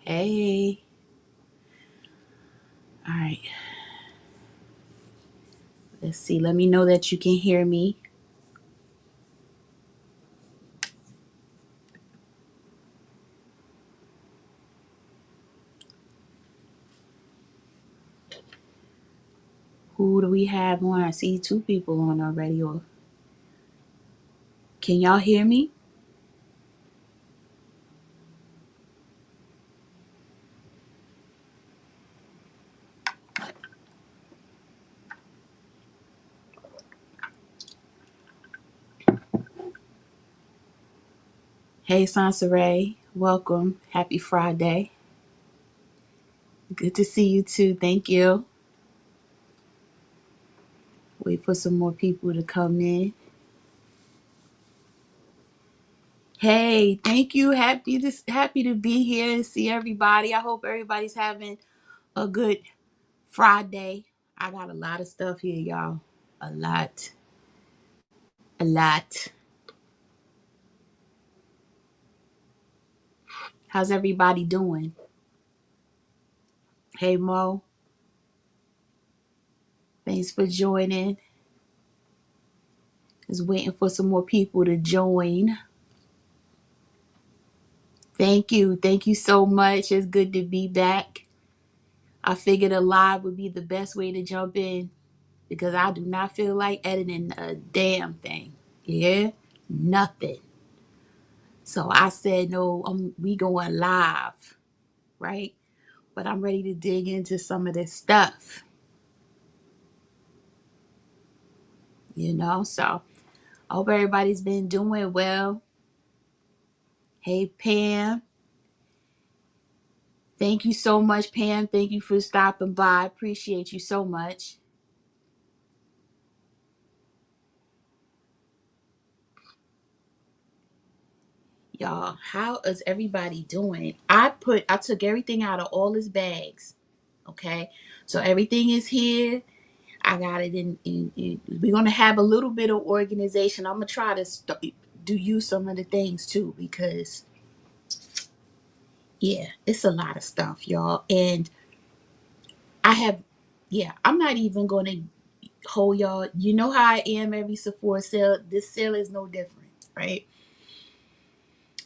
Hey. All right. Let's see. Let me know that you can hear me. Who do we have on? I see two people on already. Or can y'all hear me? Hey, Sansaray. Welcome. Happy Friday. Good to see you too. Thank you. Wait for some more people to come in. Hey, thank you. Happy to be here and see everybody. I hope everybody's having a good Friday. I got a lot of stuff here, y'all. A lot. A lot. How's everybody doing? Hey, Mo. Thanks for joining. Just waiting for some more people to join. Thank you. Thank you so much. It's good to be back. I figured a live would be the best way to jump in because I do not feel like editing a damn thing. Yeah? Nothing. So I said, no, we going live, right? But I'm ready to dig into some of this stuff, So I hope everybody's been doing well. Hey, Pam. Thank you so much, Pam. Thank you for stopping by. Appreciate you so much. Y'all, how is everybody doing? I took everything out of all his bags. Okay. So everything is here. I got it we're gonna have a little bit of organization. I'm gonna try to do use some of the things too because yeah, it's a lot of stuff, y'all. And I have I'm not even gonna hold y'all. You know how I am every Sephora sale. This sale is no different, right?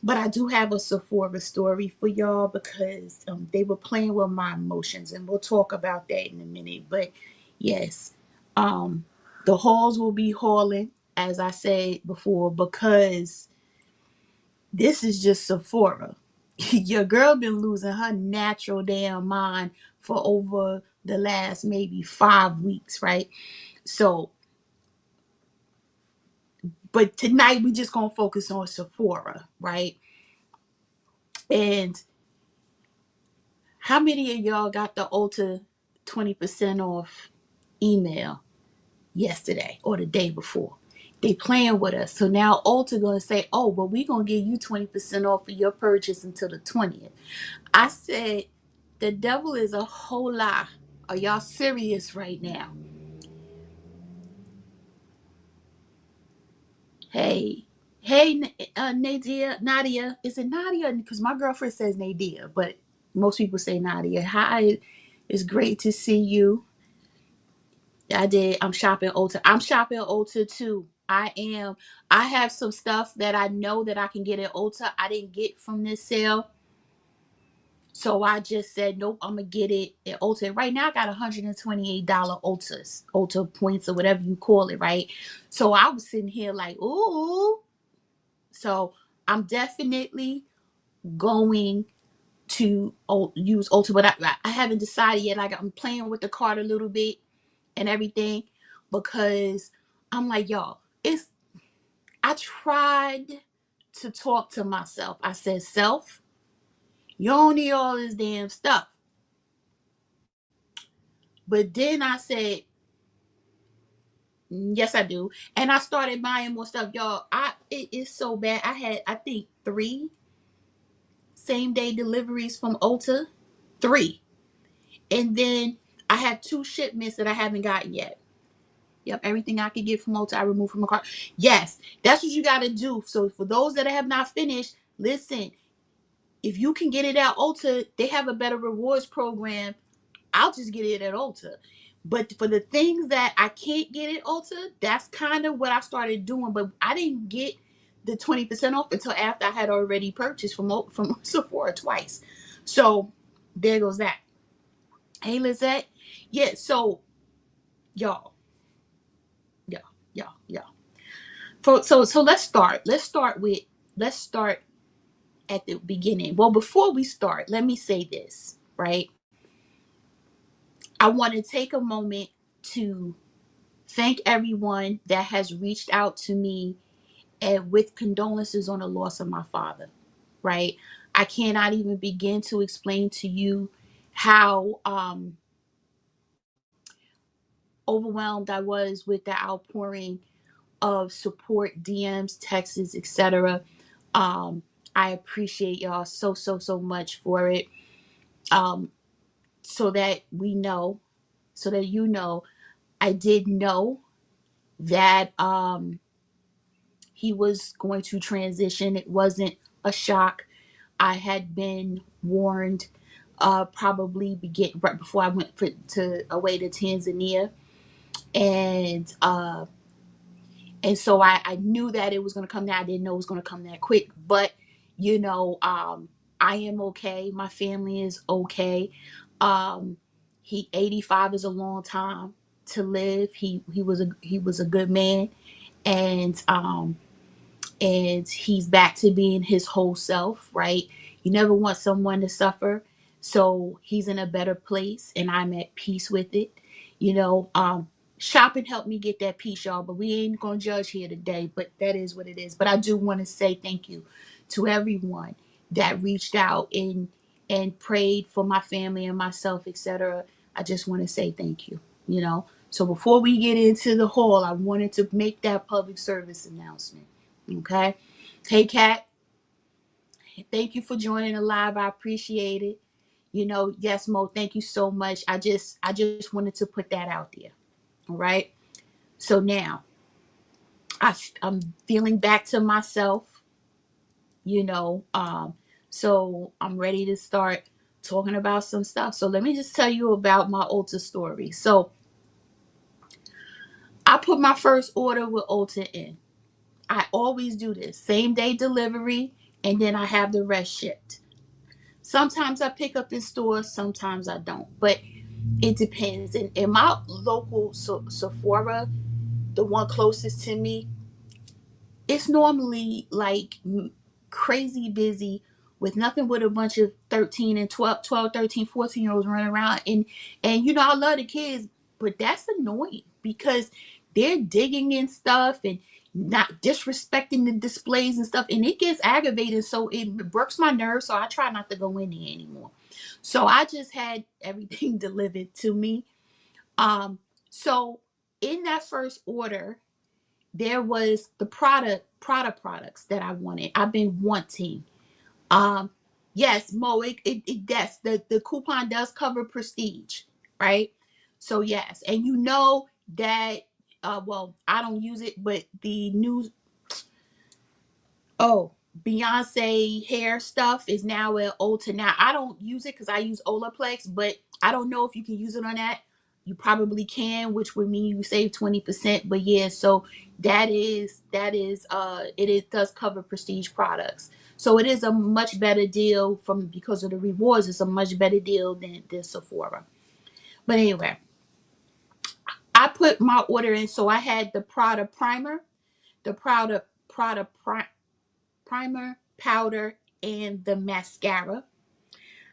But I do have a Sephora story for y'all because they were playing with my emotions, and we'll talk about that in a minute. But yes, the hauls will be hauling, as I said before, because this is just Sephora. Your girl been losing her natural damn mind for over the last maybe 5 weeks, right? So, but tonight we just gonna focus on Sephora, right? And how many of y'all got the Ulta 20% off email yesterday or the day before? They playing with us. So now Ulta gonna say, oh, but we gonna give you 20% off of your purchase until the 20th. I said, the devil is a whole lie. Are y'all serious right now? Hey, Nadia. Is it Nadia? Because my girlfriend says Nadia, but most people say Nadia. Hi, it's great to see you. I did. I'm shopping Ulta. I'm shopping Ulta too. I am. I have some stuff that I know that I can get at Ulta. I didn't get from this sale. So I just said, nope, I'm going to get it at Ulta. Right now, I got $128 Ulta points or whatever you call it, right? So I was sitting here like, ooh. So I'm definitely going to use Ulta, but I haven't decided yet. Like I'm playing with the card a little bit and everything because I'm like, y'all, I tried to talk to myself. I said, self, you don't need all this damn stuff. But then I said, yes, I do. And I started buying more stuff. Y'all, it is so bad. I had, I think, 3 same-day deliveries from Ulta. 3. And then I have 2 shipments that I haven't gotten yet. Yep, everything I could get from Ulta, I removed from my cart. Yes, that's what you got to do. So for those that have not finished, listen, if you can get it at Ulta, they have a better rewards program. I'll just get it at Ulta. But for the things that I can't get at Ulta, that's kind of what I started doing. But I didn't get the 20% off until after I had already purchased from Sephora twice. So there goes that. Hey, Lizette. Yeah, so y'all, y'all, y'all. So let's start. Let's start at the beginning. Well, before we start, let me say this, right? I want to take a moment to thank everyone that has reached out to me and with condolences on the loss of my father, right? I cannot even begin to explain to you how overwhelmed I was with the outpouring of support, DMs, texts, etc. Um, I appreciate y'all so much for it. Um, so that we know, so that you know, I did know that he was going to transition. It wasn't a shock. I had been warned probably right before I went away to Tanzania, and so I knew that it was going to come that. I didn't know it was going to come that quick, but you know, I am okay. My family is okay. Um, he 85 is a long time to live. He was a good man, and he's back to being his whole self, right? You never want someone to suffer. So he's in a better place and I'm at peace with it. You know, shopping helped me get that peace, y'all, but we ain't gonna judge here today, but that is what it is. But I do want to say thank you to everyone that reached out and prayed for my family and myself, etc. I just want to say thank you, you know. So before we get into the haul, I wanted to make that public service announcement. Okay. Hey, Kat, thank you for joining the live. I appreciate it. You know, yes, Mo, thank you so much. I just wanted to put that out there. All right. So now I'm feeling back to myself, you know. So I'm ready to start talking about some stuff. So let me just tell you about my Ulta story. So I put my first order with Ulta in. I always do this same day delivery, and then I have the rest shipped. Sometimes I pick up in stores, sometimes I don't, but it depends. In my local Sephora, the one closest to me, it's normally like crazy busy with nothing but a bunch of 13 and 12, 13, 14 year olds running around. And you know, I love the kids, but that's annoying because they're digging in stuff and not disrespecting the displays and stuff. And it gets aggravating. So it works my nerves. So I try not to go in there anymore. So I just had everything delivered to me. So in that first order, there was the Prada products that I wanted. I've been wanting. Um, yes, Mo, yes, the coupon does cover prestige, right? So yes, and you know that well, I don't use it, but the new oh, Beyonce hair stuff is now at Ulta. Now I don't use it because I use Olaplex, but I don't know if you can use it on that. You probably can, which would mean you save 20%. But yeah, so it does cover prestige products. So it is a much better deal from because of the rewards. It's a much better deal than Sephora. But anyway, I put my order in, so I had the Prada primer, the primer, powder, and the mascara.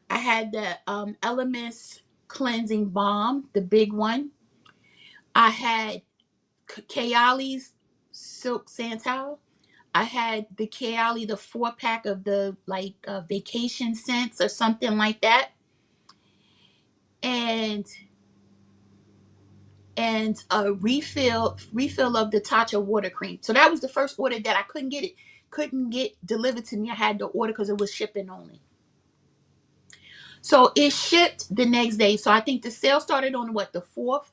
I had the Elemis cleansing balm, the big one. I had Kayali's silk santal. I had the Kayali, the 4-pack of the like vacation scents or something like that, and a refill of the Tatcha water cream. So that was the first order that I couldn't get delivered to me. I had to order because it was shipping only. So it shipped the next day. So I think the sale started on what, the 4th.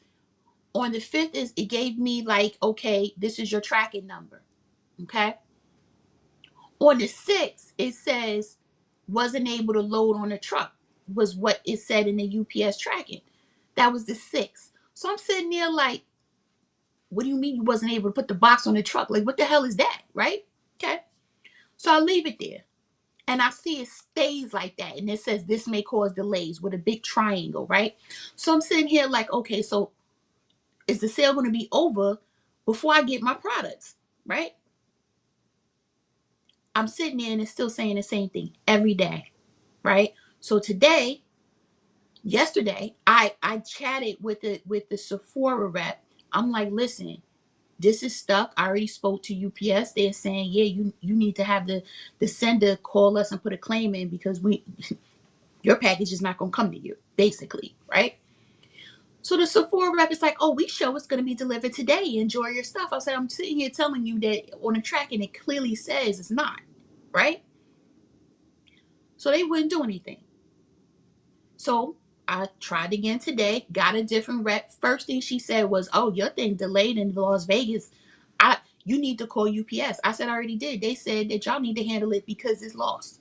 On the 5th is it gave me like, okay, this is your tracking number. Okay. On the 6th, it says wasn't able to load on the truck, was what it said in the UPS tracking. That was the 6th. So I'm sitting there like, what do you mean you wasn't able to put the box on the truck? Like, what the hell is that, right? Okay. So I leave it there. And I see it stays like that. And it says this may cause delays with a big triangle, right? So I'm sitting here like, okay, so is the sale going to be over before I get my products, right? I'm sitting there and it's still saying the same thing every day, right? So yesterday, I chatted with the Sephora rep. I'm like, listen, this is stuck. I already spoke to UPS. They're saying, yeah, you need to have the sender call us and put a claim in because your package is not gonna come to you, basically, right? So the Sephora rep is like, oh, we show it's gonna be delivered today. Enjoy your stuff. I said, I'm sitting here telling you that on the tracking it clearly says it's not, right? So they wouldn't do anything. So I tried again today, got a different rep. First thing she said was, oh, your thing delayed in Las Vegas. You need to call UPS. I said I already did. They said that y'all need to handle it because it's lost.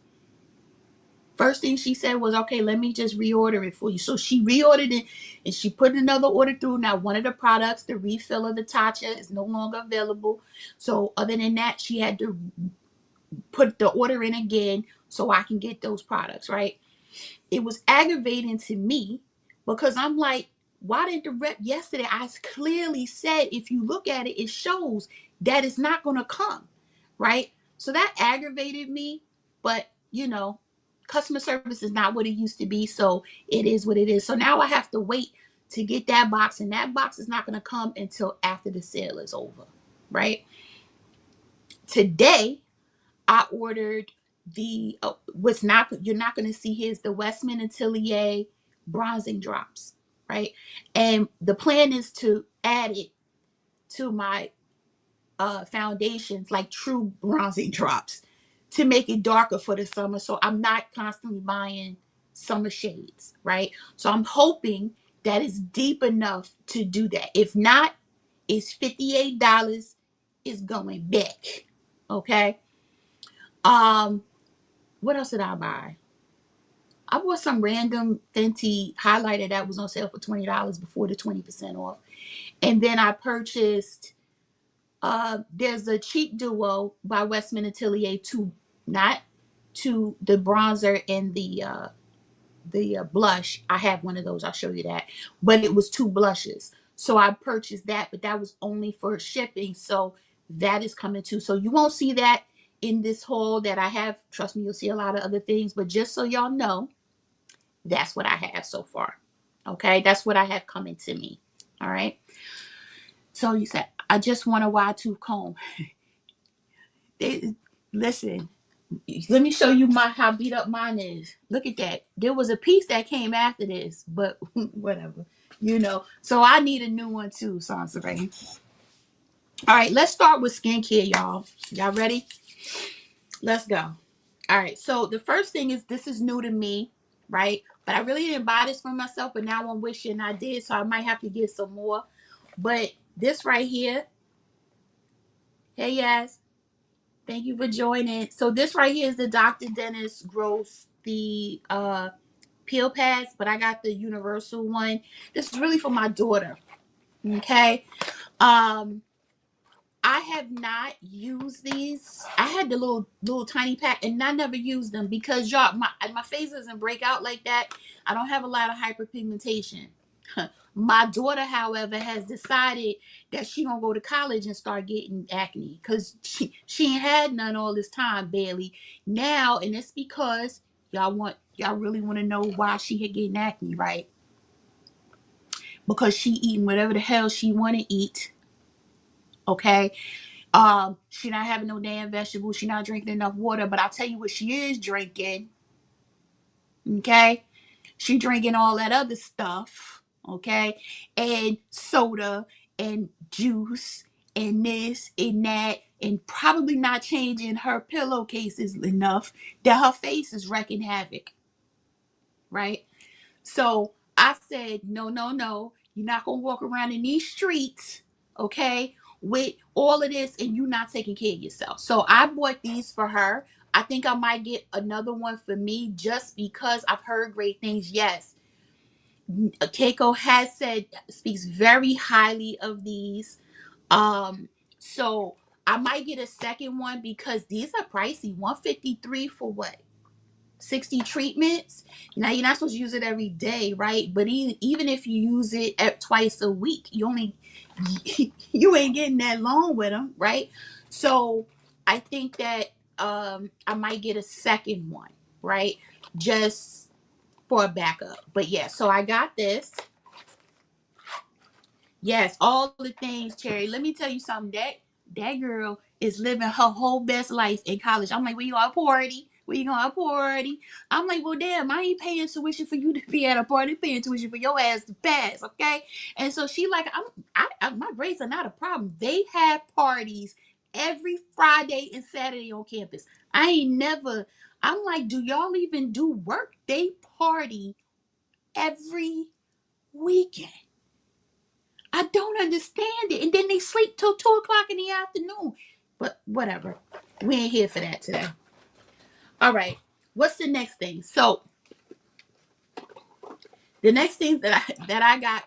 First thing she said was, okay, let me just reorder it for you. So she reordered it and she put another order through. Now, one of the products, the refill of the Tatcha, is no longer available. So other than that, she had to put the order in again so I can get those products, right? It was aggravating to me because I'm like, why did the rep yesterday? I clearly said, if you look at it, it shows that it's not going to come, right? So that aggravated me. But, customer service is not what it used to be. So it is what it is. So now I have to wait to get that box. And that box is not going to come until after the sale is over, right? Today, I ordered what's not you're not going to see here is the Westman Atelier bronzing drops, right? And the plan is to add it to my foundations, like true bronzing drops, to make it darker for the summer. So I'm not constantly buying summer shades, right? So I'm hoping that it's deep enough to do that. If not, it's $58. Is going back, okay? Um, what else did I buy? I bought some random Fenty highlighter that was on sale for $20 before the 20% off. And then I purchased there's a cheek duo by Westman Atelier, not to the bronzer and the blush. I have one of those, I'll show you that. But it was 2 blushes. So I purchased that, but that was only for shipping. So that is coming too. So you won't see that in this haul that I have. Trust me, you'll see a lot of other things. But just so y'all know, that's what I have so far. Okay, that's what I have coming to me. All right. So you said, I just want a wide tooth comb. Listen, let me show you how beat up mine is. Look at that. There was a piece that came after this, but whatever. So I need a new one too, Sansaray. All right, let's start with skincare, y'all. Y'all ready? Let's go. All right, so the first thing is, this is new to me, right? But I really didn't buy this for myself, but now I'm wishing I did, so I might have to get some more. But this right here, hey, yes, thank you for joining. So this right here is the Dr. Dennis Gross, the peel pads, but I got the universal one. This is really for my daughter, okay? I have not used these. I had the little tiny pack, and I never used them because y'all, my face doesn't break out like that. I don't have a lot of hyperpigmentation. My daughter, however, has decided that she gonna go to college and start getting acne because she ain't had none all this time, barely. Now, and it's because y'all really want to know why she had getting acne, right? Because she eating whatever the hell she want to eat. Okay. She not having no damn vegetables. She not drinking enough water. But I'll tell you what she is drinking. Okay. She drinking all that other stuff. Okay. And soda and juice and this and that. And probably not changing her pillowcases enough that her face is wrecking havoc. Right. So I said, no, no, no. You're not going to walk around in these streets, okay, with all of this and you not taking care of yourself. So I bought these for her. I think I might get another one for me just because I've heard great things. Yes, Keiko has said, speaks very highly of these. So I might get a second one because these are pricey. 153 for what? 60 treatments. Now you're not supposed to use it every day, right? But even if you use it at twice a week, you only you ain't getting that long with them, right? So I think that I might get a second one, right? Just for a backup. But yeah, so I got this. Yes, all the things, Cherry. Let me tell you something. That girl is living her whole best life in college. I'm like, where you going to party? Where you going to party? I'm like, well, damn, I ain't paying tuition for you to be at a party. I'm paying tuition for your ass to pass, okay? And so she like, my grades are not a problem. They have parties every Friday and Saturday on campus. I ain't never. I'm like, do y'all even do work? They party every weekend. I don't understand it. And then they sleep till 2 o'clock in the afternoon. But whatever. We ain't here for that today. All right. What's the next thing? So the next thing that I got,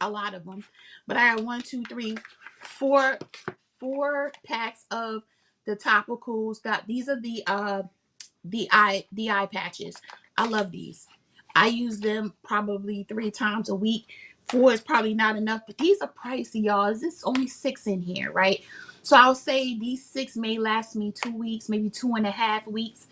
a lot of them, but I got 1, 2, 3, 4 packs of the topicals. That these are the eye patches. I love these. I use them probably 3 times a week. 4 is probably not enough, but these are pricey, y'all. There's only 6 in here, right? So I'll say these 6 may last me 2 weeks, maybe 2.5 weeks.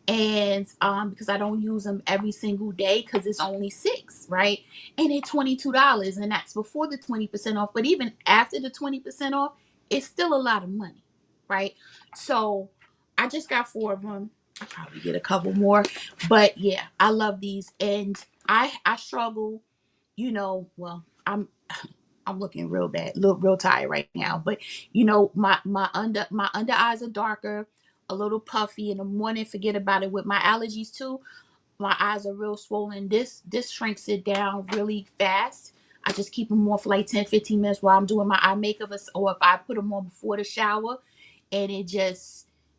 And because I don't use them every single day because it's only 6, right? And they're $22, and that's before the 20% off. But even after the 20% off, it's still a lot of money, right? So I just got 4 of them. I'll probably get a couple more. But yeah, I love these. And I struggle, well, I'm looking real bad, look real tired right now. But my under eyes are darker, a little puffy in the morning. Forget about it. With my allergies too, my eyes are real swollen. This shrinks it down really fast. I just keep them on for like 10, 15 minutes while I'm doing my eye makeup, or if I put them on before the shower, and it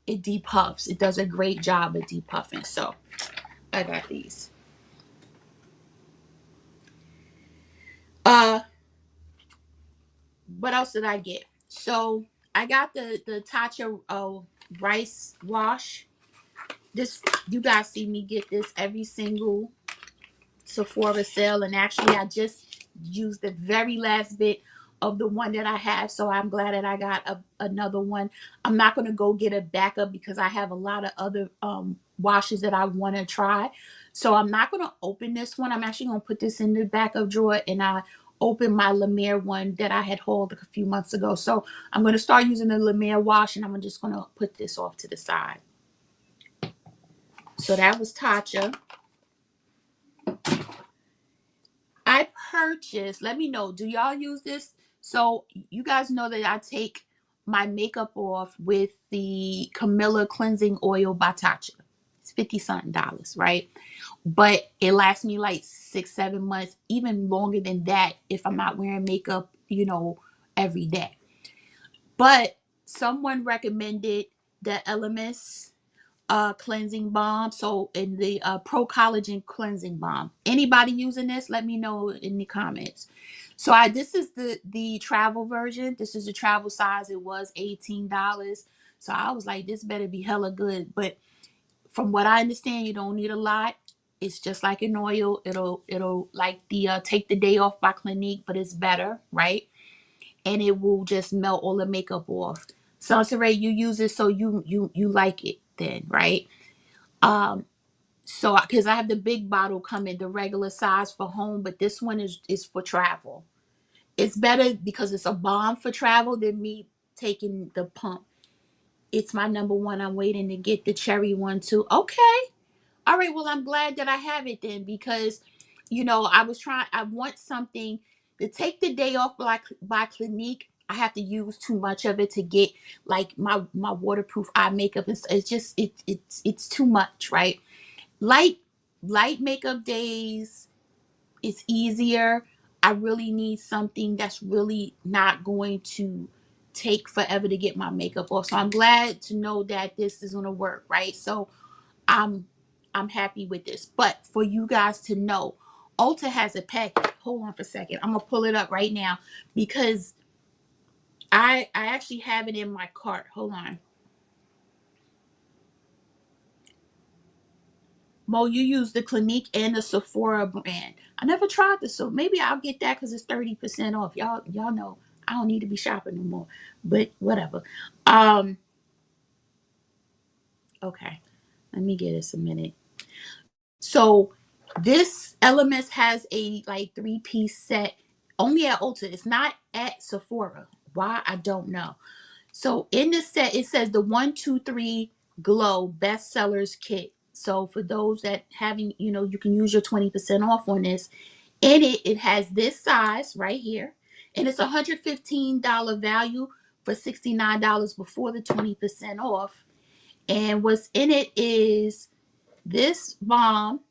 depuffs. It does a great job of depuffing. So I got these. Uh, what else did I get? So I got the Tatcha rice wash. This, you guys see me get this every single Sephora sale, and actually I just used the very last bit of the one that I have, so I'm glad that I got another one. I'm not going to go get a backup because I have a lot of other washes that I want to try, so I'm not going to open this one. I'm actually going to put this in the backup drawer, and I opened my La Mer one that I had hauled a few months ago, so I'm going to start using the La Mer wash, and I'm just going to put this off to the side. So that was Tatcha. I purchased, let me know, do y'all use this? So you guys know that I take my makeup off with the Camilla cleansing oil by Tatcha. It's 50 something dollars, right? But it lasts me like 6, 7 months, even longer than that if I'm not wearing makeup, every day. But someone recommended the Elemis cleansing balm. So in the pro collagen cleansing balm, anybody using this, let me know in the comments. So this is the travel version. This is the travel size. It was $18. So I was like, this better be hella good. But from what I understand, you don't need a lot. It's just like an oil. It'll like the take the day off by Clinique, but it's better, right? And it will just melt all the makeup off. So Ray, you use it, so you like it then, right? So because I have the big bottle coming, the regular size for home, but this one is for travel. It's better because it's a balm for travel than me taking the pump. It's my number one. I'm waiting to get the cherry one too. Okay. All right. Well, I'm glad that I have it then, because I want something to take the day off by Clinique. I have to use too much of it to get like my waterproof eye makeup. It's just it's too much, right? Light makeup days is easier. I really need something that's really not going to take forever to get my makeup off. So I'm glad to know that this is gonna work, right? So I'm I'm happy with this. But for you guys to know, Ulta has a package. Hold on for a second. I'm gonna pull it up right now because I actually have it in my cart. Hold on. Mo, you use the Clinique and the Sephora brand. I never tried this, so maybe I'll get that because it's 30% off. Y'all know I don't need to be shopping no more. But whatever. Um, okay. Let me get us a minute. So this Elements has a like 3-piece set only at Ulta. It's not at Sephora. Why? I don't know. So in this set, it says the 1, 2, 3 Glow Bestsellers Kit. So for those that having, you can use your 20% off on this. In it, it has this size right here. And it's $115 value for $69 before the 20% off. And what's in it is this balm,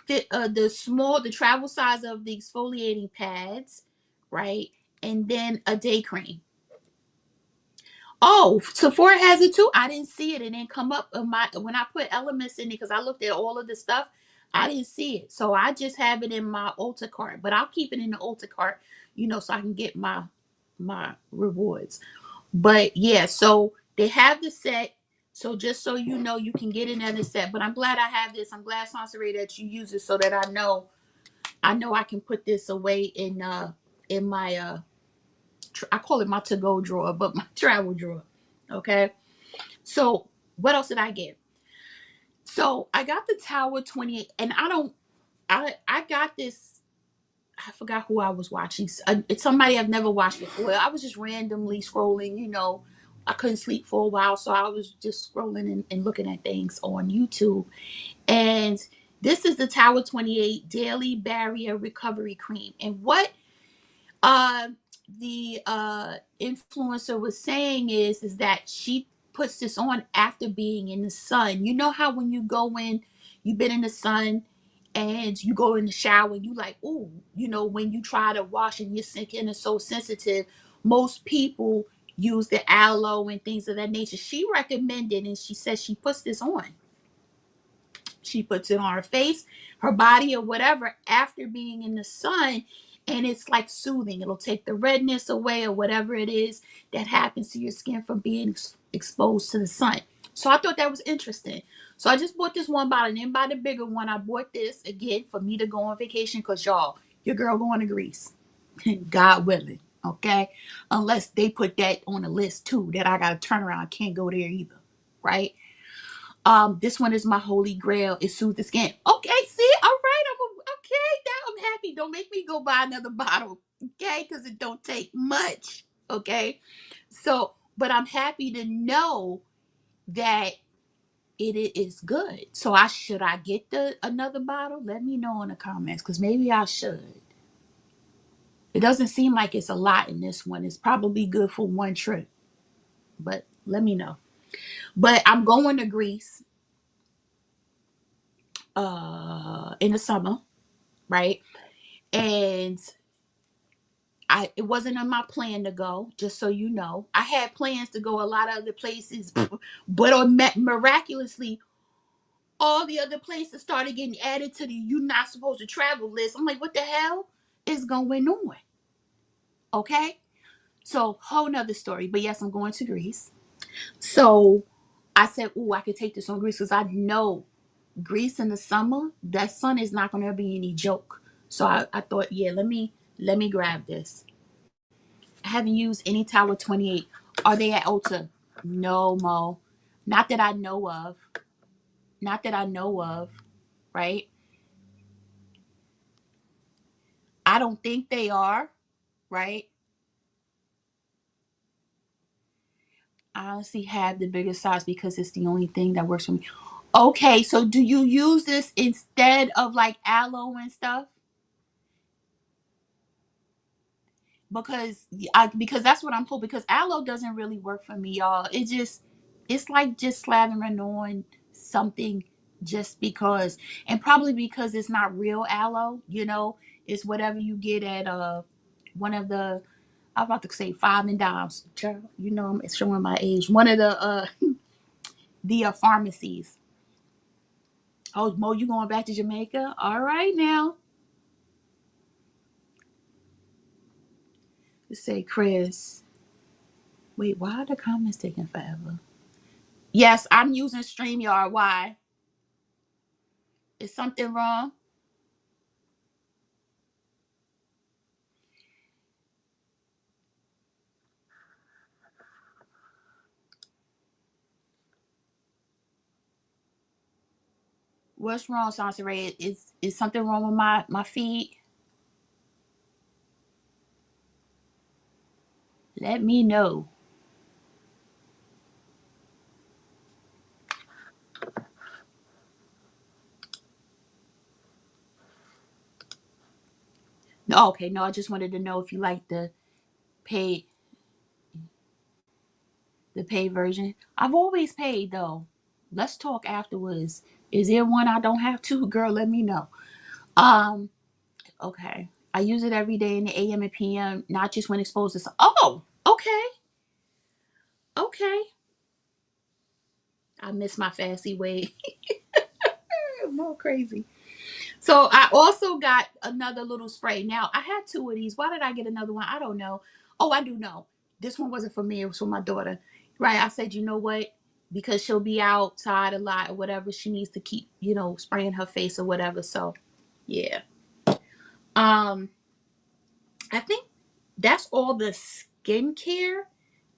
the travel size of the exfoliating pads, right? And then a day cream. Oh, Sephora has it too. I didn't see it. It didn't come up on my when I put Elements in it because I looked at all of the stuff. I didn't see it, so I just have it in my Ulta cart. But I'll keep it in the Ulta cart, so I can get my rewards. But yeah, so they have the set. So just so you know, you can get another set. But I'm glad I have this. I'm glad, Sansaray, that you use it so that I know I can put this away in my I call it my to-go drawer, but my travel drawer. Okay. So what else did I get? So I got the Tower 28, and I got this. I forgot who I was watching. It's somebody I've never watched before. I was just randomly scrolling. I couldn't sleep for a while, so I was just scrolling and looking at things on YouTube. And this is the Tower 28 Daily Barrier Recovery Cream. And what uh, the influencer was saying is that she puts this on after being in the sun. You know how when you go in, you've been in the sun and you go in the shower and you like, ooh, when you try to wash and your skin is so sensitive, most people use the aloe and things of that nature. She recommended, and she says she puts this on. She puts it on her face, her body, or whatever after being in the sun. And it's like soothing. It'll take the redness away or whatever it is that happens to your skin from being exposed to the sun. So I thought that was interesting. So I just bought this one bottle and then buy the bigger one. I bought this again for me to go on vacation because y'all, your girl going to Greece. God willing. Okay. Unless they put that on the list too, that I got to turn around. I can't go there either. Right. This one is my holy grail. It soothes the skin. Okay, see, all right, okay. Now I'm happy. Don't make me go buy another bottle, okay? Because it don't take much, okay? So, but I'm happy to know that it is good. So I get the another bottle? Let me know in the comments because maybe I should. It doesn't seem like it's a lot in this one. It's probably good for one trip, but let me know. But I'm going to Greece in the summer, right? And it wasn't on my plan to go, just so you know. I had plans to go a lot of other places, but miraculously, all the other places started getting added to the "you not supposed to travel" list. I'm like, what the hell is going on? Okay, so whole nother story. But yes, I'm going to Greece. So I said, "Ooh, I could take this on Greece because I know Greece in the summer, that sun is not going to be any joke." So I thought, yeah, let me grab this. I haven't used any Tower 28. Are they at Ulta? No, Mo. Not that I know of. Not that I know of, right? I don't think they are, right? I honestly have the bigger size because it's the only thing that works for me. Okay, so do you use this instead of like aloe and stuff? Because that's what I'm hoping. Because aloe doesn't really work for me, y'all. It's like just slathering on something just because, and probably because it's not real aloe. It's whatever you get at one of the I'm about to say five and dimes. Child, you know I'm showing my age. One of the pharmacies. Oh, Mo, you going back to Jamaica? All right now. Let's say Chris. Wait, why are the comments taking forever? Yes, I'm using StreamYard. Why? Is something wrong? What's wrong, Sansa Ray? Is something wrong with my feed? Let me know. No, okay, no, I just wanted to know if you like paid the paid version. I've always paid though. Let's talk afterwards. Is there one I don't have to? Girl, let me know. Um, okay. I use it every day in the AM and PM, not just when exposed to some. Oh, okay. Okay. I miss my fancy way. More crazy. So I also got another little spray. Now I had two of these. Why did I get another one? I don't know. Oh, I do know. This one wasn't for me. It was for my daughter. Right. I said, you know what? Because she'll be outside a lot or whatever. She needs to keep, spraying her face or whatever. So yeah. Um, I think that's all the skincare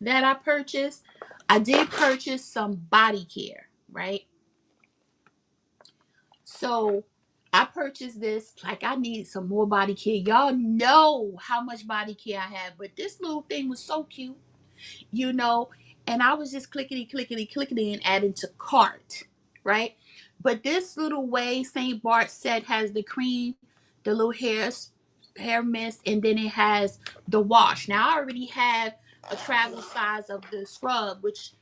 that I purchased. I did purchase some body care, right? So I purchased this like I need some more body care. Y'all know how much body care I have, but this little thing was so cute, you know, and I was just clickety clickety clickety and adding to cart, right? But this little way St. Bart said has the cream, the little hair mist, and then it has the wash. Now I already have a travel size of the scrub, which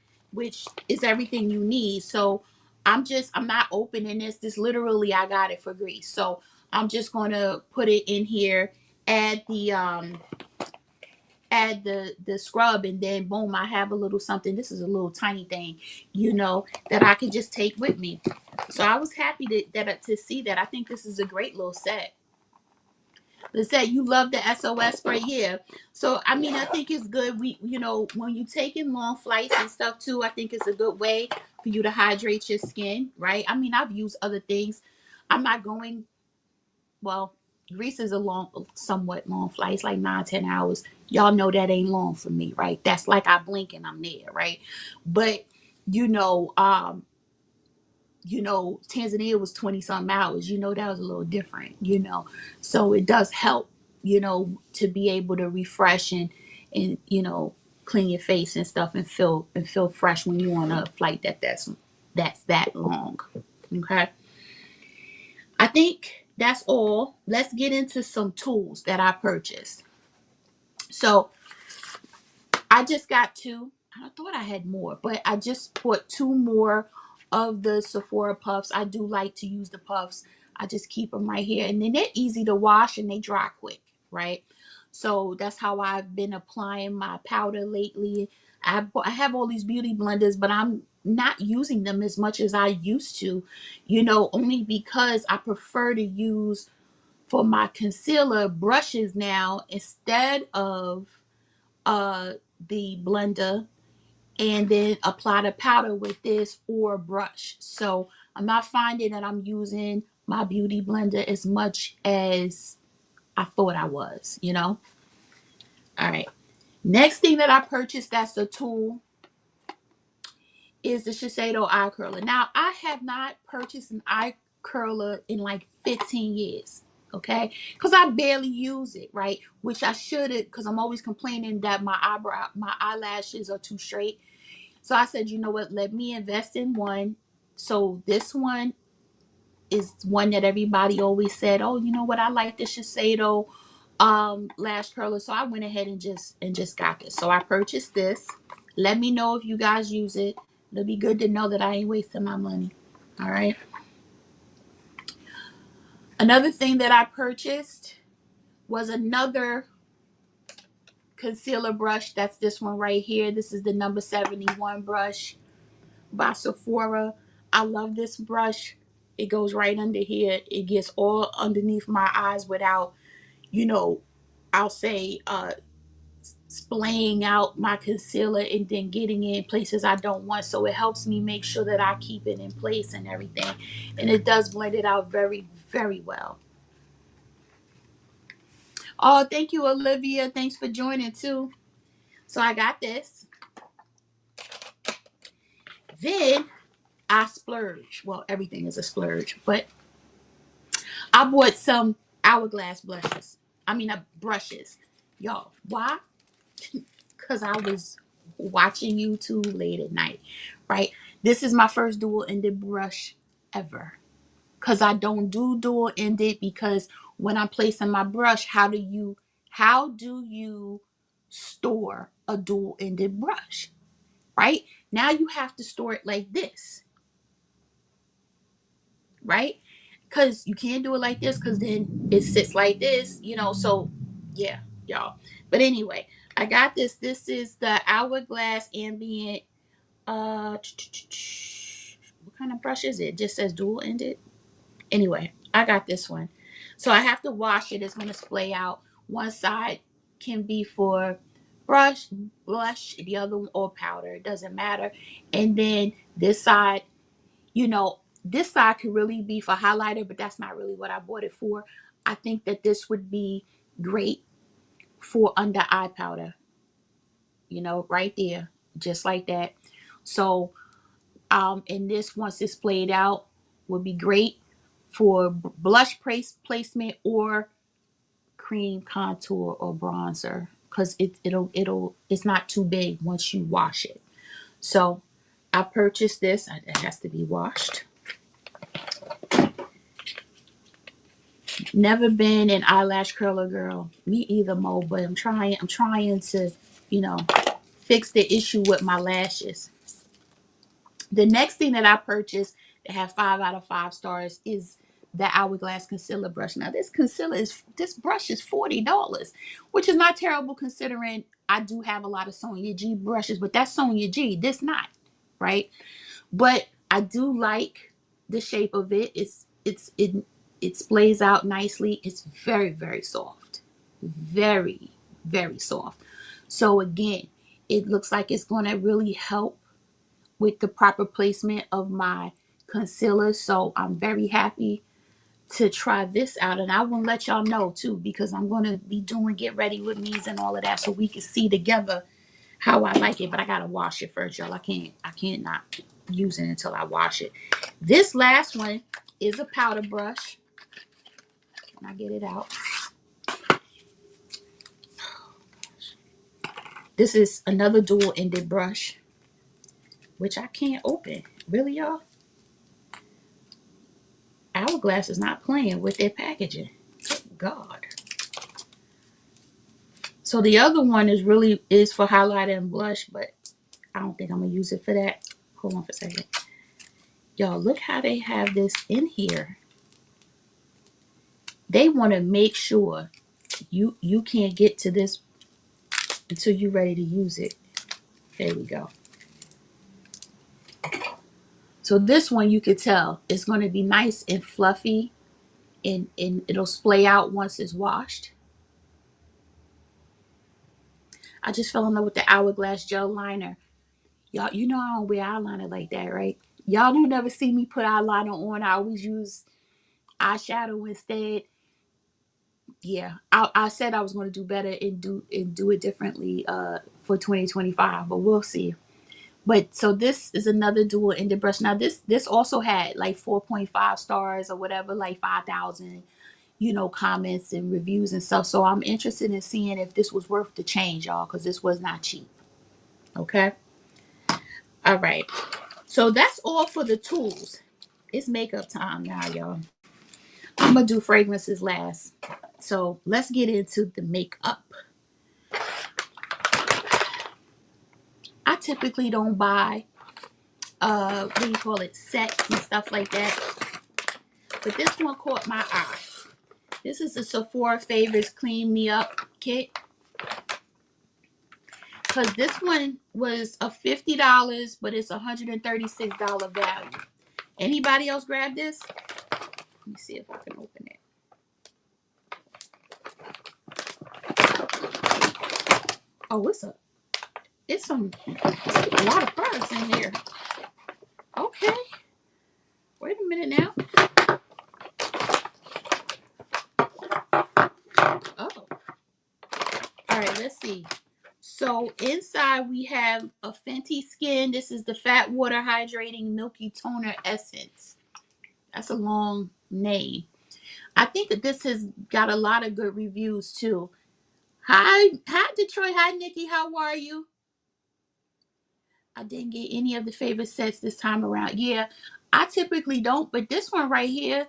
is everything you need. So I'm not opening this. This literally I got it for Greece. So I'm just gonna put it in here, add the scrub, and then boom, I have a little something. This is a little tiny thing, that I could just take with me. So I was happy to see that. I think this is a great little set. The set you love the SOS spray here. So I mean, I think it's good. When you taking long flights and stuff too, I think it's a good way for you to hydrate your skin, right? I mean, I've used other things. I'm not going well, Greece is a somewhat long flight. It's like 9, 10 hours. Y'all know that ain't long for me, right? That's like I blink and I'm there, right? But you know, um, Tanzania was 20 something hours. That was a little different. So it does help, to be able to refresh and clean your face and stuff and feel fresh when you're on a flight that's that long. Okay. I think that's all. Let's get into some tools that I purchased. So I just got two. I thought I had more, but I just bought two more of the Sephora puffs. I do like to use the puffs. I just keep them right here. And then they're easy to wash and they dry quick, right? So that's how I've been applying my powder lately. I have all these beauty blenders, but I'm not using them as much as I used to, only because I prefer to use for my concealer brushes now instead of uh the blender, and then apply the powder with this or brush. So I'm not finding that I'm using my beauty blender as much as I thought I was. All right. Next thing that I purchased that's a tool is the Shiseido eye curler. Now, I have not purchased an eye curler in like 15 years. Okay, because I barely use it, right? Which I should have, because I'm always complaining that my eyelashes are too straight. So I said, you know what? Let me invest in one. So this one is one that everybody always said, oh, you know what? I like the Shiseido lash curler. So I went ahead and just got this. So I purchased this. Let me know if you guys use it. It'll be good to know that I ain't wasting my money. All right. Another thing that I purchased was another concealer brush. That's this one right here. This is the number 71 brush by Sephora. I love this brush. It goes right under here. It gets all underneath my eyes without, you know, I'll say splaying out my concealer and then getting in places I don't want. So it helps me make sure that I keep it in place and everything. And it does blend it out very, very well. Oh, thank you, Olivia. Thanks for joining too. So I got this. Then I splurge. Well, everything is a splurge, but I bought some hourglass blushes. Brushes. Y'all, why? Because I was watching YouTube late at night, right? This is my first dual-ended brush ever. Because I don't do dual-ended because when I'm placing my brush, how do you store a dual-ended brush, right? Now you have to store it like this, right? Because you can't do it like this because then it sits like this, so yeah, y'all. But anyway, I got this. This is the Hourglass Ambient. What kind of brush is it? It just says dual ended. Anyway, I got this one. So I have to wash it. It's going to splay out. One side can be for blush, the other one or powder. It doesn't matter. And then this side, this side could really be for highlighter, but that's not really what I bought it for. I think that this would be great for under eye powder, right there, just like that. So, and this, once it's splayed out, would be great for blush placement or cream contour or bronzer because it's not too big once you wash it. So I purchased this. It has to be washed. Never been an eyelash curler girl. Me either, Mo. But I'm trying to, you know, fix the issue with my lashes. The next thing that I purchased that had 5 out of 5 stars is the Hourglass concealer brush. Now this brush is $40, which is not terrible considering I do have a lot of Sonia G brushes, but that's Sonia G. This not, right? But I do like the shape of it. It splays out nicely. It's very, very soft. Very, very soft. So again, it looks like it's going to really help with the proper placement of my concealer. So I'm very happy to try this out, and I will let y'all know too because I'm going to be doing get ready with me's and all of that so we can see together how I like it. But I got to wash it first, y'all. I can't not use it until I wash it. This last one is a powder brush. Can I get it out? This is another dual-ended brush, which I can't open. Really, y'all? Hourglass is not playing with their packaging. Good God. So the other one is for highlighter and blush, but I don't think I'm gonna use it for that. Hold on for a second. Y'all, look how they have this in here. They want to make sure you can't get to this until you're ready to use it. There we go. So this one you could tell it's going to be nice and fluffy and it'll splay out once it's washed. I just fell in love with the Hourglass gel liner. Y'all, you know I don't wear eyeliner like that, right? Y'all don't never see me put eyeliner on. I always use eyeshadow instead. Yeah, I said I was going to do better and do it differently for 2025, but we'll see. But so this is another dual-ended brush. Now this also had like 4.5 stars or whatever, like 5,000, comments and reviews and stuff. So I'm interested in seeing if this was worth the change, y'all, because this was not cheap. Okay. All right. So that's all for the tools. It's makeup time now, y'all. I'm gonna do fragrances last. So let's get into the makeup. I typically don't buy what do you call it, sets and stuff like that. But this one caught my eye. This is the Sephora Favorites Clean Me Up Kit. because this one was a $50, but it's $136 value. Anybody else grab this? Let me see if I can open it. Oh, it's a lot of products in here. Okay. Wait a minute now. Oh. All right, let's see. So inside we have a Fenty Skin. This is the Fat Water Hydrating Milky Toner Essence. That's a long name. I think that this has got a lot of good reviews too. Hi Detroit. Hi Nikki. How are you? I didn't get any of the favorite sets this time around. Yeah, I typically don't, but this one right here,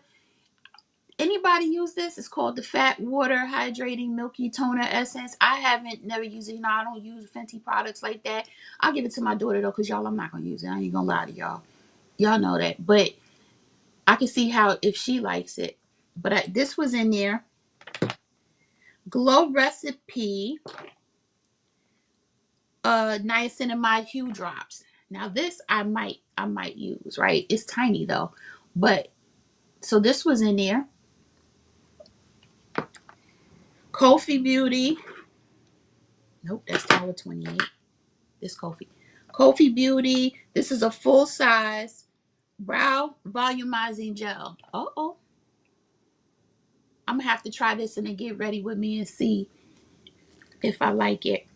anybody use this? It's called the Fat Water Hydrating Milky Toner Essence. I haven't never used it. You know, I don't use Fenty products like that. I'll give it to my daughter though, because y'all, I'm not gonna use it. I ain't gonna lie to y'all. Y'all know that. But I can see how if she likes it. But this was in there. Glow Recipe niacinamide hue drops. Now this I might use, right? It's tiny though. But so this was in there. Kofi Beauty. Nope, that's Tower 28. This Kofi Beauty. This is a full size brow volumizing gel. Uh-oh. I'm gonna have to try this and then get ready with me and see if I like it.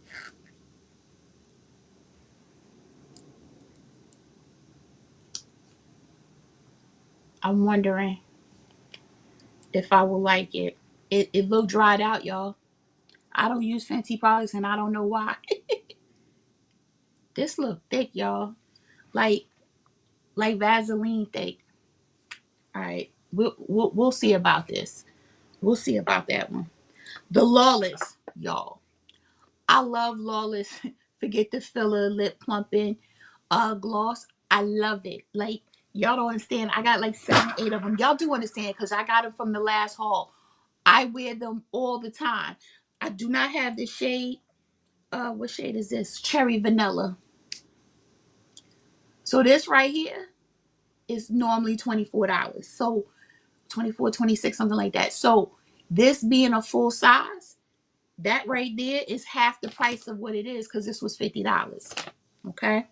I'm wondering if I will like it. It looked dried out, y'all. I don't use Fenty products and I don't know why. This look thick, y'all. Like Vaseline thick. All right. We'll see about this. We'll see about that one. The Lawless, y'all. I love Lawless. Forget the filler, lip plumping, gloss. I love it. Like, y'all don't understand. I got like 7, 8 of them. Y'all do understand because I got them from the last haul. I wear them all the time. I do not have the shade. What shade is this? Cherry Vanilla. So this right here is normally $24. So 24, 26, something like that. So this being a full size, that right there is half the price of what it is because this was $50. Okay.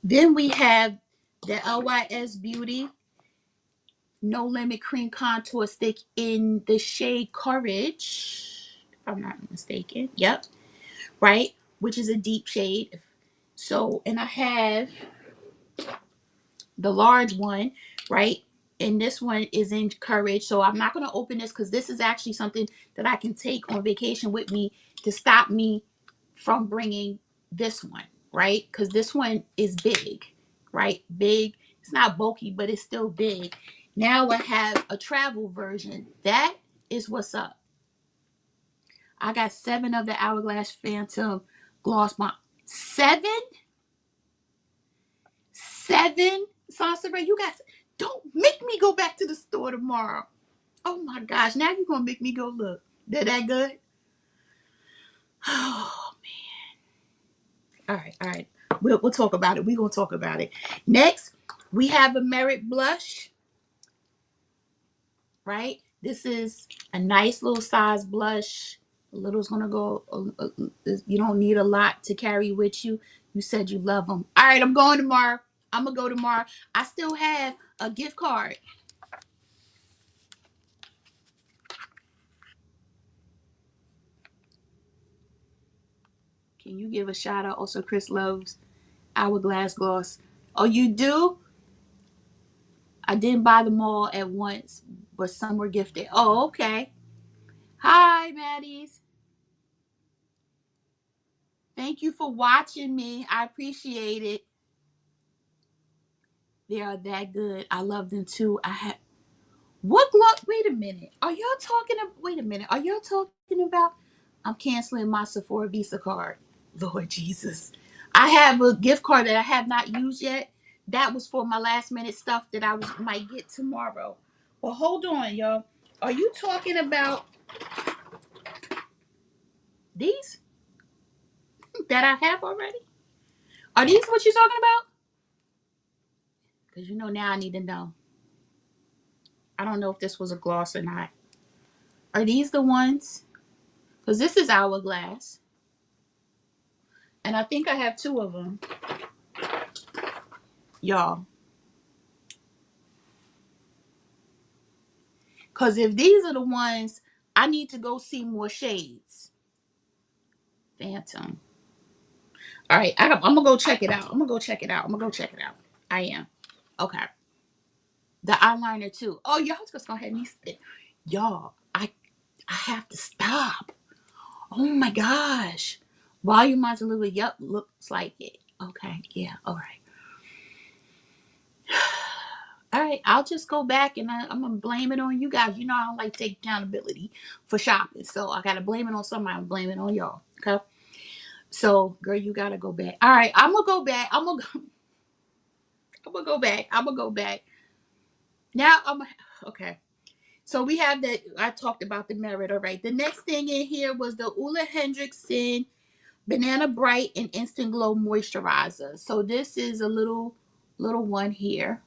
Then we have the LYS Beauty No Limit Cream Contour Stick in the shade Courage, if I'm not mistaken. Yep. Right. Which is a deep shade. So, and I have the large one, right? And this one is in Courage. So I'm not going to open this because this is actually something that I can take on vacation with me to stop me from bringing this one, right? Because this one is big, right? Big. It's not bulky, but it's still big. Now I have a travel version. That is what's up. I got 7 of the Hourglass Phantom Gloss Bomb. 7? 7? Sansa, you guys, don't make me go back to the store tomorrow. Oh my gosh, now you're gonna make me go look. They're that good? Oh man. All right. We'll talk about it. We're gonna talk about it. Next, we have a Merit Blush. Right? This is a nice little size blush. A little's gonna go. You don't need a lot to carry with you. You said you love them. All right, I'm going tomorrow. I'm gonna go tomorrow. I still have a gift card. Can you give a shout out? Also, Chris loves Hourglass Gloss. Oh, you do? I didn't buy them all at once, but some were gifted. Oh, okay. Hi, Maddies. Thank you for watching me. I appreciate it. They are that good. I love them too. I have what gloss? Wait a minute. Are y'all talking? Wait a minute. Are y'all talking about? I'm canceling my Sephora Visa card. Lord Jesus. I have a gift card that I have not used yet. That was for my last minute stuff that might get tomorrow. Well, hold on, y'all. Are you talking about these? that I have already? Are these what you're talking about? Because you know now I need to know. I don't know if this was a gloss or not. Are these the ones? Because this is Hourglass. And I think I have two of them. Y'all. Because if these are the ones, I need to go see more shades. Phantom. All right. I'm going to go check it out. I'm going to go check it out. I'm going to go check it out. I am. Okay. The eyeliner too. Oh, y'all just go ahead and y'all, I have to stop. Oh my gosh. Volume modulator. Yep, looks like it. Okay, yeah, all right. All right, I'll just go back and I'm gonna blame it on you guys. You know I don't like to take accountability for shopping, so I gotta blame it on somebody. I'm blaming it on y'all. Okay. So, girl, you gotta go back. All right, I'm gonna go back. I'm gonna go back. I'm gonna go back. Now okay. So we have that. I talked about the merit. All right. The next thing in here was the Ulla Hendrickson Banana Bright and Instant Glow Moisturizer. So this is a little one here.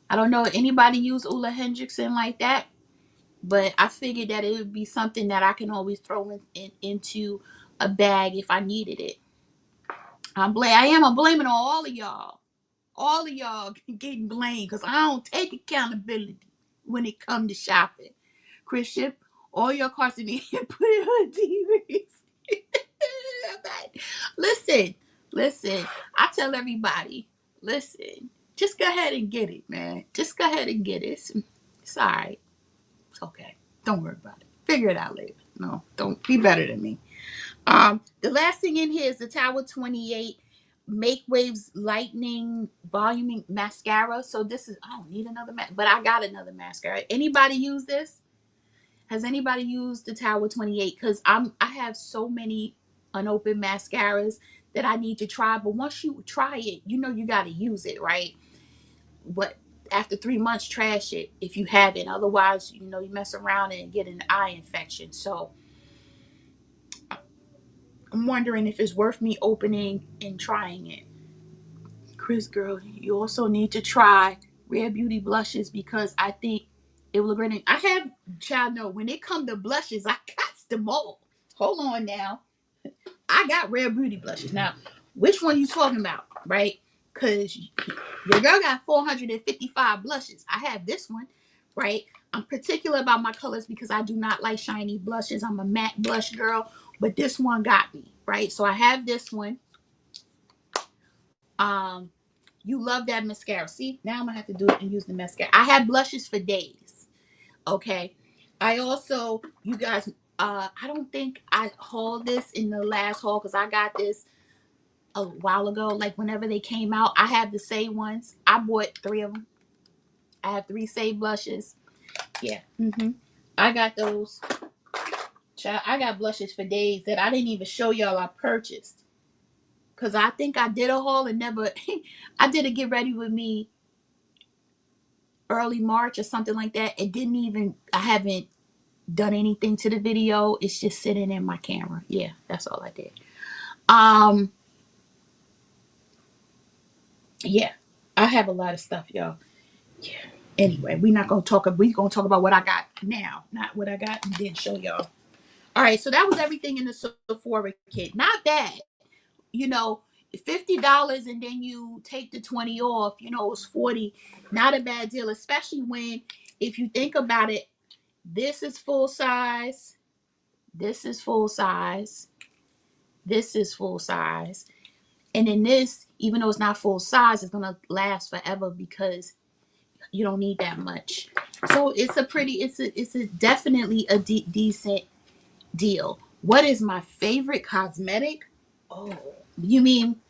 I don't know if anybody use Ulla Hendrickson like that, but I figured that it would be something that I can always throw into a bag if I needed it. I'm blaming on all of y'all. All of y'all getting blamed because I don't take accountability when it comes to shopping. Chris, ship all your carts in here and put it on TVs. Listen, listen. I tell everybody, listen, just go ahead and get it, man. Just go ahead and get it. It's all right. It's okay. Don't worry about it. Figure it out later. No, don't be better than me. The last thing in here is the Tower 28 Make Waves Lightning Voluming Mascara. So this is, I don't need another but I got another mascara. Anybody use this? Has anybody used the Tower 28? Because I have so many unopened mascaras that I need to try. But once you try it, you know you got to use it, right? But after 3 months, trash it if you haven't. Otherwise, you know, you mess around and get an eye infection. So I'm wondering if it's worth me opening and trying it. Chris, girl, you also need to try Rare Beauty blushes because I think it will look great. I have, child, no, when it come to blushes, I got them all. Hold on now. I got Rare Beauty blushes. Now, which one you talking about, right? Because your girl got 455 blushes. I have this one, right? I'm particular about my colors because I do not like shiny blushes. I'm a matte blush girl, but this one got me, right? So I have this one. Um, you love that mascara. See, now I'm gonna have to do it and use the mascara. I have blushes for days. Okay. I also, you guys, I don't think I hauled this in the last haul because I got this a while ago. Like whenever they came out, I have the same ones. I bought 3 of them. I have 3 save blushes. Yeah. I got those. Child, I got blushes for days that I didn't even show y'all I purchased. Cause I think I did a haul and never I did a get ready with me early March or something like that. It didn't even I haven't done anything to the video. It's just sitting in my camera. Yeah, that's all I did. Um yeah. I have a lot of stuff, y'all. Yeah. Anyway, we're gonna talk about what I got now, not what I got and didn't show y'all. All right, so that was everything in the Sephora kit. Not bad. You know, $50 and then you take the 20 off, you know, it's 40. Not a bad deal, especially when if you think about it, this is full size, this is full size, this is full size. And then this, even though it's not full size, it's gonna last forever because you don't need that much. So it's a definitely a decent deal. What is my favorite cosmetic? Oh, you mean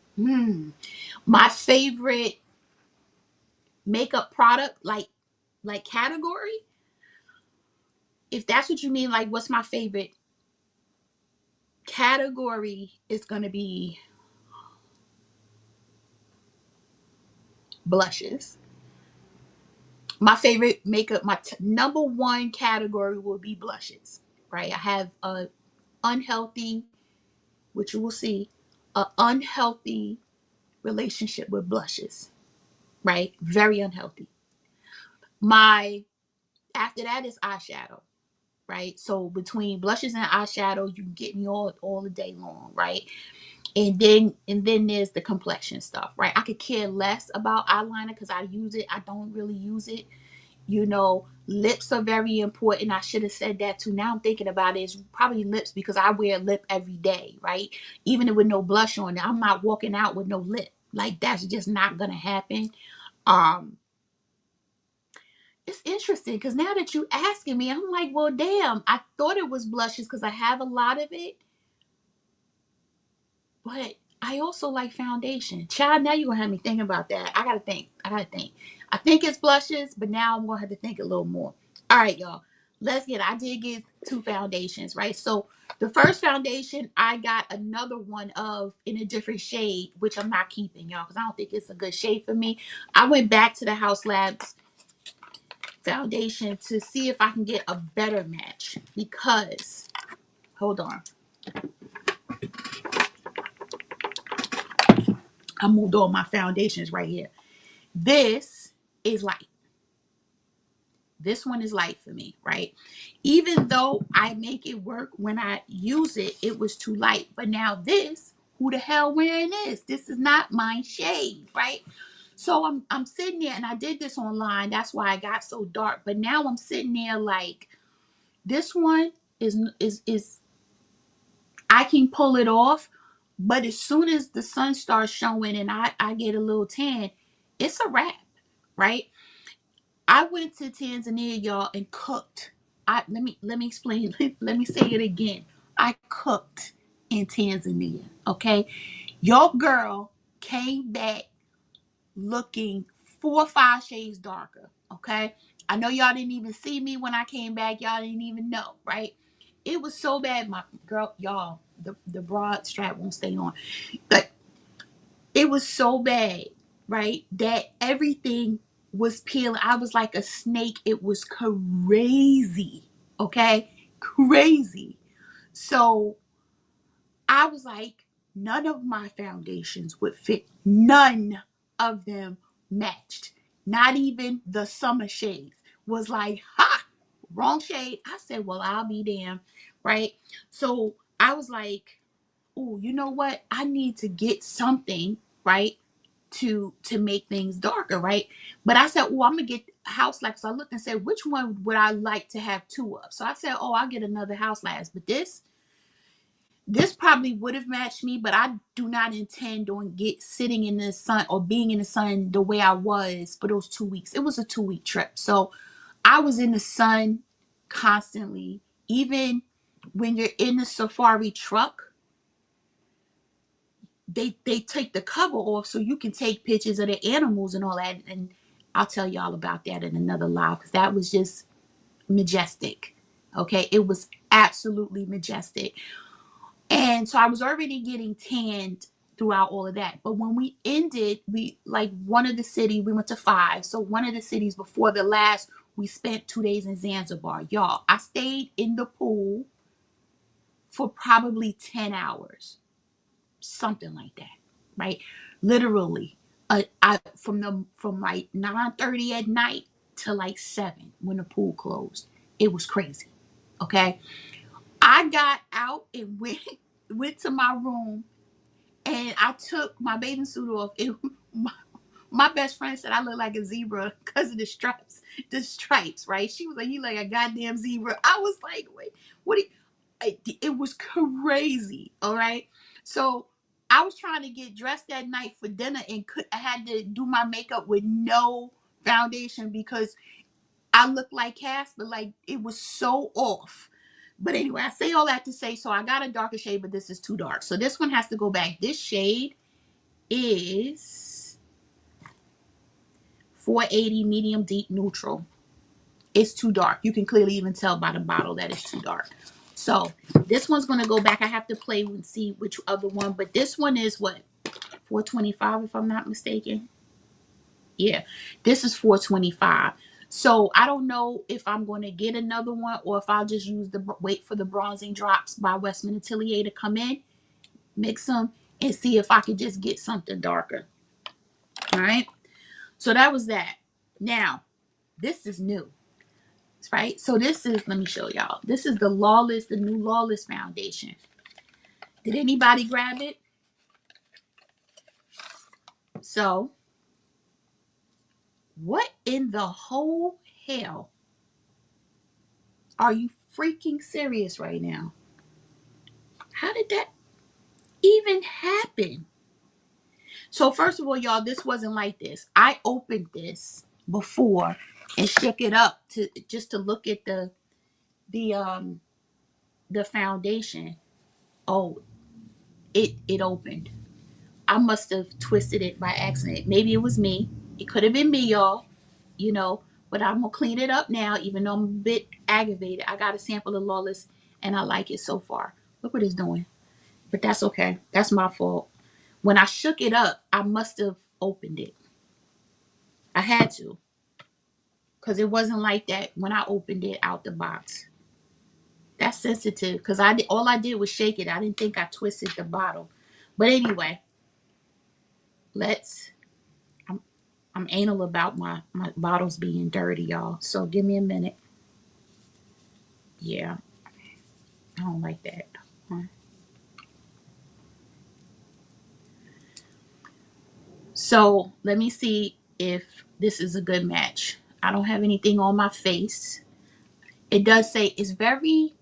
my favorite makeup product, like category? If that's what you mean, like what's my favorite category? Is gonna be blushes. My favorite makeup, my number one category will be blushes. Right? I have a unhealthy which you will see, an unhealthy relationship with blushes, right? Very unhealthy. My After that is eyeshadow, right? So between blushes and eyeshadow, you can get me all the day long, right? And then there's the complexion stuff, right? I could care less about eyeliner because I use it. I don't really use it. Lips are very important. I should have said that too. Now I'm thinking about it. It's probably lips because I wear a lip every day, right? Even with no blush on it, I'm not walking out with no lip. Like that's just not gonna happen. Um, it's interesting because now that you asking me, I'm like, well, damn. I thought it was blushes because I have a lot of it, but I also like foundation. Child, now you're gonna have me thinking about that. I gotta think. I think it's blushes, but now I'm gonna have to think a little more. All right, y'all. I did get two foundations, right? So the first foundation, I got another one of in a different shade, which I'm not keeping, y'all, because I don't think it's a good shade for me. I went back to the House Labs foundation to see if I can get a better match because, hold on, I moved all my foundations right here. This is light. This one is light for me, right? Even though I make it work when I use it, it was too light. But now this, who the hell wearing this? This is not my shade, right? So I'm sitting there, and I did this online. That's why I got so dark. But now I'm sitting there like this one is I can pull it off, but as soon as the sun starts showing and I get a little tan, it's a wrap, right? I went to Tanzania, y'all, and cooked. Let me explain. Let me say it again. I cooked in Tanzania. Okay, your girl came back looking 4 or 5 shades darker. Okay, I know y'all didn't even see me when I came back. Y'all didn't even know, right? It was so bad, my girl, y'all. The broad strap won't stay on, but it was so bad, right? That everything was peeling. I was like a snake. It was crazy. Okay? Crazy. So I was like, none of my foundations would fit. None of them matched. Not even the summer shades. Was like, ha, wrong shade. I said, well, I'll be damned. Right? So I was like, oh, you know what? I need to get something, right? To make things darker, right? But I said, oh, I'm gonna get house lights. So I looked and said, which one would I like to have two of? So I said, oh, I'll get another house lights. But this probably would have matched me, but I do not intend on sitting in the sun or being in the sun the way I was for those 2 weeks. It was a 2 week trip. So I was in the sun constantly. Even when you're in the safari truck, they take the cover off so you can take pictures of the animals and all that. And I'll tell y'all about that in another live because that was just majestic. Okay, it was absolutely majestic. And so I was already getting tanned throughout all of that. But when we ended, we like one of the cities, we went to 5. So one of the cities before the last, we spent 2 days in Zanzibar. Y'all, I stayed in the pool for probably 10 hours, something like that, right? Literally, I from like 9:30 at night to like 7 when the pool closed. It was crazy. Okay, I got out and went to my room and I took my bathing suit off. My, my best friend said I look like a zebra because of the stripes, right? She was like, "You like a goddamn zebra." I was like, "Wait, what?" It was crazy. All right, so I was trying to get dressed that night for dinner and I had to do my makeup with no foundation because I looked like Casper. Like it was so off. But anyway, I say all that to say, so I got a darker shade, but this is too dark. So this one has to go back. This shade is 480 medium deep neutral. It's too dark. You can clearly even tell by the bottle that it's too dark. So this one's going to go back. I have to play and see which other one. But this one is what? 425 if I'm not mistaken. Yeah, this is 425. So I don't know if I'm going to get another one or if I'll just wait for the bronzing drops by Westman Atelier to come in. mix them, and see if I could just get something darker. All right. So that was that. Now, this is new, right? So this is, let me show y'all. This is the new Lawless foundation. Did anybody grab it? So, what in the whole hell? Are you freaking serious right now? How did that even happen? So first of all, y'all, this wasn't like this. I opened this before and shook it up to just to look at the um the foundation. Oh, it opened. I must have twisted it by accident. Maybe it was me. It could have been me, y'all. You know, but I'm gonna clean it up now, even though I'm a bit aggravated. I got a sample of Lawless and I like it so far. Look what it's doing. But that's okay. That's my fault. When I shook it up, I must have opened it. I had to. Because it wasn't like that when I opened it out the box. That's sensitive. Because all I did was shake it. I didn't think I twisted the bottle. But anyway, let's I'm anal about my bottles being dirty, y'all. So give me a minute. Yeah, I don't like that. Huh. So let me see if this is a good match. I don't have anything on my face. It does say it's very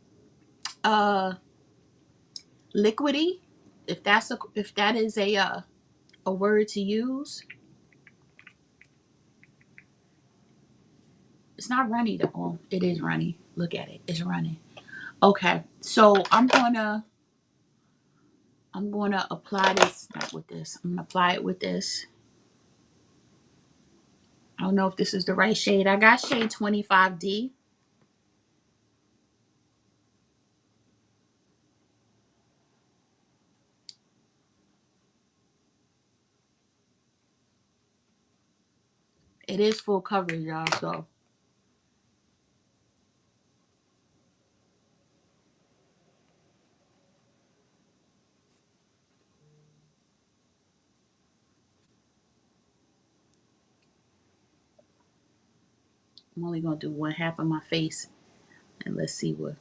liquidy. If that is a word to use. It's not runny though. Oh, it is runny. Look at it. It's running. Okay. So I'm gonna apply this, not with this. I'm gonna apply it with this. I don't know if this is the right shade. I got shade 25D. It is full coverage, y'all. So I'm only gonna do one half of my face, and let's see what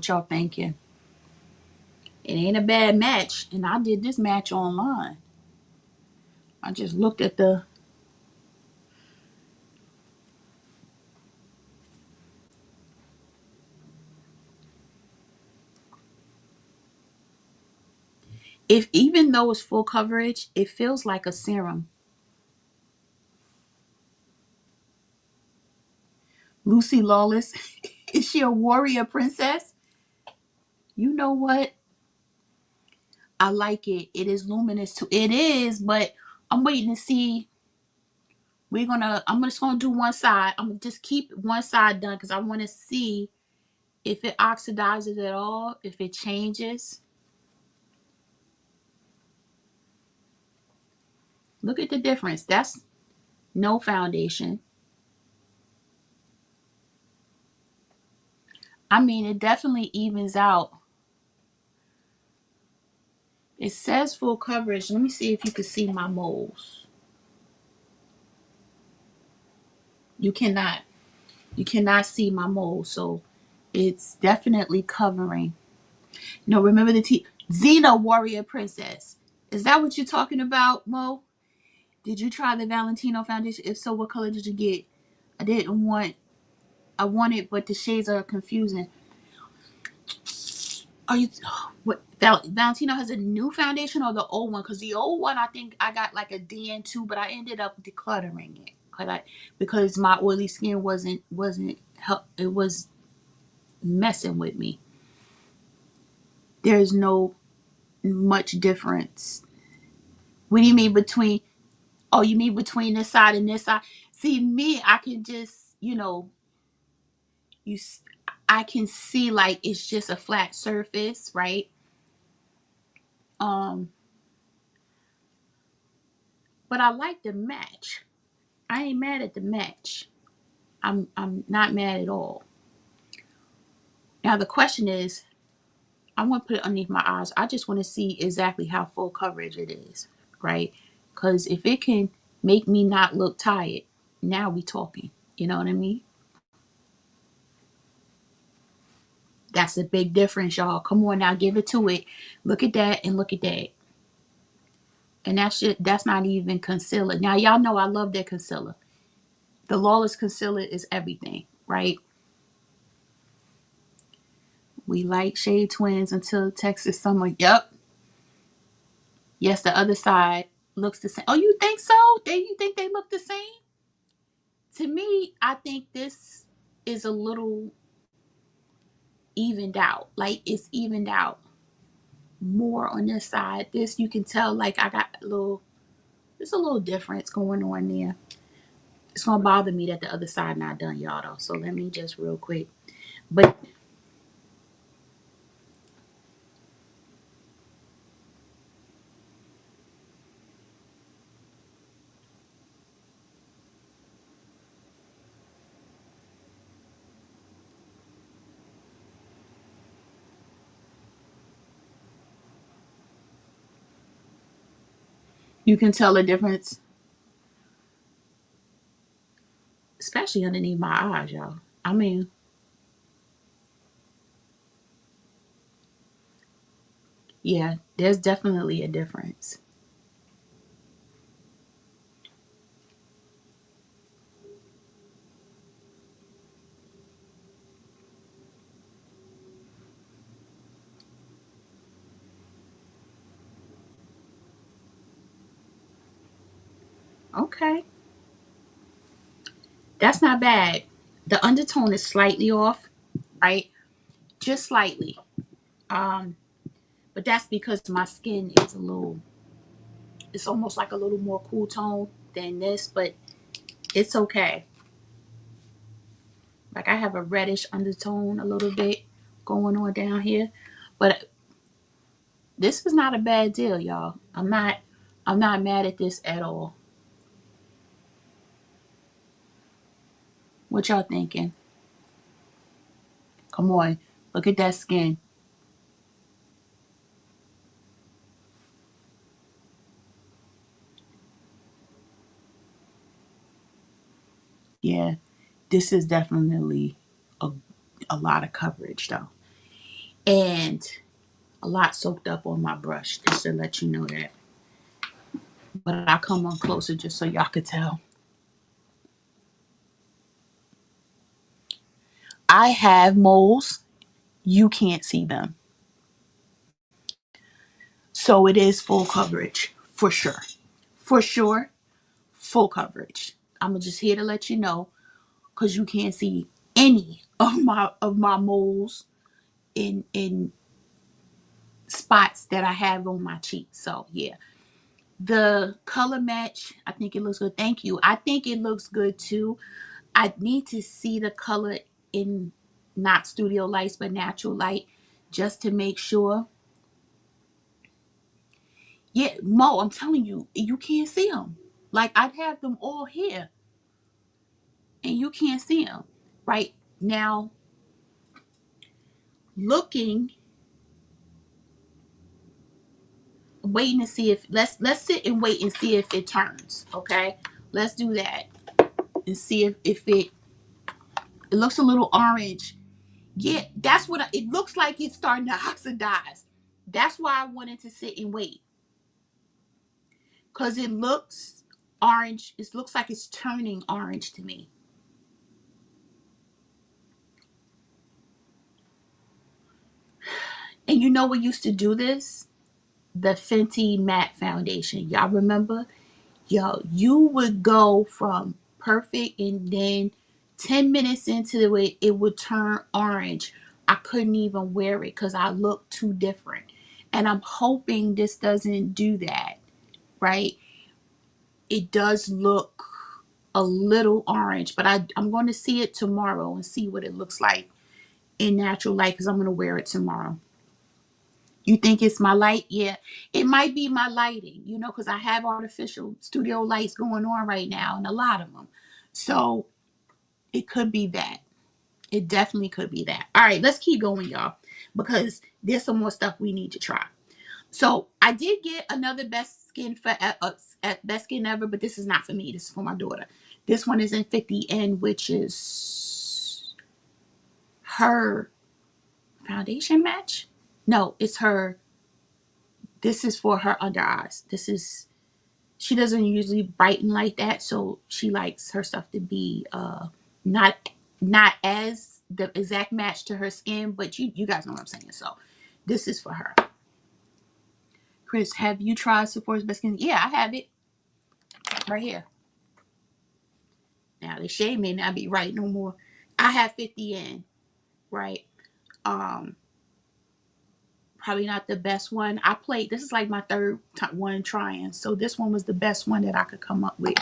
y'all thinking. It ain't a bad match, and I did this match online. I just looked at the. If even though it's full coverage, it feels like a serum. Lucy Lawless, is she a warrior princess? You know what? I like it. It is luminous too. It is, but I'm waiting to see. I'm just gonna do one side. I'm gonna just keep one side done because I want to see if it oxidizes at all, if it changes. Look at the difference. That's no foundation. I mean, it definitely evens out. It says full coverage. Let me see if you can see my moles. You cannot. You cannot see my moles, so it's definitely covering. No, remember the Xena Warrior Princess. Is that what you're talking about, Mo? Did you try the Valentino foundation? If so, what color did you get? I didn't want. I wanted, but the shades are confusing. Are you? What? Valentino has a new foundation or the old one? Because the old one, I think I got like a DN2, but I ended up decluttering it because my oily skin wasn't help. It was messing with me. There's no much difference. What do you mean between? Oh, you mean between this side and this side? See, me, I can just, you, I can see like it's just a flat surface, right? Um, But I like the match. I ain't mad at the match. I'm not mad at all. Now the question is, I want to put it underneath my eyes. I just want to see exactly how full coverage it is, right? Because if it can make me not look tired, now we talking. You know what I mean? That's a big difference, y'all. Come on now, give it to it. Look at that and look at that. And that's not even concealer. Now y'all know I love that concealer. The Lawless concealer is everything, right? We like shade twins until Texas summer. Yep. Yes, the other side looks the same. Oh, you think so? You think they look the same? To me, I think this is a little evened out. Like it's evened out more on this side. This you can tell like I got a little there's a little difference going on there. It's gonna bother me that the other side not done, y'all though. So let me just real quick. But you can tell the difference, especially underneath my eyes, y'all. I mean, yeah, there's definitely a difference. Okay. That's not bad. The undertone is slightly off, right? Just slightly. Um, but that's because my skin is a little it's almost like a little more cool tone than this, but it's okay. Like I have a reddish undertone a little bit going on down here. But this is not a bad deal, y'all. I'm not mad at this at all. What y'all thinking? Come on. Look at that skin. Yeah. This is definitely a, a lot of coverage though. And a lot soaked up on my brush, just to let you know that. But I'll come on closer just so y'all could tell. I have moles. You can't see them. So it is full coverage for sure. For sure, full coverage. I'm just here to let you know because you can't see any of my moles in spots that I have on my cheeks. So yeah. The color match, I think it looks good. Thank you. I think it looks good too. I need to see the color in not studio lights but natural light just to make sure. Yeah, Mo, I'm telling you, you can't see them. Like I'd have them all here and you can't see them. Right now, looking, waiting to see if let's sit and wait and see if it turns. Okay, let's do that and see if it looks a little orange. Yeah, that's what it looks like. It's starting to oxidize. That's why I wanted to sit and wait because it looks orange. It looks like it's turning orange to me. And you know what used to do this? The Fenty matte foundation. Y'all remember? Yo, you would go from perfect and then 10 minutes into it, it would turn orange. I couldn't even wear it because I looked too different. And I'm hoping this doesn't do that, right? It does look a little orange, but I'm going to see it tomorrow and see what it looks like in natural light because I'm going to wear it tomorrow. You think it's my light? Yeah, it might be my lighting, you know, because I have artificial studio lights going on right now and a lot of them. So it could be that. It definitely could be that. All right, let's keep going, y'all, because there's some more stuff we need to try. So I did get another best skin ever, but this is not for me. This is for my daughter. This one is in 50N, which is her foundation match. No, it's her. This is for her under eyes. She doesn't usually brighten like that, so she likes her stuff to be not as the exact match to her skin, but you guys know what I'm saying. So this is for her. Chris, have you tried Sephora's Best Skin? Yeah, I have it right here. Now the shade may not be right no more. I have 50N, right? Probably not the best one. This is like my third one trying, so this one was the best one that I could come up with.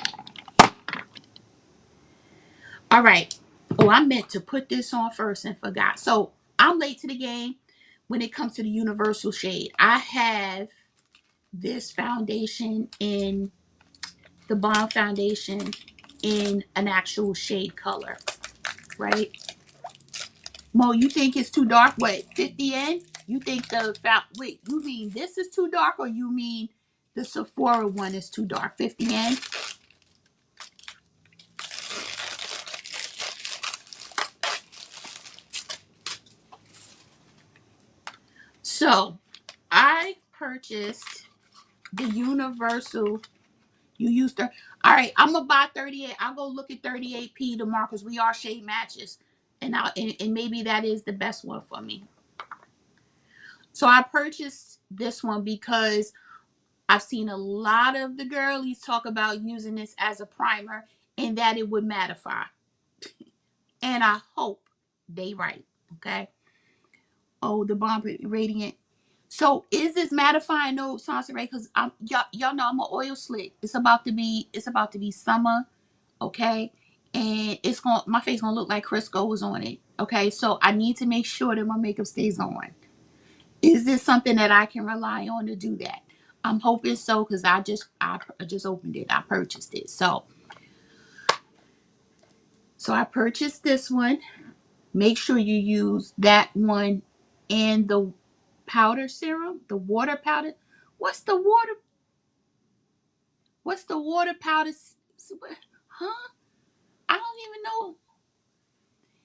All right. Oh, I meant to put this on first and forgot. So I'm late to the game when it comes to the universal shade. I have this foundation in the Balm foundation in an actual shade color, right? Mo, you think it's too dark? What, 50N? You think wait, you mean this is too dark, or you mean the Sephora one is too dark? 50N? So I purchased the universal. You used her. All right, I'm gonna buy 38. I'll go look at 38p tomorrow because we are shade matches, and maybe that is the best one for me. So I purchased this one because I've seen a lot of the girlies talk about using this as a primer and that it would mattify. And I hope they right. Okay. Oh, the Balm Radiant. So is this mattifying? No, Sansa, right? Because y'all know I'm an oil slick. It's about to be summer, okay? And my face gonna look like Crisco was on it. Okay, so I need to make sure that my makeup stays on. Is this something that I can rely on to do that? I'm hoping so, because I just opened it. I purchased it. So I purchased this one. Make sure you use that one and the powder serum, the water powder. What's the water? What's the water powder? Huh? I don't even know.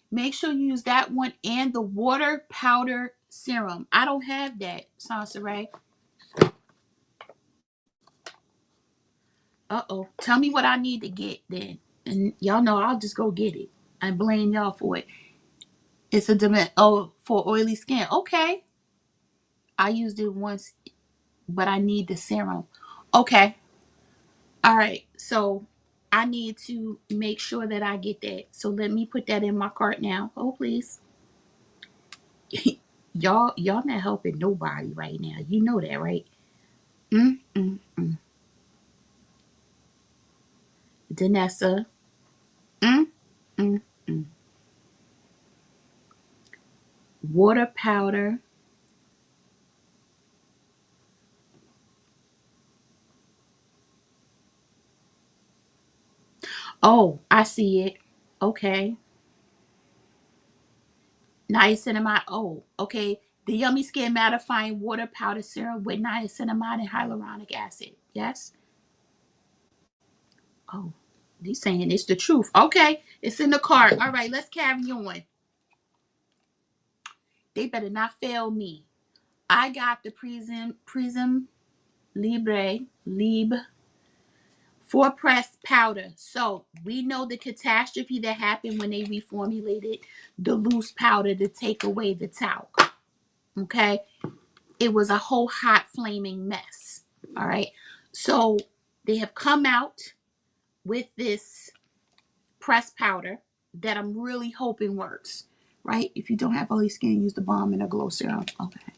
Make sure you use that one and the water powder serum. I don't have that, Sansaray. Uh-oh. Tell me what I need to get then. And y'all know I'll just go get it. I blame y'all for it. It's a for oily skin. Okay. I used it once, but I need the serum. Okay. All right. So I need to make sure that I get that. So let me put that in my cart now. Oh, please. y'all not helping nobody right now. You know that, right? Mm. Danessa. Mm, mm, mm. Water powder. Oh, I see it. Okay. Niacinamide. Oh, okay. The Yummy Skin Mattifying Water Powder Serum with niacinamide and hyaluronic acid. Yes? Oh, he's saying it's the truth. Okay. It's in the cart. All right, let's carry on. They better not fail me. I got the Prism Libre 4-press powder. So we know the catastrophe that happened when they reformulated the loose powder to take away the talc. Okay. It was a whole hot flaming mess. All right. So they have come out with this pressed powder that I'm really hoping works. Right. If you don't have oily skin, use the balm and a glow serum. Okay.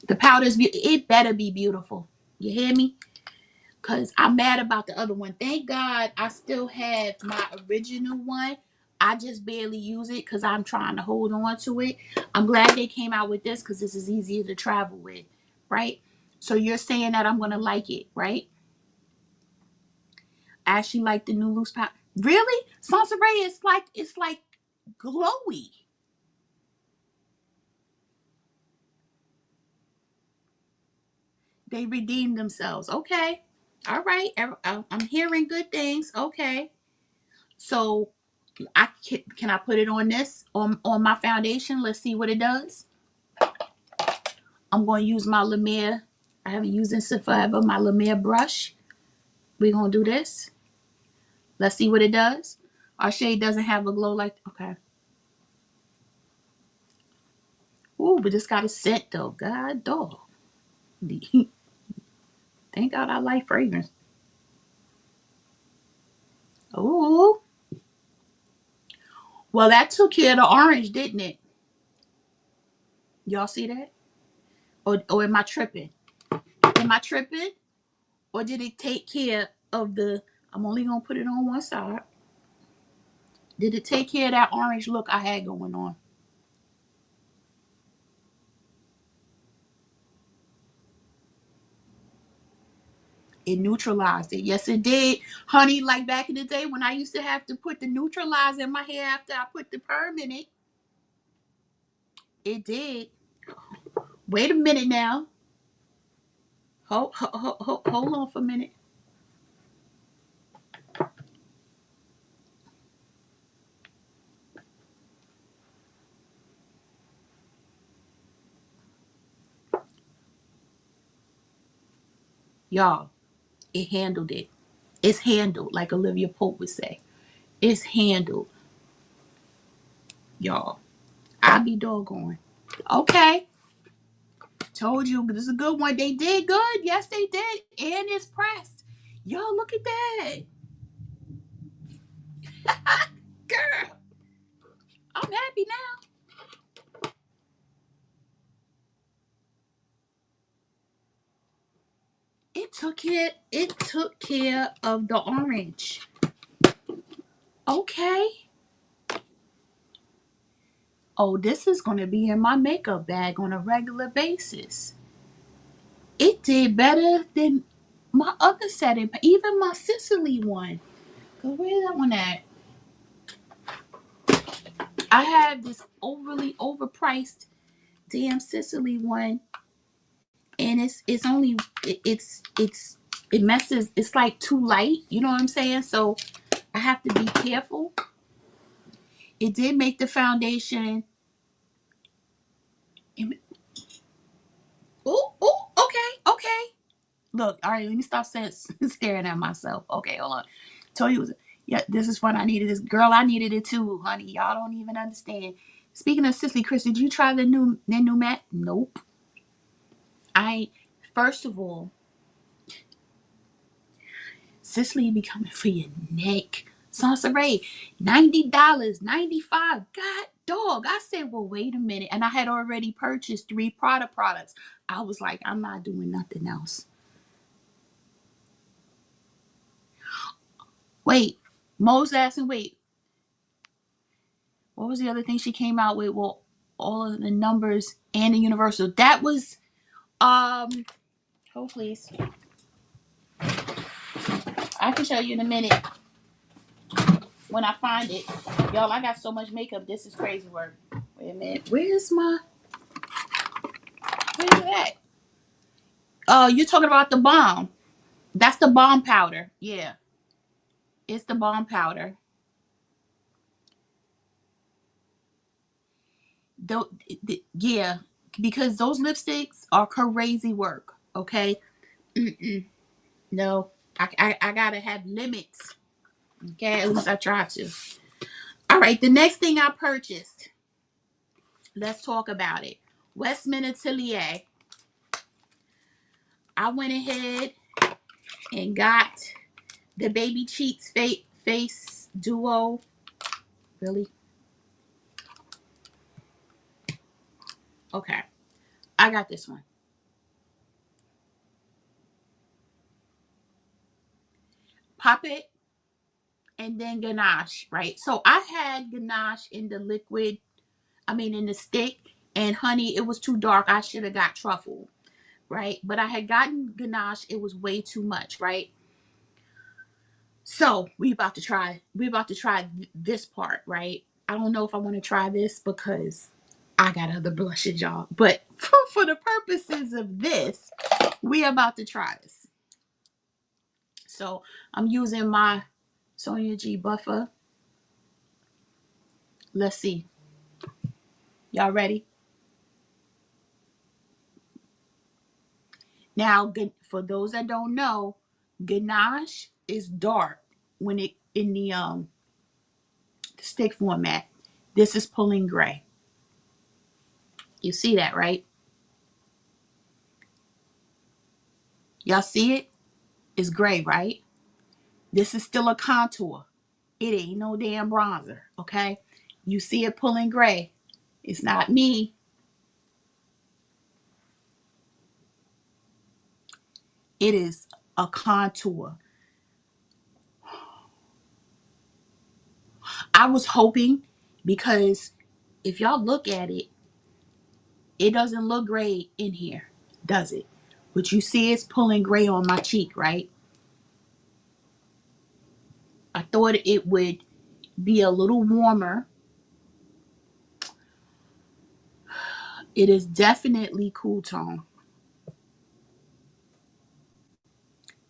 The powder's it better be beautiful. You hear me? Because I'm mad about the other one. Thank God I still have my original one. I just barely use it because I'm trying to hold on to it. I'm glad they came out with this because this is easier to travel with, right? So you're saying that I'm gonna like it, right? I actually like the new loose powder. Really? Sansaray is like, it's like glowy. They redeemed themselves. Okay. All right. I'm hearing good things. Okay. So can I put it on this on my foundation? Let's see what it does. I'm going to use my Lemire. I haven't used this in forever. My Lemire brush. We're going to do this. Let's see what it does. Our shade doesn't have a glow like, okay. Ooh, but it's got a scent though. God dog. Thank God I like fragrance. Ooh. Well, that took care of the orange, didn't it? Y'all see that? Or am I tripping? Am I tripping? Or did it take care of the, I'm only going to put it on one side. Did it take care of that orange look I had going on? It neutralized it. Yes, it did. Honey, like back in the day when I used to have to put the neutralizer in my hair after I put the perm in it. It did. Wait a minute now. Hold on for a minute. Y'all, it handled it. It's handled, like Olivia Pope would say. It's handled, y'all. I be doggone. Okay. Told you, but this is a good one. They did good. Yes, they did. And it's pressed. Y'all, look at that. Girl, I'm happy now. It took care of the orange. Okay. Oh, this is gonna be in my makeup bag on a regular basis. It did better than my other setting, even my Sicily one. Cause where's that one at? I have this overly overpriced damn Sicily one, and it's only it messes. It's like too light. You know what I'm saying? So I have to be careful. It did make the foundation. Oh, oh, okay, okay. Look, all right. Let me stop staring at myself. Okay, hold on. Told you, yeah, this is fun. I needed this, girl. I needed it too, honey. Y'all don't even understand. Speaking of Sicily, Chris, did you try the new mat? Nope. I first of all, Sicily be coming for your neck. Sansaray, $90, 95. God dog. I said, well, wait a minute. And I had already purchased 3 Prada products. I was like, I'm not doing nothing else. Wait, Mo's asking, wait, what was the other thing she came out with? Well, all of the numbers and the universal. That was hold please. I can show you in a minute when I find it. Y'all, I got so much makeup. This is crazy work. Wait a minute. Where's that? Oh, you're talking about the balm. That's the balm powder. Yeah. It's the balm powder. Yeah, because those lipsticks are crazy work. Okay. Mm-mm. No, I gotta have limits. Okay, at least I try to. All right, the next thing I purchased. Let's talk about it. Westman Atelier. I went ahead and got the Baby Cheeks face duo. Really? Okay, I got this one. Pop it and then ganache, right? So I had ganache in the liquid, in the stick, and honey, it was too dark. I should have got truffle, right? But I had gotten ganache, it was way too much, right? So we about to try this part, right? I don't know if I want to try this because I got other blushes, y'all. But for the purposes of this, we about to try this. So I'm using my Sonia G buffer. Let's see. Y'all ready? Now, for those that don't know, ganache is dark when it in the stick format. This is pulling gray. You see that, right? Y'all see it? It's gray, right? This is still a contour. It ain't no damn bronzer, okay? You see it pulling gray. It's not me. It is a contour. I was hoping, because if y'all look at it, it doesn't look gray in here, does it? But you see it's pulling gray on my cheek, right? I thought it would be a little warmer. It is definitely cool tone.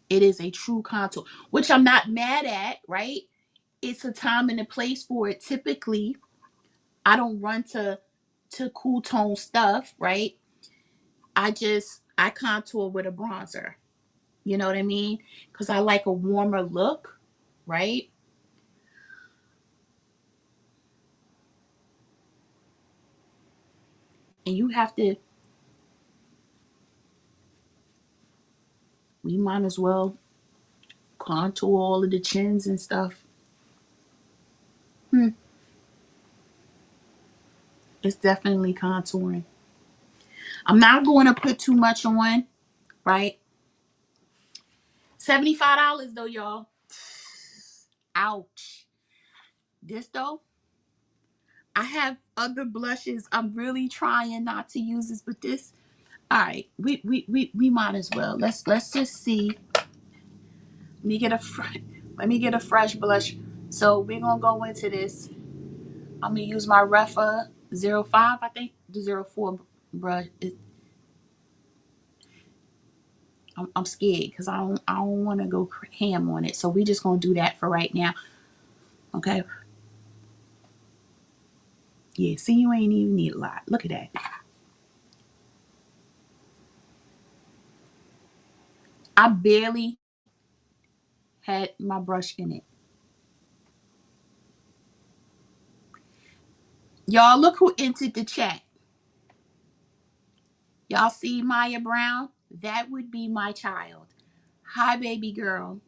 It is a true contour, which I'm not mad at, right? It's a time and a place for it. Typically, I don't run to cool tone stuff, right? I contour with a bronzer. You know what I mean? Because I like a warmer look, right? And you have to, we might as well contour all of the chins and stuff. It's definitely contouring. I'm not going to put too much on, right? $75 though, y'all. Ouch. This though, I have other blushes. I'm really trying not to use this, but this, all right, we might as well. Let's just see. Let me get a fresh blush. So we're gonna go into this. I'm gonna use my Refa 05, I think the 04 brush. I'm scared because I don't want to go ham on it. So we just gonna do that for right now. Okay. Yeah. See, you ain't even need a lot. Look at that. I barely had my brush in it. Y'all, look who entered the chat. Y'all see Maya Brown? That would be my child. Hi, baby girl.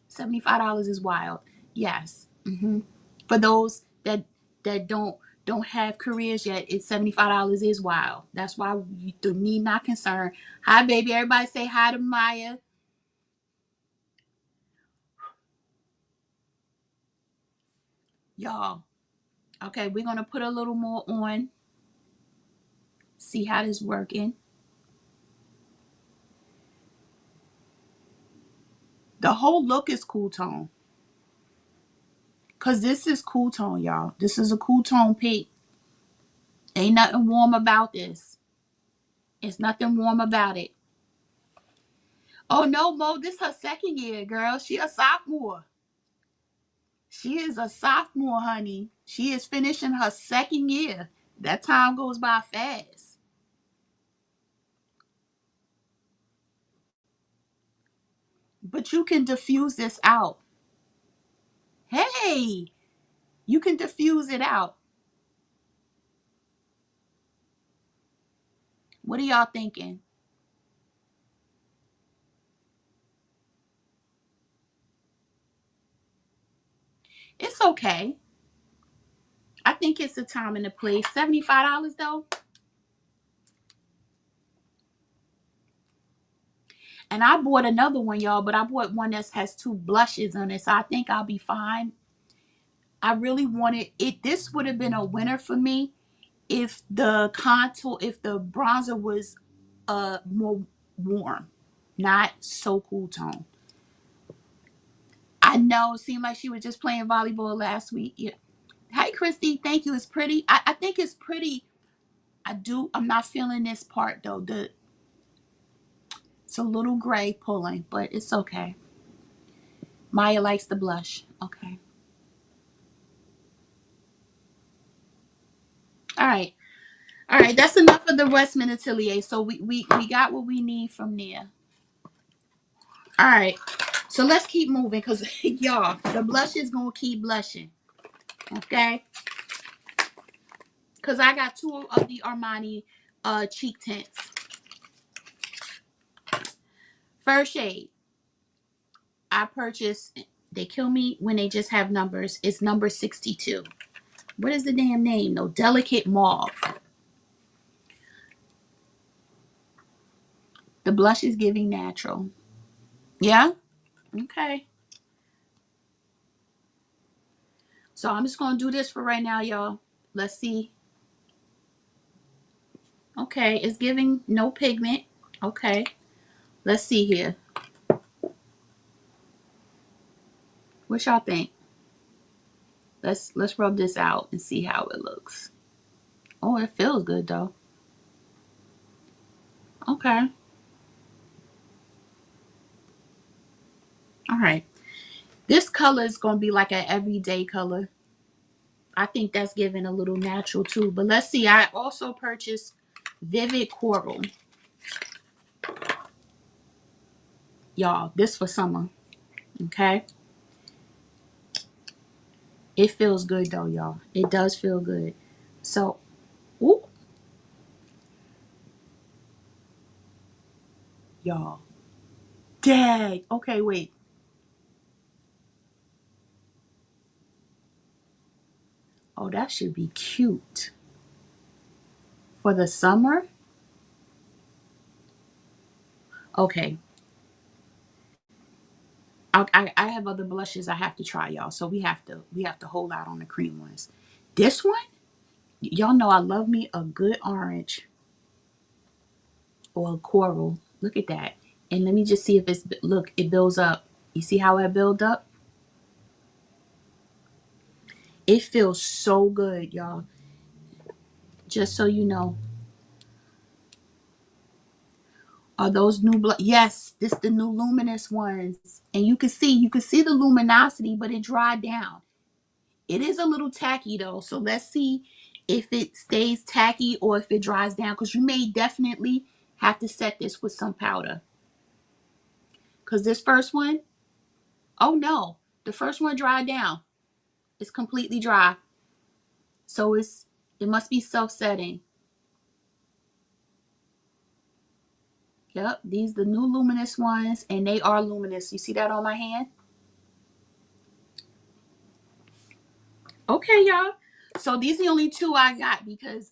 $75 is wild. Yes. For those that don't have careers yet, it's $75 is wild. That's why you do need not concern. Hi, baby. Everybody say hi to Maya. Y'all. Okay, we're gonna put a little more on. See how this working. The whole look is cool tone. Cause this is cool tone, y'all. This is a cool tone pink. Ain't nothing warm about this. It's nothing warm about it. Oh no, Mo, this her second year, girl. She a sophomore. She is a sophomore, honey. She is finishing her second year. That time goes by fast. But you can diffuse this out. Hey, you can diffuse it out. What are y'all thinking? It's okay. I think it's a time and a place. $75 though. And I bought another one, y'all, but I bought one that has 2 blushes on it, so I think I'll be fine. I really wanted it. This would have been a winner for me if the contour, if the bronzer was more warm, not so cool tone. I know, it seemed like she was just playing volleyball last week. Yeah. Hey, Christy, thank you. It's pretty. I think it's pretty. I'm not feeling this part though. It's a little gray pulling, but it's okay. Maya likes the blush. Okay. All right. All right. That's enough of the Westman Atelier. So we got what we need from there. All right. So let's keep moving because y'all, the blush is gonna keep blushing. Okay. Because I got 2 of the Armani cheek tints. First shade I purchased, they kill me when they just have numbers. It's number 62. What is the damn name? No, Delicate Mauve. The blush is giving natural. Yeah? Okay. So I'm just going to do this for right now, y'all. Let's see. Okay, it's giving no pigment. Okay. Let's see here. What y'all think? Let's rub this out and see how it looks. Oh, it feels good though. Okay. All right. This color is going to be like an everyday color. I think that's giving a little natural too. But let's see. I also purchased Vivid Coral. Y'all, this for summer. Okay. It feels good though, y'all. It does feel good. So, ooh, y'all. Dang. Okay, wait. Oh, that should be cute. For the summer? Okay. I have other blushes I have to try, y'all. So we have to hold out on the cream ones. This one, y'all know I love me a good orange or a coral. Look at that. And let me just see if it's, look, it builds up. You see how it builds up? It feels so good, y'all. Just so you know. Are those new yes, this the new luminous ones. And you can see the luminosity, but it dried down. It is a little tacky though. So let's see if it stays tacky or if it dries down. Because you may definitely have to set this with some powder. Because this first one, oh no, the first one dried down. It's completely dry. So it must be self-setting. Yep, these the new luminous ones, and they are luminous. You see that on my hand? Okay, y'all. So these are the only 2 I got because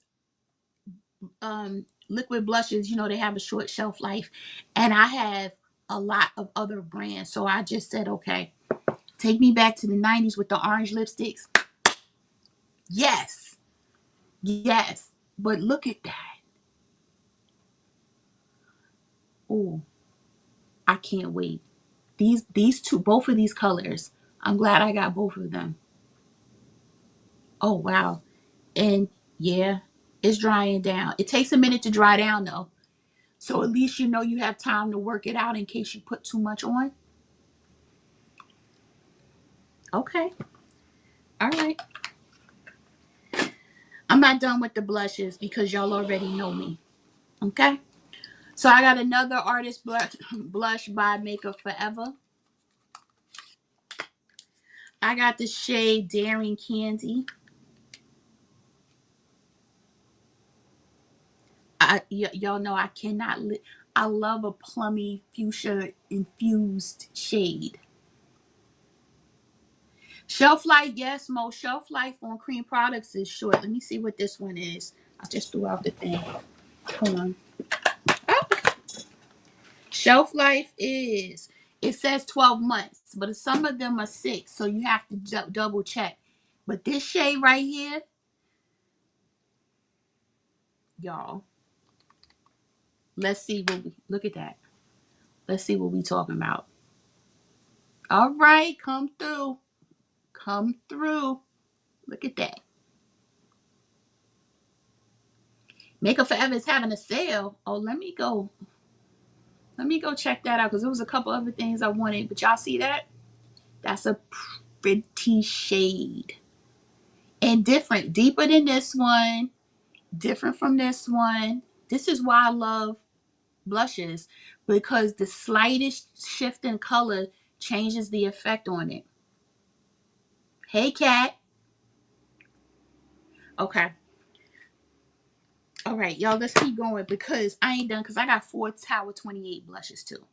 liquid blushes, they have a short shelf life, and I have a lot of other brands. So I just said, okay, take me back to the 90s with the orange lipsticks. Yes, yes. But look at that. Oh, I can't wait. These 2, both of these colors. I'm glad I got both of them. Oh wow. And yeah, it's drying down. It takes a minute to dry down though. So at least you have time to work it out in case you put too much on. Okay. All right. I'm not done with the blushes because y'all already know me. Okay. So I got another artist blush by Makeup Forever. I got the shade Daring Candy. Y'all know I cannot. I love a plummy fuchsia infused shade. Shelf life, yes, Mo. Shelf life on cream products is short. Let me see what this one is. I just threw out the thing. Hold on. Oh. Shelf life is, it says 12 months, but some of them are 6, so you have to double check. But this shade right here, y'all, let's see what we, look at that. Let's see what we talking about. All right, come through. Come through. Look at that. Makeup Forever is having a sale. Oh, let me go. Let me go check that out because there was a couple other things I wanted. But y'all see that? That's a pretty shade. And different. Deeper than this one. Different from this one. This is why I love blushes. Because the slightest shift in color changes the effect on it. Hey, cat. Okay. All right, y'all, let's keep going because I ain't done because I got 4 Tower 28 blushes too.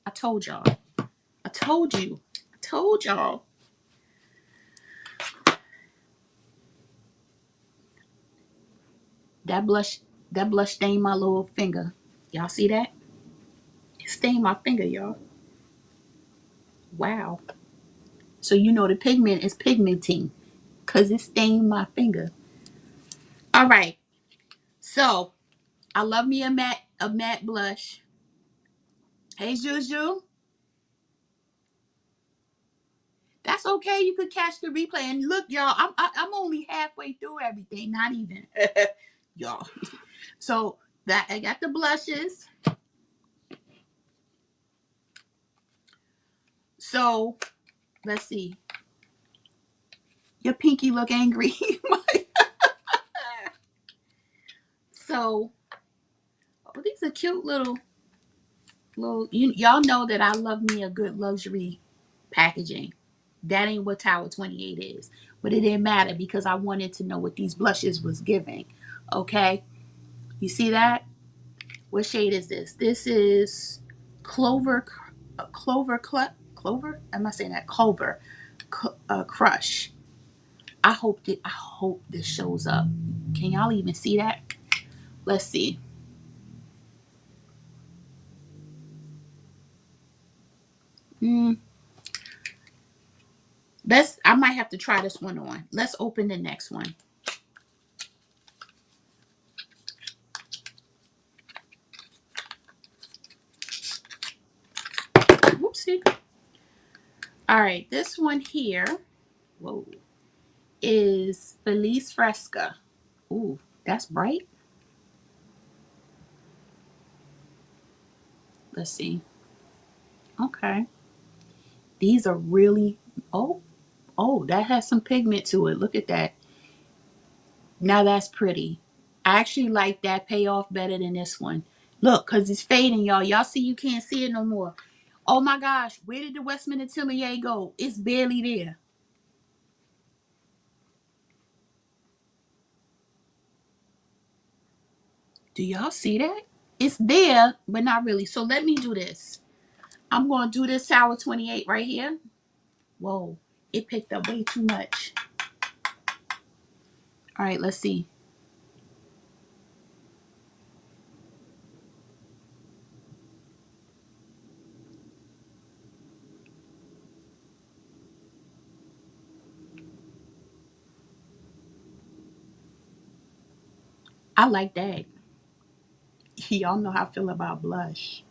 I told y'all. I told you. I told y'all. That blush, that blush stained my little finger. Y'all see that? It stained my finger, y'all. Wow. So you know the pigment is pigmenting because it stained my finger. All right. So I love me a matte blush. Hey Juju. That's okay. You could catch the replay. And look, y'all, I'm only halfway through everything. Not even. Y'all. So that I got the blushes. So let's see. Your pinky look angry. So oh, these are cute little. Y'all know that I love me a good luxury packaging. That ain't what Tower 28 is, but it didn't matter because I wanted to know what these blushes was giving. Okay, you see that? What shade is this? This is Clover, Clover. Am I saying that? Clover, Crush. I hope this shows up. Can y'all even see that? Let's see. Mm, I might have to try this one on. Let's open the next one. Whoopsie. All right, this one here, whoa, is Feliz Fresca. Ooh, that's bright. Let's see. Okay. These are really, oh, that has some pigment to it. Look at that. Now that's pretty. I actually like that payoff better than this one. Look, because it's fading, y'all. Y'all see you can't see it no more. Oh my gosh, where did the Westman Atelier go? It's barely there. Do y'all see that? It's there, but not really. So let me do this. I'm going to do this Tower 28 right here. Whoa, it picked up way too much. All right, let's see. I like that. Y'all know how I feel about blush.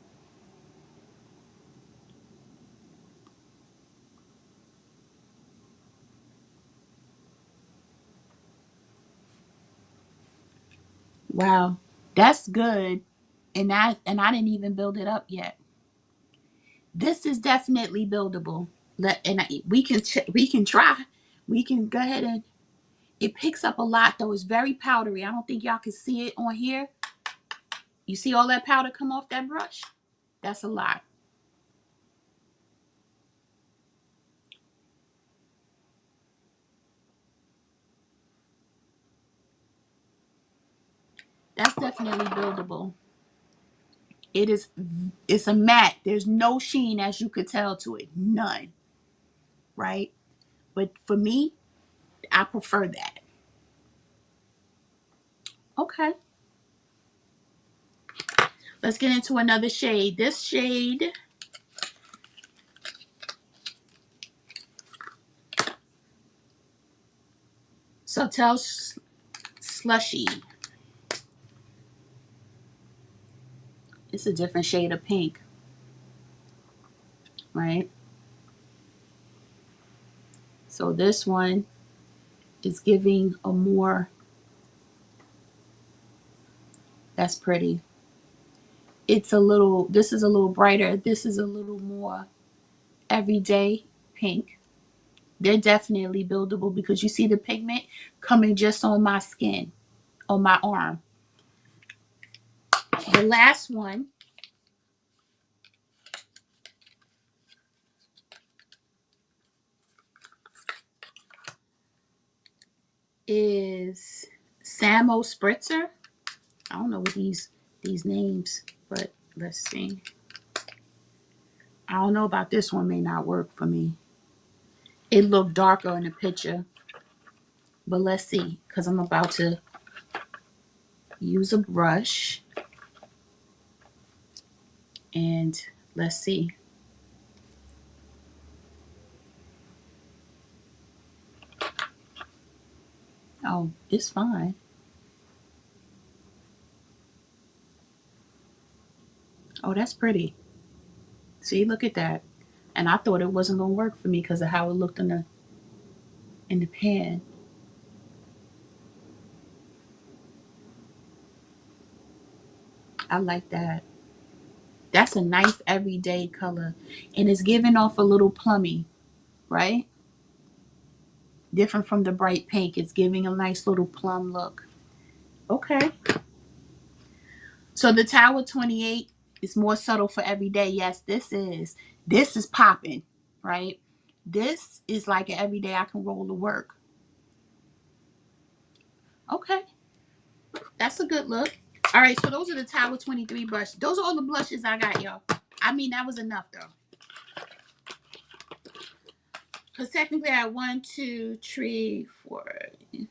Wow, that's good. And I didn't even build it up yet. This is definitely buildable. We can try. We can go ahead and it picks up a lot though. It's very powdery. I don't think y'all can see it on here. You see all that powder come off that brush? That's a lot. That's definitely buildable. It is, it's a matte. There's no sheen as you could tell to it. None. Right? But for me, I prefer that. Okay. Let's get into another shade. This shade Sautel Slushy. It's a different shade of pink, right? So this one is giving a more, that's pretty. It's a little, this is a little brighter. This is a little more everyday pink. They're definitely buildable because you see the pigment coming just on my skin, on my arm. The last one is Samo Spritzer. I don't know what these names, but let's see. I don't know about this one, may not work for me. It looked darker in the picture, but let's see, because I'm about to use a brush and let's see. Oh, it's fine. Oh, that's pretty. See, look at that. And I thought it wasn't gonna work for me because of how it looked in the pan. I like that. That's a nice everyday color. And it's giving off a little plummy, right? Different from the bright pink. It's giving a nice little plum look. Okay. So the Tower 28 is more subtle for every day. Yes, this is. This is popping, right? This is like an everyday I can roll to work. Okay. That's a good look. All right, so those are the Tower 23 brushes. Those are all the blushes I got, y'all. I mean, that was enough, though. Because technically I had 1, 2, 3, 4,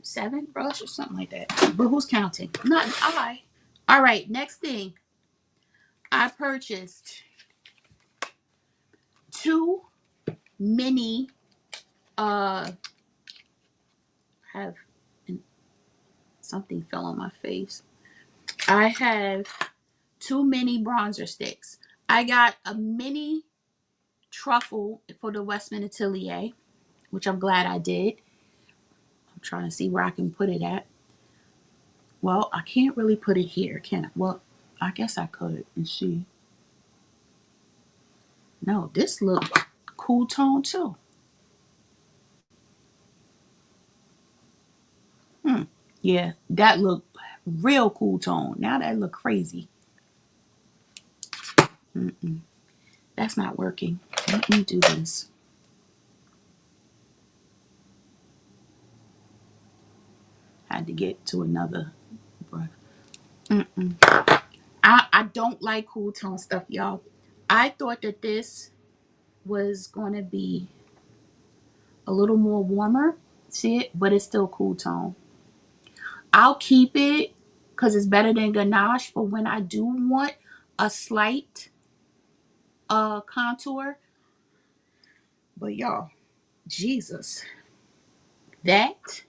7 brushes or something like that. But who's counting? Not I. All right, next thing. I purchased 2 mini, have something fell on my face. I have 2 mini bronzer sticks. I got a mini truffle for the Westman Atelier, which I'm glad I did. I'm trying to see where I can put it at. Well, I can't really put it here, can I? Well, I guess I could and see. No, this looks cool tone too. Yeah, that looked real cool tone. Now that look crazy. That's not working. Let me do this. Had to get to another brush. I don't like cool tone stuff, y'all. I thought that this was going to be a little more warmer. See it? But it's still cool tone. I'll keep it because it's better than ganache for when I do want a slight contour. But y'all, Jesus, that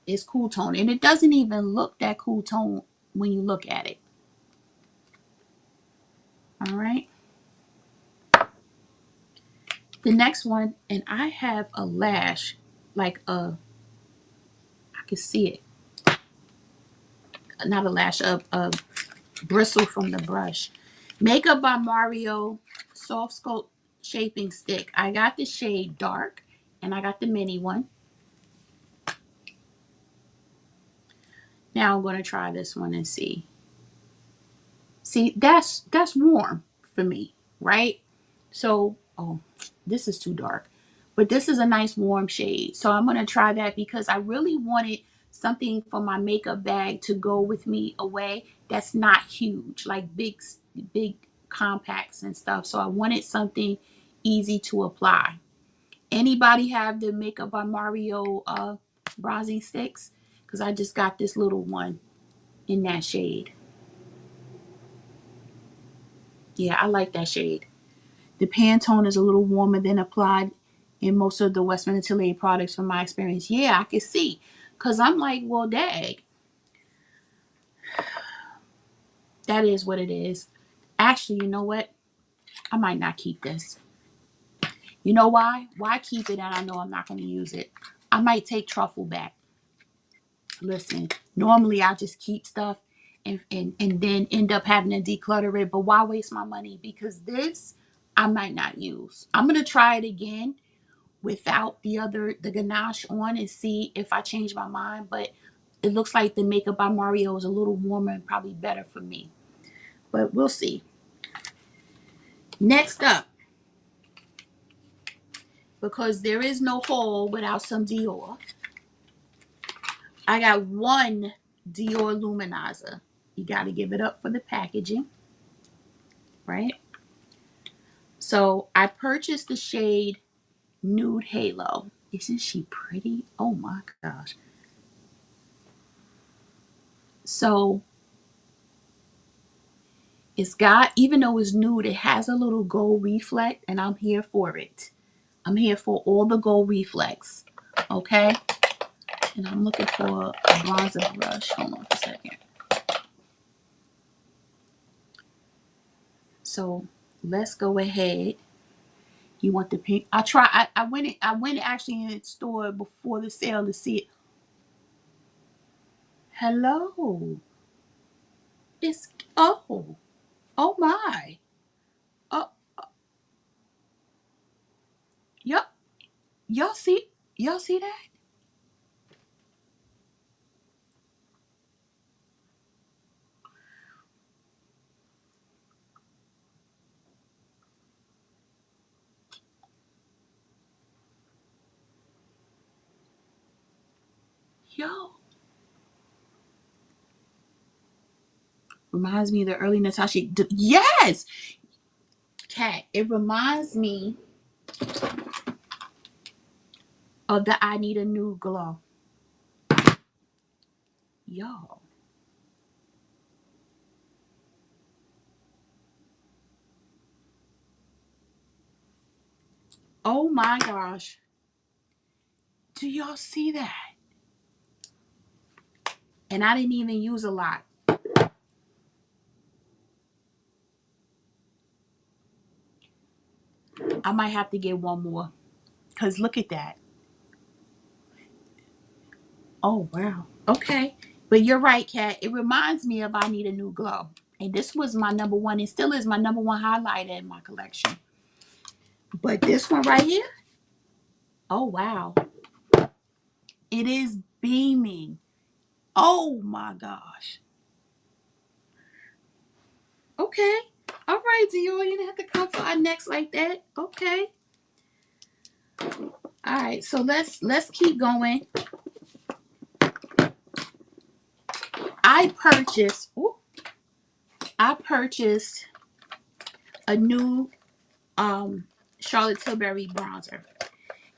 is cool tone. And it doesn't even look that cool tone when you look at it. All right. The next one, and I have a lash, like I can see it. Not a lash, a bristle from the brush. Makeup by Mario Soft Sculpt Shaping Stick. I got the shade dark, and I got the mini one. Now I'm going to try this one and see. See, that's warm for me, right? So, oh, this is too dark. But this is a nice warm shade. So I'm going to try that because I really wanted something for my makeup bag to go with me away that's not huge, like big compacts and stuff. So I wanted something easy to apply. Anybody have the Makeup by Mario bronzing sticks? Because I just got this little one in that shade. Yeah, I like that shade. The Pantone is a little warmer than applied in most of the Westman and Tilly products from my experience. Yeah, I can see. Because I'm like, well, dag, that is what it is. Actually, you know what? I might not keep this. You know why? Why keep it and I know I'm not going to use it? I might take truffle back. Listen, normally I just keep stuff and then end up having to declutter it. But why waste my money? Because this I might not use. I'm going to try it again without the ganache on and see if I change my mind. But it looks like the Makeup by Mario is a little warmer and probably better for me. But we'll see. Next up, because there is no haul without some Dior, I got one Dior Luminizer. You got to give it up for the packaging, right? So I purchased the shade Nude Halo. Isn't she pretty? Oh my gosh. So it's got, even though it's nude, it has a little gold reflect, and I'm here for it. I'm here for all the gold reflex. Okay? And I'm looking for a bronzer brush. Hold on a second. So let's go ahead. You want the pink? I went actually in the store before the sale to see it. Hello. It's oh my. Oh, y'all y'all see y'all see that? Yo, reminds me of the early Natasha. Yes, Cat. It reminds me of the I Need a New Glow. Yo, oh my gosh. Do y'all see that? And I didn't even use a lot. I might have to get one more. Cause look at that. Oh wow. Okay. But you're right, Kat. It reminds me of I Need a New Glow. And this was my number one. It still is my number one highlighter in my collection. But this one right here, oh wow. It is beaming. Oh my gosh. Okay. All right, Dior. You didn't have to come for our necks like that. Okay. All right. So let's keep going. I purchased. Ooh, I purchased a new Charlotte Tilbury bronzer,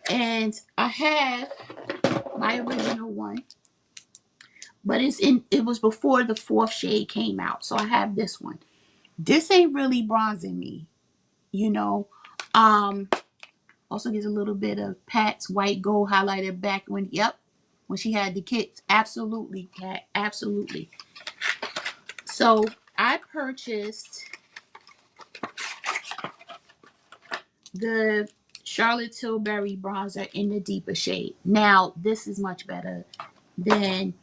and I have my original one, but it was before the fourth shade came out, so I have this one. This ain't really bronzing me, you know. Um, Also gives a little bit of Pat's white gold highlighter back when she had the kits. Absolutely, Pat, absolutely. So I purchased the Charlotte Tilbury bronzer in the deeper shade. Now this is much better than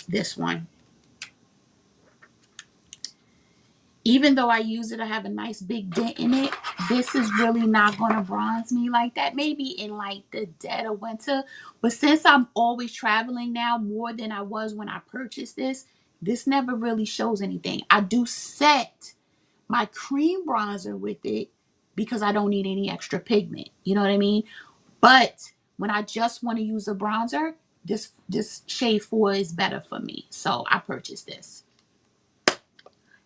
this one. Even though I use it, I have a nice big dent in it. This is really not going to bronze me like that. Maybe in like the dead of winter. But since I'm always traveling now more than I was when I purchased this never really shows anything. I do set my cream bronzer with it because I don't need any extra pigment. You know what I mean? But when I just want to use a bronzer, this shade 4 is better for me. So I purchased this.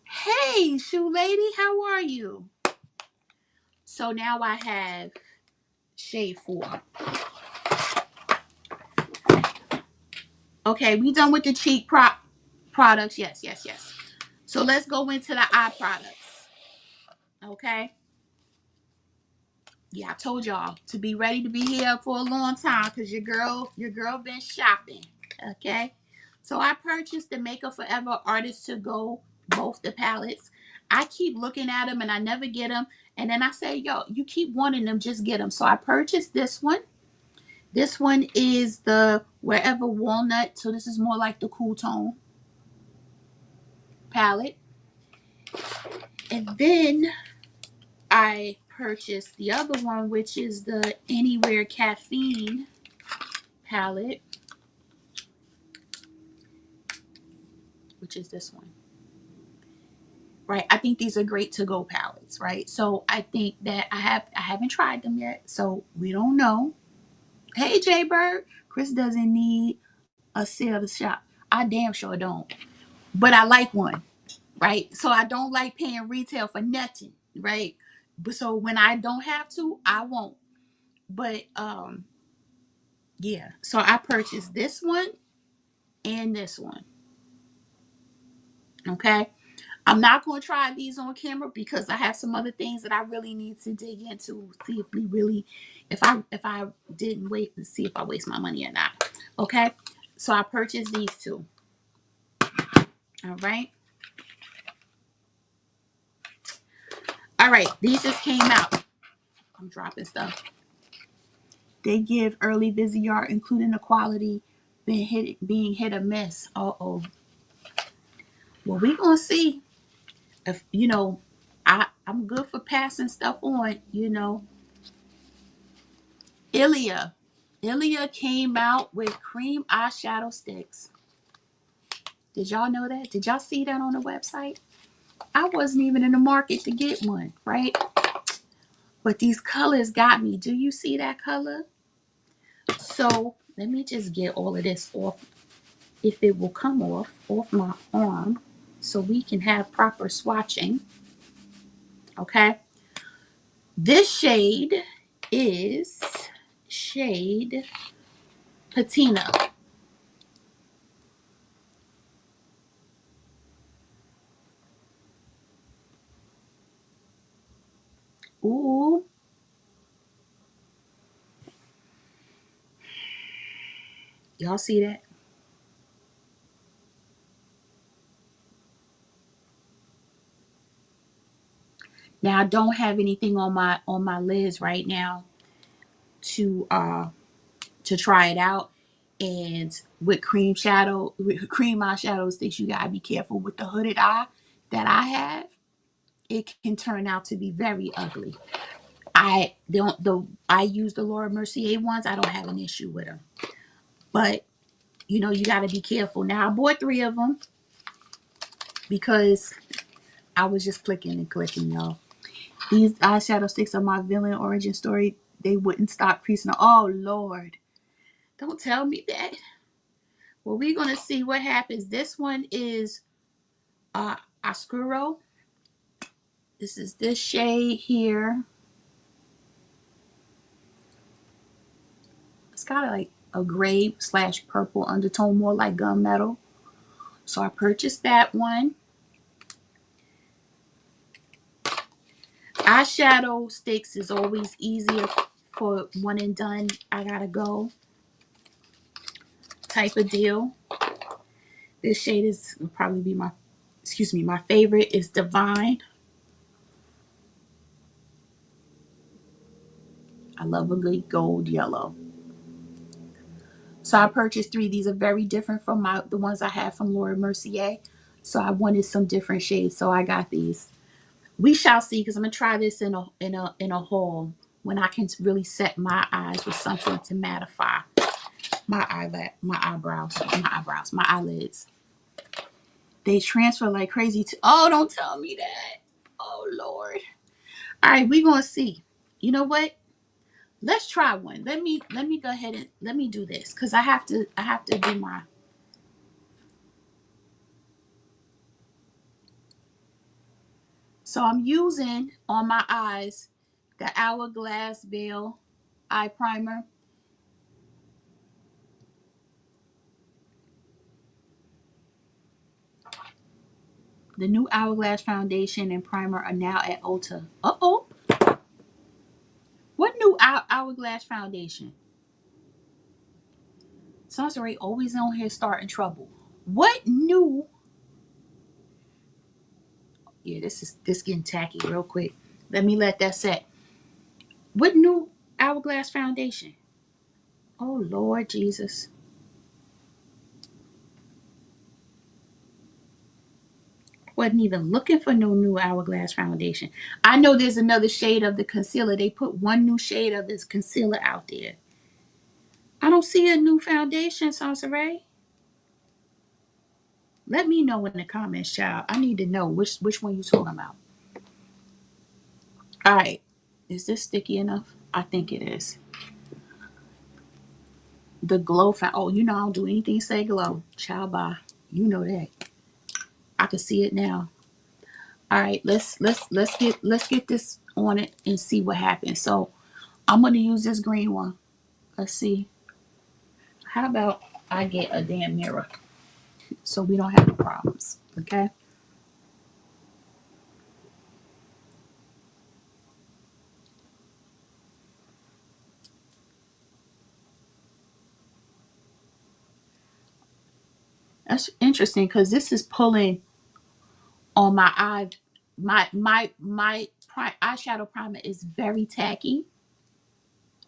Hey, shoe lady, how are you? So now I have shade 4. Okay, we done with the cheek products. Yes, yes, yes. So let's go into the eye products. Okay. Yeah, I told y'all to be ready to be here for a long time because your girl been shopping. Okay. So I purchased the Makeup Forever Artist to Go, both the palettes. I keep looking at them and I never get them. And then I say, yo, you keep wanting them, just get them. So I purchased this one. This one is the Wherever Walnut. So this is more like the cool tone palette. And then I purchased the other one, which is the Anywhere Caffeine palette, which is this one. Right, I think these are great to go palettes, right? So I think that I haven't tried them yet, so we don't know. Hey Jay Bird, Chris doesn't need a sale to shop. I damn sure don't, but I like one, right? So I don't like paying retail for nothing, right? But so when I don't have to, I won't. But yeah. So I purchased this one and this one. Okay. I'm not going to try these on camera because I have some other things that I really need to dig into. See if we really, if I didn't wait to see if I waste my money or not. Okay. So I purchased these two. All right. All right. These just came out. I'm dropping stuff. They give early Viseart, including the quality being hit or miss. Uh-oh. Well, we gonna see if I'm good for passing stuff on. Ilia. Ilia came out with cream eyeshadow sticks. Did y'all know that? Did y'all see that on the website? I wasn't even in the market to get one, right? But these colors got me. Do you see that color? So let me just get all of this off, if it will come off my arm, so we can have proper swatching. Okay. This shade is shade Patina. Ooh. Y'all see that? Now I don't have anything on my lids right now to try it out. And with cream eyeshadow sticks, you gotta be careful with the hooded eye that I have. It can turn out to be very ugly. I use the Laura Mercier ones. I don't have an issue with them, but you gotta be careful. Now I bought 3 of them because I was just clicking and clicking, y'all. These eyeshadow sticks are my villain origin story. They wouldn't stop creasing. Oh Lord, don't tell me that. Well, we're gonna see what happens. This one is Oscuro. This is this shade here. It's got like a gray / purple undertone, more like gunmetal. So I purchased that one. Eyeshadow sticks is always easier for one and done. I gotta go type of deal. This shade is will probably be my favorite is Divine. I love a good gold yellow. So I purchased 3. These are very different from the ones I had from Laura Mercier. So I wanted some different shades. So I got these. We shall see, because I'm gonna try this in a haul when I can really set my eyes with something to mattify my eyelids. They transfer like crazy to. Oh, don't tell me that. Oh Lord. All right, we gonna see. You know what? Let's try one. Let me go ahead and let me do this because I have to do my. So I'm using on my eyes the Hourglass Veil eye primer. The new Hourglass foundation and primer are now at Ulta. Uh-oh. What new Hourglass foundation? Sorcery always on here starting trouble. What new? Yeah, this getting tacky real quick. Let that set. What new Hourglass foundation? Oh Lord Jesus. Wasn't even looking for no new Hourglass foundation. I know there's another shade of the concealer. They put one new shade of this concealer out there. I don't see a new foundation, Sorcery. Let me know in the comments, child. I need to know which one you talking about. All right. Is this sticky enough? I think it is. The glow oh, you know I don't do anything say glow. Child bye. You know that. I can see it now. All right, let's get this on it and see what happens. So I'm gonna use this green one. Let's see. How about I get a damn mirror so we don't have no problems. Okay. That's interesting because this is pulling on my eye. My eyeshadow primer is very tacky.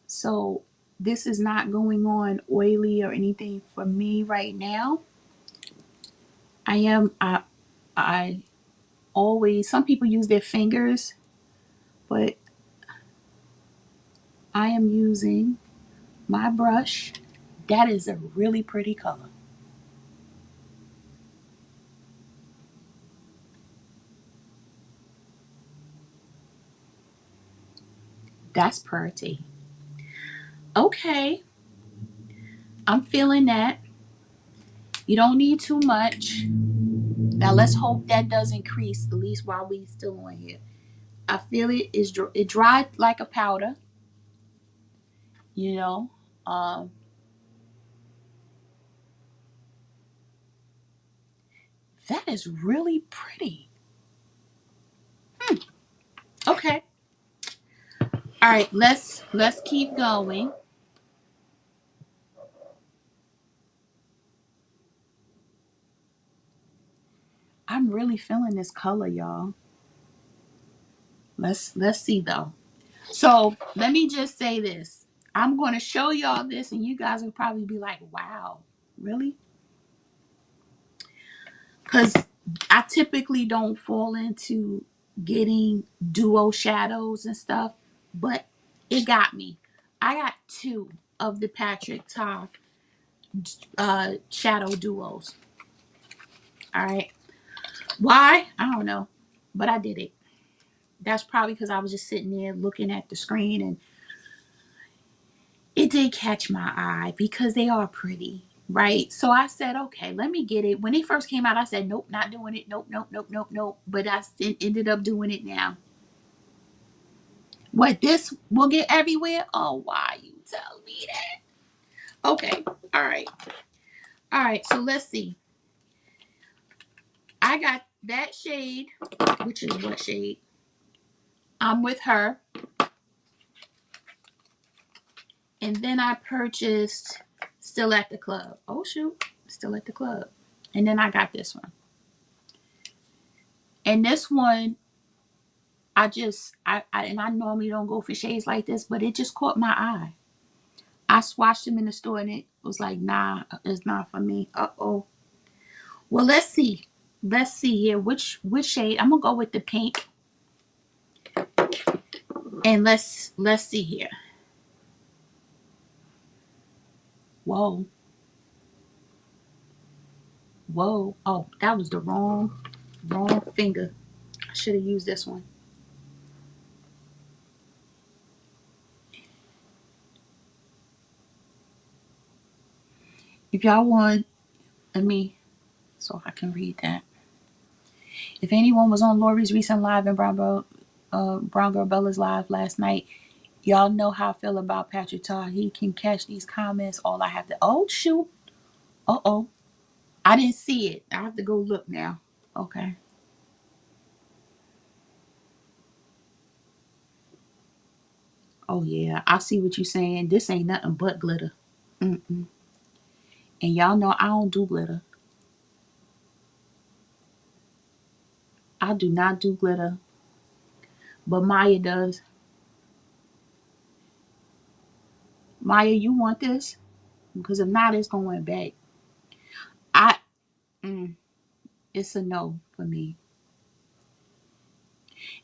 So this is not going on oily or anything for me right now. I always, some people use their fingers, but I am using my brush. That is a really pretty color. That's pretty. Okay, I'm feeling that. You don't need too much. Now let's hope that does increase at least while we still on here. I feel it dried like a powder, you know. Um, that is really pretty. Okay. All right, let's keep going. I'm really feeling this color, y'all. Let's see though. So let me just say this. I'm going to show y'all this, and you guys will probably be like, "Wow, really?" Because I typically don't fall into getting duo shadows and stuff, but it got me. I got two of the Patrick Ta shadow duos. All right. Why? I don't know, but I did it. That's probably because I was just sitting there looking at the screen, and it did catch my eye because they are pretty, right? So I said, okay, let me get it. When they first came out, I said, nope, not doing it. Nope, nope, nope, nope, nope. But I ended up doing it now. What, this will get everywhere? Oh, why you tell me that? Okay, all right. All right, so let's see. I got that shade, which is what shade? I'm with her. And then I purchased Still at the Club. Oh, shoot. Still at the Club. And then I got this one. And this one, and I normally don't go for shades like this, but it just caught my eye. I swatched them in the store and it was like, nah, it's not for me. Uh-oh. Well, let's see. Let's see here. Which shade? I'm gonna go with the pink. And let's see here. Whoa. Whoa. Oh, that was the wrong finger. I should have used this one. If y'all want, let me, so I can read that. If anyone was on Lori's recent live and Brown Girl Bella's live last night, y'all know how I feel about Patrick Todd. He can catch these comments. All I have to, oh shoot, uh oh, I didn't see it. I have to go look now. Okay, Oh yeah, I see what you're saying. This ain't nothing but glitter. Mm-mm. And y'all know I don't do glitter. I do not do glitter, but Maya does. Maya, you want this? Because if not, it's going back. I, mm, it's a no for me.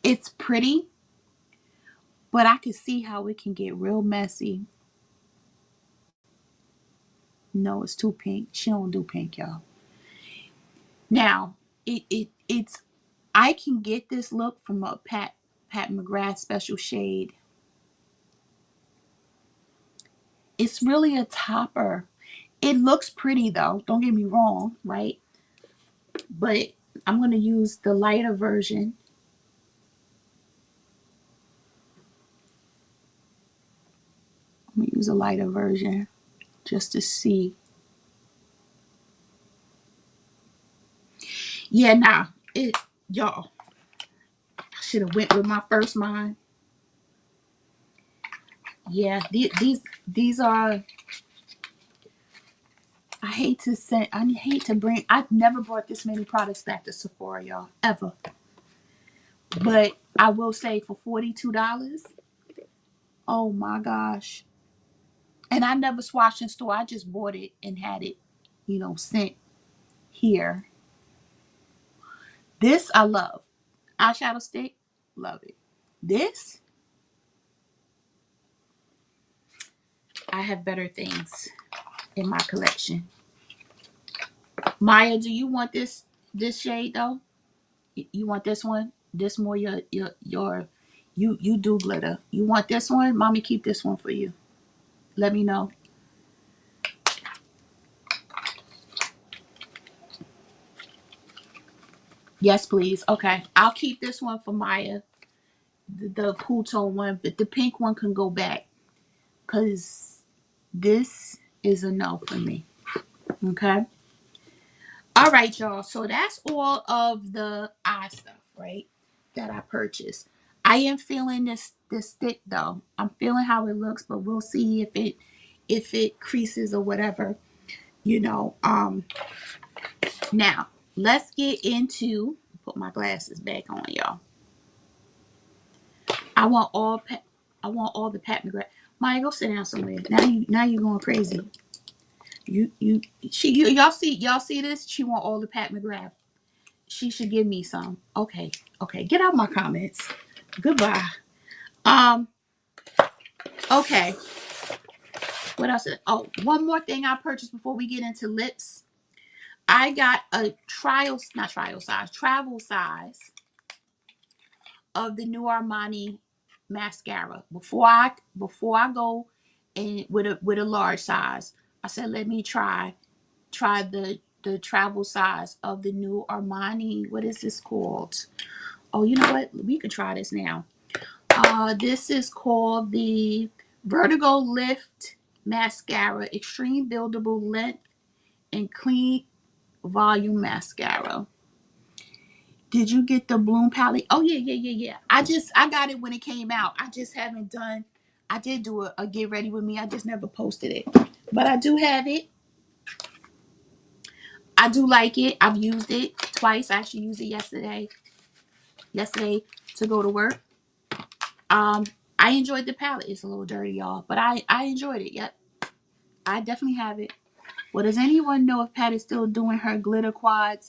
It's pretty, but I can see how it can get real messy. No, it's too pink. She don't do pink, y'all. Now, it's I can get this look from a Pat McGrath special shade. It's really a topper. It looks pretty though. Don't get me wrong, right? But I'm gonna use the lighter version. I'm gonna use a lighter version just to see. Yeah, nah, it y'all. I should have went with my first mind. Yeah, these are. I hate to say. I hate to bring. I've never brought this many products back to Sephora, y'all, ever. But I will say for $42. Oh my gosh! And I never swatched in store. I just bought it and had it, sent here. This I love. Eyeshadow stick, love it. This, I have better things in my collection. Maya, do you want this shade though? You want this one? This more your you do glitter. You want this one? Mommy keep this one for you. Let me know. Yes, please. Okay. I'll keep this one for Maya. The cool tone one, but the pink one can go back. Cause this is a no for me. Okay. All right, y'all. So that's all of the eye stuff, right? That I purchased. I am feeling this stick though. I'm feeling how it looks, but we'll see if it creases or whatever. You know. Now let's get into put my glasses back on, y'all. I want all I want all the Pat McGrath. Maya, go sit down somewhere. Now you going crazy. Y'all see this? She want all the Pat McGrath. She should give me some. Okay. Okay. Get out my comments. Goodbye. Um, okay. What else? Oh, one more thing I purchased before we get into lips. I got a not trial size, travel size of the new Armani mascara. Before I go and with a large size, I said let me try the travel size of the new Armani. What is this called? Oh, you know what? We could try this now. This is called the Vertigo Lift Mascara Extreme Buildable Length and Clean Volume Mascara. Did you get the Bloom palette? Oh yeah. I got it when it came out. I just haven't done. I did do a get ready with me. I just never posted it, but I do have it. I do like it. I've used it twice. I actually used it yesterday. Yesterday to go to work. Um, I enjoyed the palette. It's a little dirty, y'all, but I enjoyed it. Yep, I definitely have it. Well, does anyone know if Pat is still doing her glitter quads?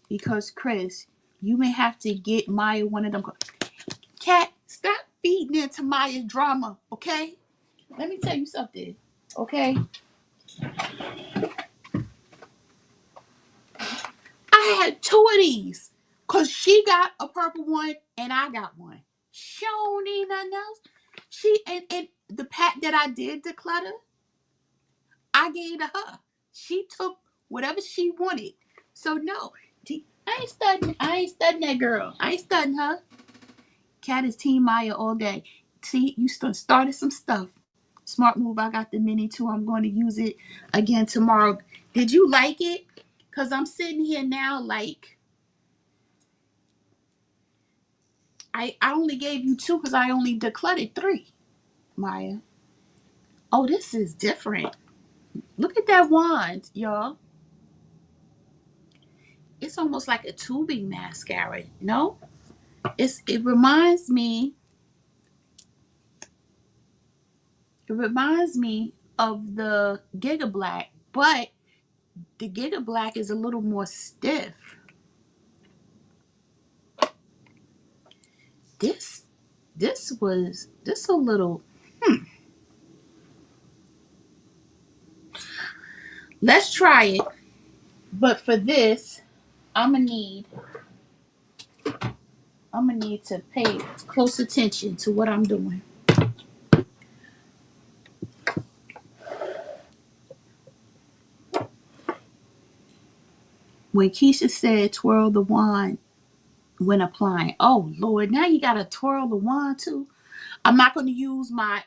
Because Chris, you may have to get Maya one of them. Cat, stop feeding into Maya's drama, okay? Let me tell you something, okay? I had two of these because she got a purple one and I got one. She don't need nothing else. She and the Pat that I did declutter, I gave to her. She took whatever she wanted. So no, I ain't studying. I ain't studying that girl. I ain't studying her. Cat is Team Maya all day. See, you started some stuff. Smart move. I got the mini too. I'm going to use it again tomorrow. Did you like it? Cause I'm sitting here now like I only gave you two because I only decluttered three. Maya. Oh, this is different. Look at that wand, y'all. It's almost like a tubing mascara. No, it reminds me. It reminds me of the Giga Black, but the Giga Black is a little more stiff. This this a little. Let's try it. But for this, I'm gonna need to pay close attention to what I'm doing. When Keisha said twirl the wand when applying, oh Lord, now you gotta twirl the wand too. I'm not gonna use my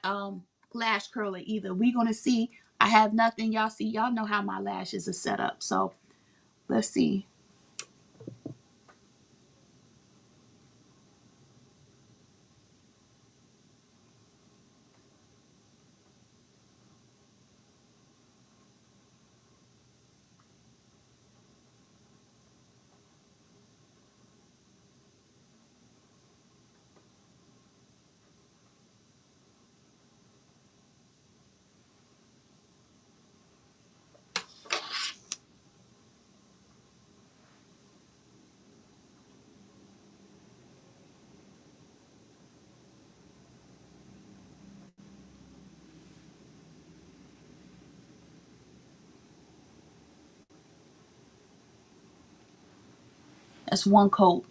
lash curler either. We're gonna see. I have nothing. Y'all see, y'all know how my lashes are set up. So let's see. That's one coat.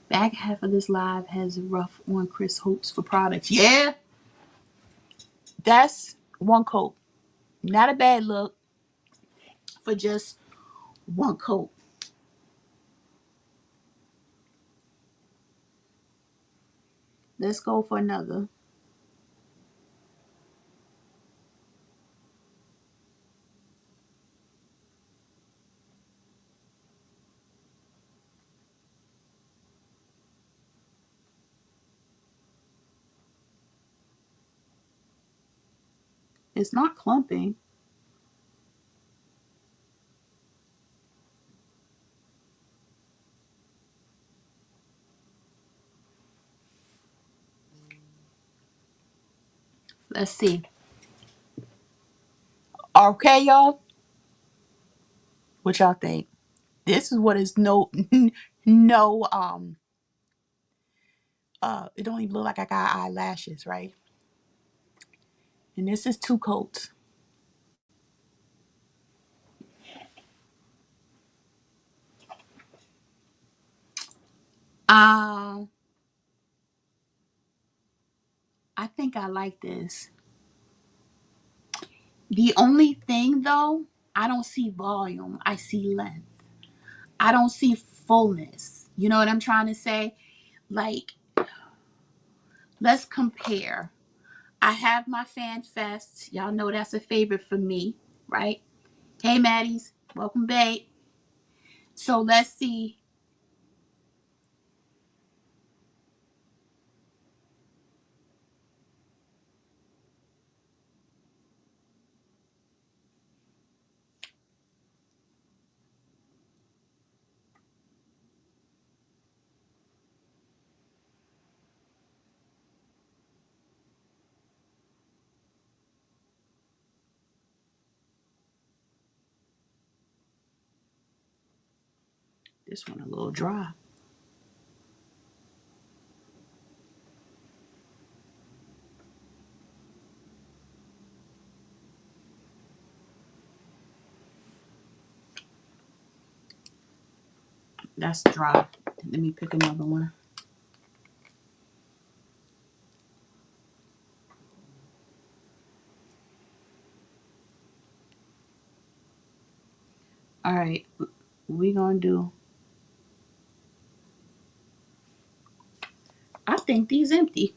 Back half of this live has rough on Chris hopes for products. Yeah, that's one coat. Not a bad look for just one coat. Let's go for another. It's not clumping. Let's see. Okay, y'all. What y'all think? This is what is no no it don't even look like I got eyelashes, right? And this is two coats. Um I think I like this. The only thing though, I don't see volume. I see length. I don't see fullness. You know what I'm trying to say? Like, let's compare. I have my Fan Fest. Y'all know that's a favorite for me, right? Hey, Maddies. Welcome back. So let's see. This one a little dry. That's dry. Let me pick another one. All right. We gonna do. I think these empty.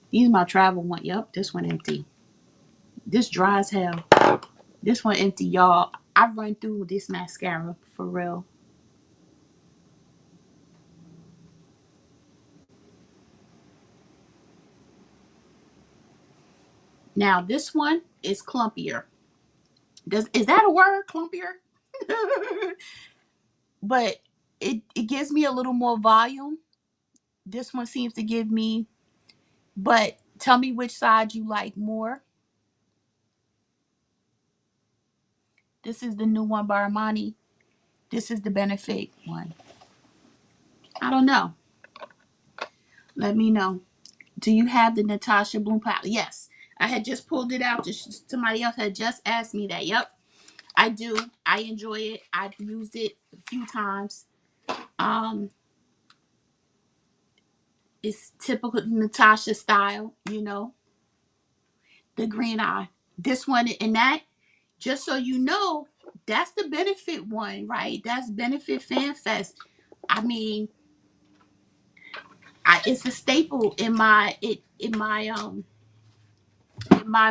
These my travel one. Yep, this one empty. This dry as hell. This one empty, y'all. I run through this mascara for real. Now this one is clumpier. Is that a word, clumpier? But it gives me a little more volume. This one seems to give me, but tell me which side you like more. This is the new one by Armani. This is the Benefit one. I don't know. Let me know. Do you have the Natasha Bloom palette? Yes. I had just pulled it out. Somebody else had just asked me that. Yep, I do. I enjoy it. I've used it a few times. Um, it's typical Natasha style, the green eye. This one and that, just so you know, that's the Benefit one, right? That's Benefit Fan Fest. I mean, it's a staple in my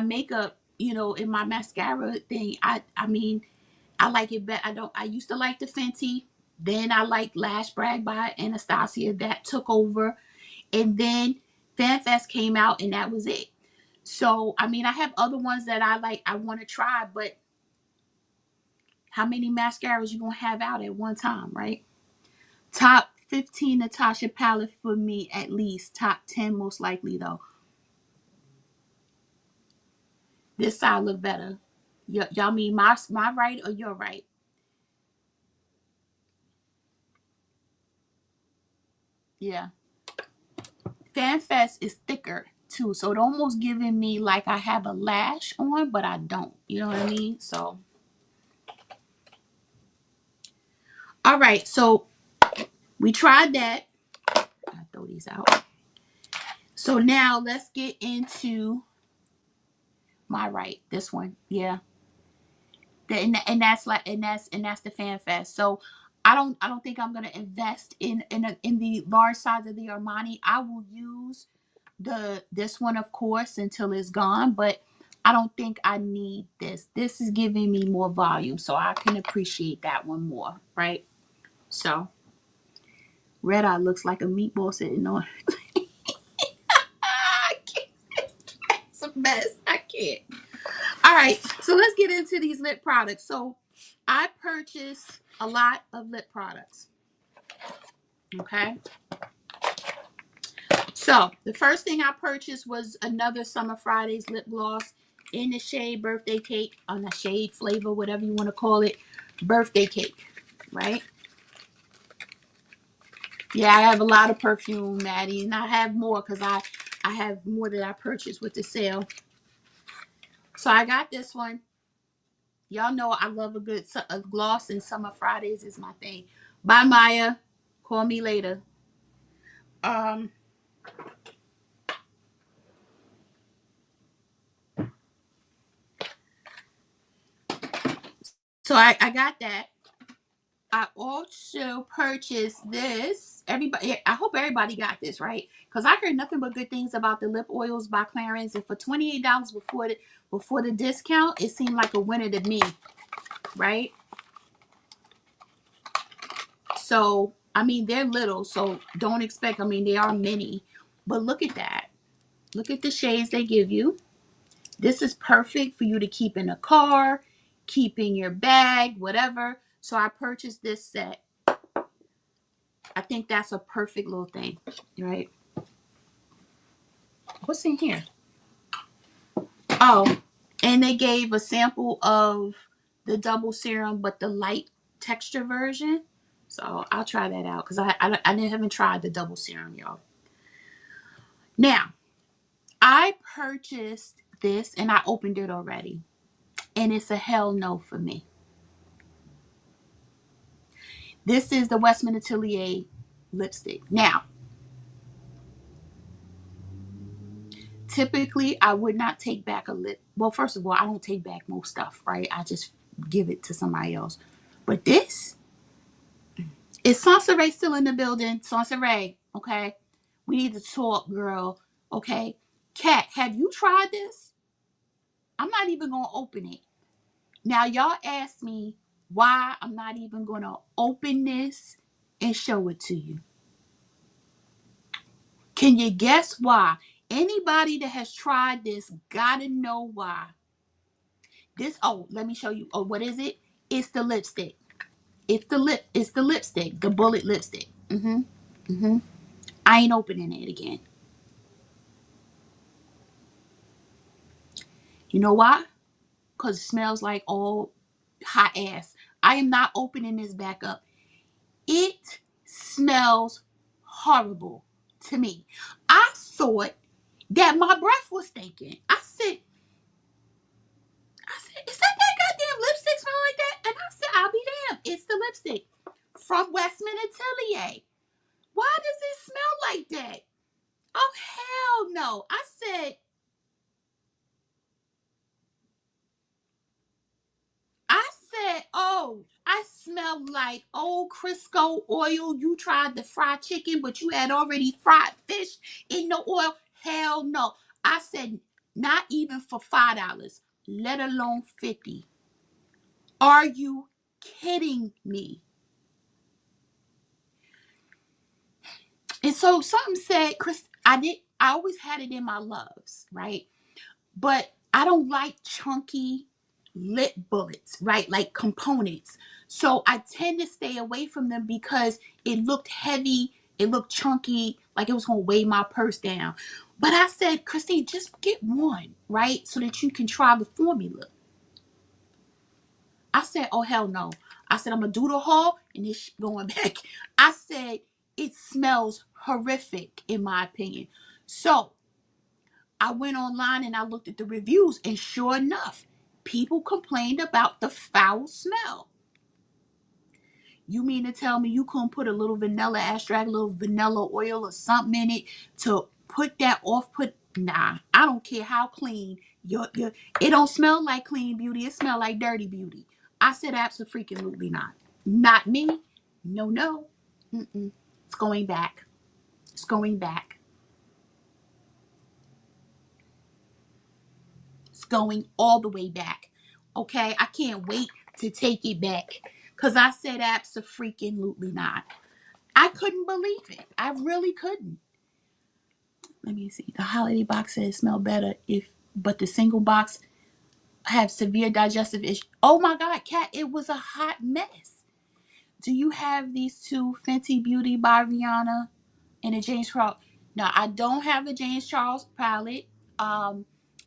makeup, in my mascara thing. I mean, I like it better. I used to like the Fenty. Then I like Lash Brag by Anastasia. That took over. And then FanFest came out and that was it. So, I mean, I have other ones that I want to try, but how many mascaras you going to have out at one time, right? Top 15 Natasha palette for me at least. Top 10 most likely though. This side look better. Y'all mean my right or your right? Yeah. FanFest is thicker too. So it almost giving me like I have a lash on, but I don't. You know what I mean? So, all right. So we tried that. I throw these out. So now let's get into my right. This one. Yeah. And that's the FanFest. So I don't think I'm gonna invest in the large size of the Armani. I will use this one of course until it's gone, but I don't think I need this. This is giving me more volume, so I can appreciate that one more, right? So red eye looks like a meatball sitting on. I can't. It's a mess. I can't. All right, so let's get into these lip products. So I purchased a lot of lip products. Okay. So the first thing I purchased was another Summer Fridays lip gloss in the shade Birthday Cake, on the shade flavor, whatever you want to call it, Birthday Cake, right? Yeah, I have a lot of perfume, Maddie, and I have more because I have more that I purchased with the sale. So I got this one. Y'all know I love a gloss, and Summer Fridays is my thing. Bye, Maya. Call me later. Um, so I got that. I also purchased this. Everybody, I hope everybody got this, right? Because I heard nothing but good things about the lip oils by Clarins, and for $28 before the discount, it seemed like a winner to me, right? So I mean, they're little, so don't expect. I mean, they are mini, but look at that. Look at the shades they give you. This is perfect for you to keep in a car, keep in your bag, whatever. So I purchased this set. I think that's a perfect little thing, right? What's in here? Oh, and they gave a sample of the double serum, but the light texture version. So I'll try that out because I haven't tried the double serum, y'all. Now, I purchased this and I opened it already, and it's a hell no for me. This is the Westman Atelier lipstick. Now, typically I would not take back a lip. Well, first of all, I don't take back most stuff, right? I just give it to somebody else. But this is Sansaray still in the building. Sansaray, okay? We need to talk, girl. Okay. Kat, have you tried this? I'm not even gonna open it. Now, y'all ask me why I'm not even gonna open this and show it to you. Can you guess why? Anybody that has tried this gotta know why. This, oh, let me show you. Oh, what is it? It's the lipstick. It's the lipstick, the bullet lipstick. I ain't opening it again. You know why? Because it smells like all hot ass. I am not opening this back up. It smells horrible to me. I thought that my breath was stinking. I said, is that goddamn lipstick smell like that? And I said, I'll be damned. It's the lipstick from Westman Atelier. Why does it smell like that? Oh, hell no. I said, oh, I smell like old Crisco oil. You tried to fry chicken, but you had already fried fish in the oil. Hell no. I said, not even for $5, let alone 50. Are you kidding me? And so something said, Chris, I always had it in my loves, right? But I don't like chunky lip bullets, right? Like components. So I tend to stay away from them because it looked heavy, it looked chunky, like it was gonna weigh my purse down. But I said, Christine, just get one, right? So that you can try the formula. I said, oh hell no. I said, I'm gonna do the haul and this going back. I said, it smells horrific in my opinion. So I went online and I looked at the reviews, and sure enough, people complained about the foul smell. You mean to tell me you couldn't put a little vanilla extract, a little vanilla oil or something in it to put that off? Nah, I don't care how clean your it don't smell like clean beauty. It smell like dirty beauty. I said absolutely not. Not me. No, no. Mm-mm. It's going back. It's going back. It's going all the way back. Okay, I can't wait to take it back because I said absolutely not. I couldn't believe it. I really couldn't. Let me see. The holiday box says smell better but the single box have severe digestive issues. Oh my God, Kat, it was a hot mess. Do you have these two Fenty Beauty by Rihanna and a James Charles? No, I don't have a James Charles palette. Um,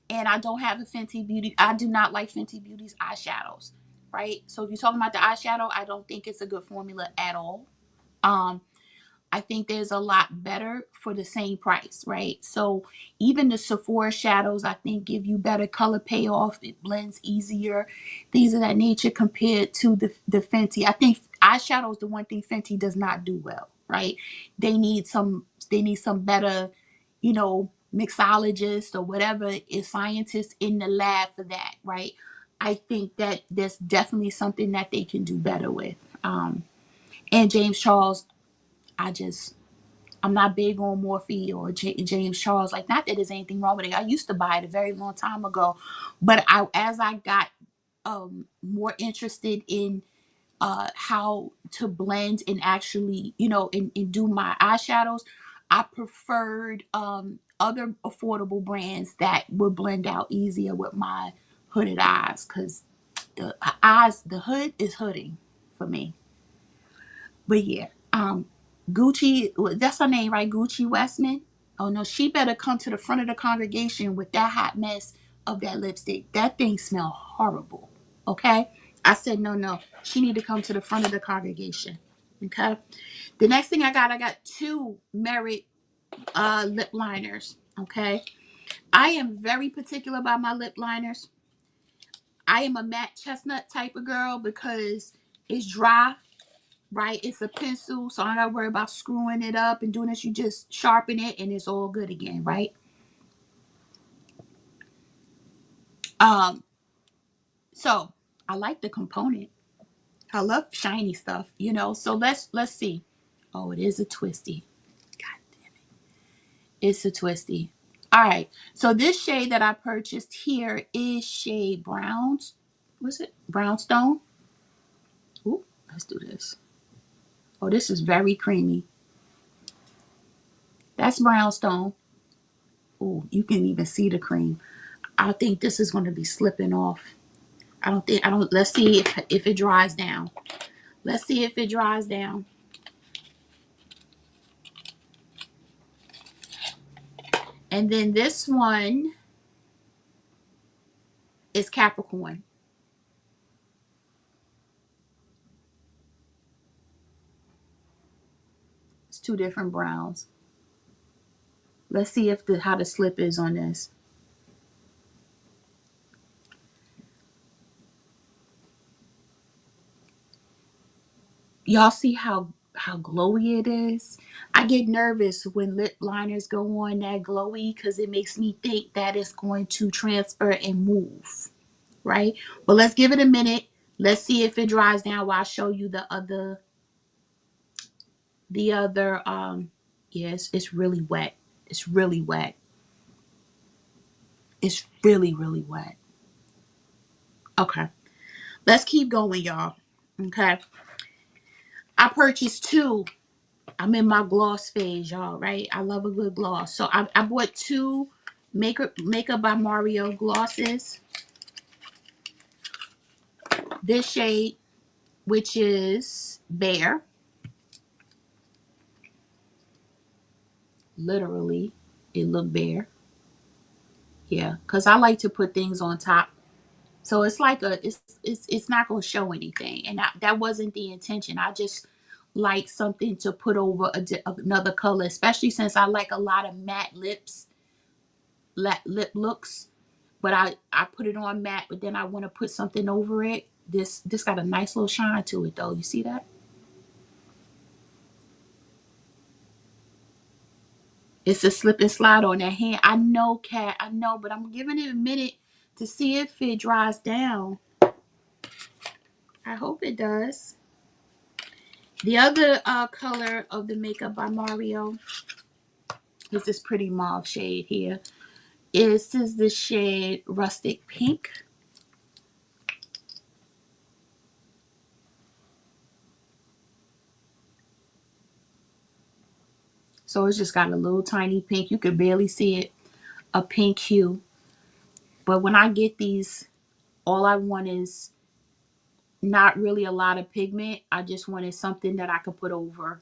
and I don't have a Fenty Beauty. I do not like Fenty Beauty's eyeshadows, right? So if you're talking about the eyeshadow, I don't think it's a good formula at all. Um, I think there's a lot better for the same price, right? So even the Sephora shadows, I think, give you better color payoff. It blends easier, things of that nature compared to the Fenty. I think eyeshadow is the one thing Fenty does not do well, right? They need some better, mixologists or whatever is scientists in the lab for that, right? I think that there's definitely something that they can do better with. And James Charles, I just I'm not big on Morphe or James Charles. Like, not that there's anything wrong with it. I used to buy it a very long time ago, but as I got more interested in how to blend and actually, and do my eyeshadows, I preferred other affordable brands that would blend out easier with my hooded eyes, because the hood is hooding for me. But yeah, Gucci, that's her name, right? Gucci Westman. Oh no, she better come to the front of the congregation with that hot mess of that lipstick. That thing smell horrible. Okay? I said no, no. She need to come to the front of the congregation. Okay? The next thing I got two Merit lip liners. Okay? I am very particular about my lip liners. I am a matte chestnut type of girl because it's dry, right? It's a pencil, so I don't gotta worry about screwing it up and doing this. You just sharpen it and it's all good again, right? Um, so I like the component. I love shiny stuff. So let's see. Oh, it is a twisty. God damn it. It's a twisty. All right. So this shade that I purchased here is shade Browns. What's it? Brownstone. Ooh, let's do this. Oh, this is very creamy. That's Brownstone. Ooh, you can even see the cream. I think this is going to be slipping off. Let's see if it dries down. Let's see if it dries down. And then this one is Capricorn. It's two different browns. Let's see if how the slip is on this. Y'all see how glowy it is? I get nervous when lip liners go on that glowy because it makes me think that it's going to transfer and move, right? But let's give it a minute. Let's see if it dries down while I show you the other yes, it's really wet. It's really wet. It's really, really wet. Okay. Let's keep going, y'all. Okay. I purchased two. I'm in my gloss phase, y'all, right? I love a good gloss. So I bought two Makeup by Mario glosses. This shade, which is Bare. Literally, it looked bare. Yeah, because I like to put things on top. So it's like it's not going to show anything. And that wasn't the intention. I just like something to put over another color, especially since I like a lot of matte lip looks. But I put it on matte, but then I want to put something over it. This got a nice little shine to it, though. You see that? It's a slip and slide on that hand. I know, Cat. I know, but I'm giving it a minute to see if it dries down. I hope it does. The other color of the Makeup by Mario is this pretty mauve shade here. This is the shade Rustic Pink. So it's just got a little tiny pink. You could barely see it. A pink hue. But when I get these, all I want is not really a lot of pigment. I just wanted something that I could put over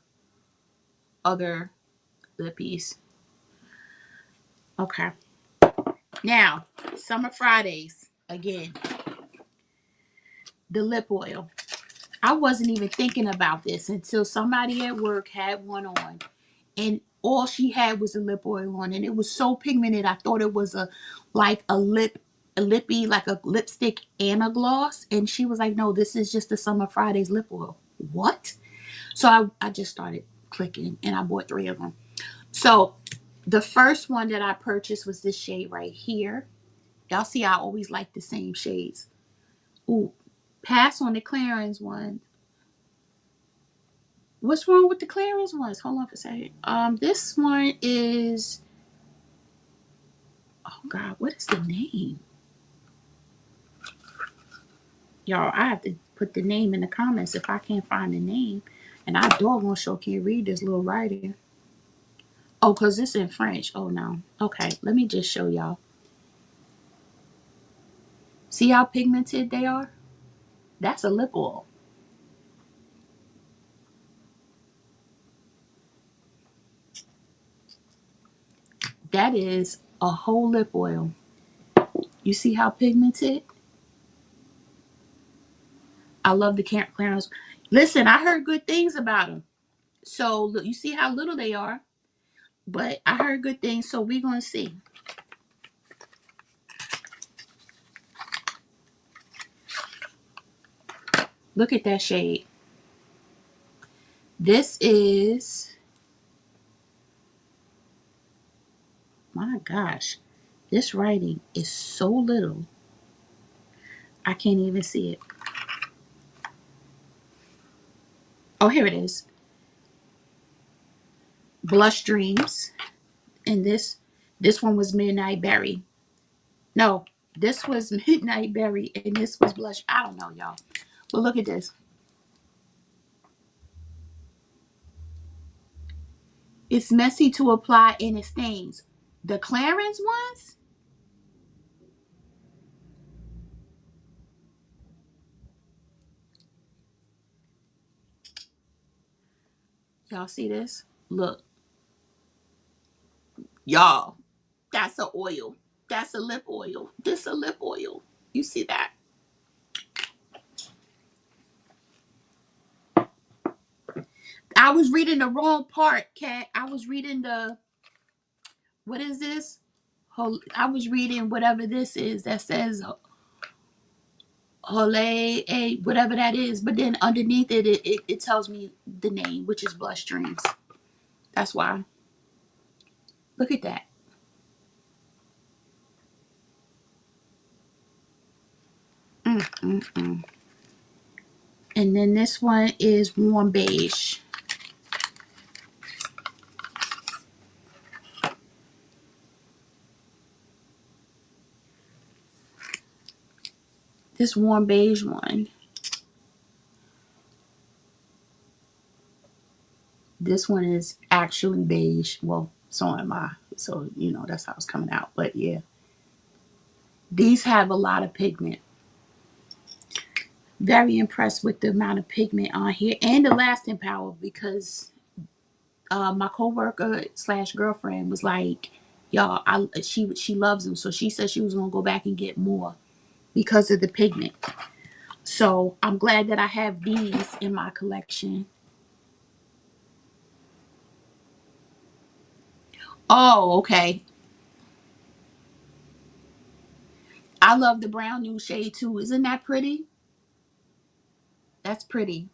other lippies. Okay. Now, Summer Fridays. Again, the lip oil. I wasn't even thinking about this until somebody at work had one on. And all she had was a lip oil on. And it was so pigmented, I thought it was a lippy, like a lipstick and a gloss. And she was like, no, this is just the Summer Fridays lip oil. What? So I just started clicking and I bought three of them. So the first one that I purchased was this shade right here. Y'all see I always like the same shades. Ooh, pass on the clearance one. What's wrong with the clearance ones? Hold on for a second. This one is, oh God, what is the name? Y'all, I have to put the name in the comments if I can't find the name. And I doggone sure can't read this little writing. Oh, because it's in French. Oh no. Okay, let me just show y'all. See how pigmented they are? That's a lip oil. That is a whole lip oil. You see how pigmented? I love the Clarins. Listen, I heard good things about them. So look, you see how little they are, but I heard good things. So we're gonna see. Look at that shade. This is, my gosh, this writing is so little. I can't even see it. Oh, here it is. Blush Dreams. And this one was Midnight Berry. No, this was Midnight Berry and this was Blush. I don't know, y'all. But look at this. It's messy to apply and it stains. The Clarins ones? Y'all see this? Look, y'all, that's a oil. That's a lip oil. This a lip oil. You see that? I was reading the wrong part, Kat. I was reading the, what is this? I was reading whatever this is that says Hole, whatever that is. But then underneath it, it tells me the name, which is Blush Dreams. That's why. Look at that. Mm, mm, mm. And then this one is Warm Beige. This Warm Beige one. This one is actually beige. Well, so am I. So, you know, that's how it's coming out. But yeah, these have a lot of pigment. Very impressed with the amount of pigment on here and the lasting power, because my coworker slash girlfriend was like, y'all, she loves them. So she said she was going to go back and get more because of the pigment. So I'm glad that I have these in my collection. Oh, okay. I love the brown new shade too. Isn't that pretty? That's pretty.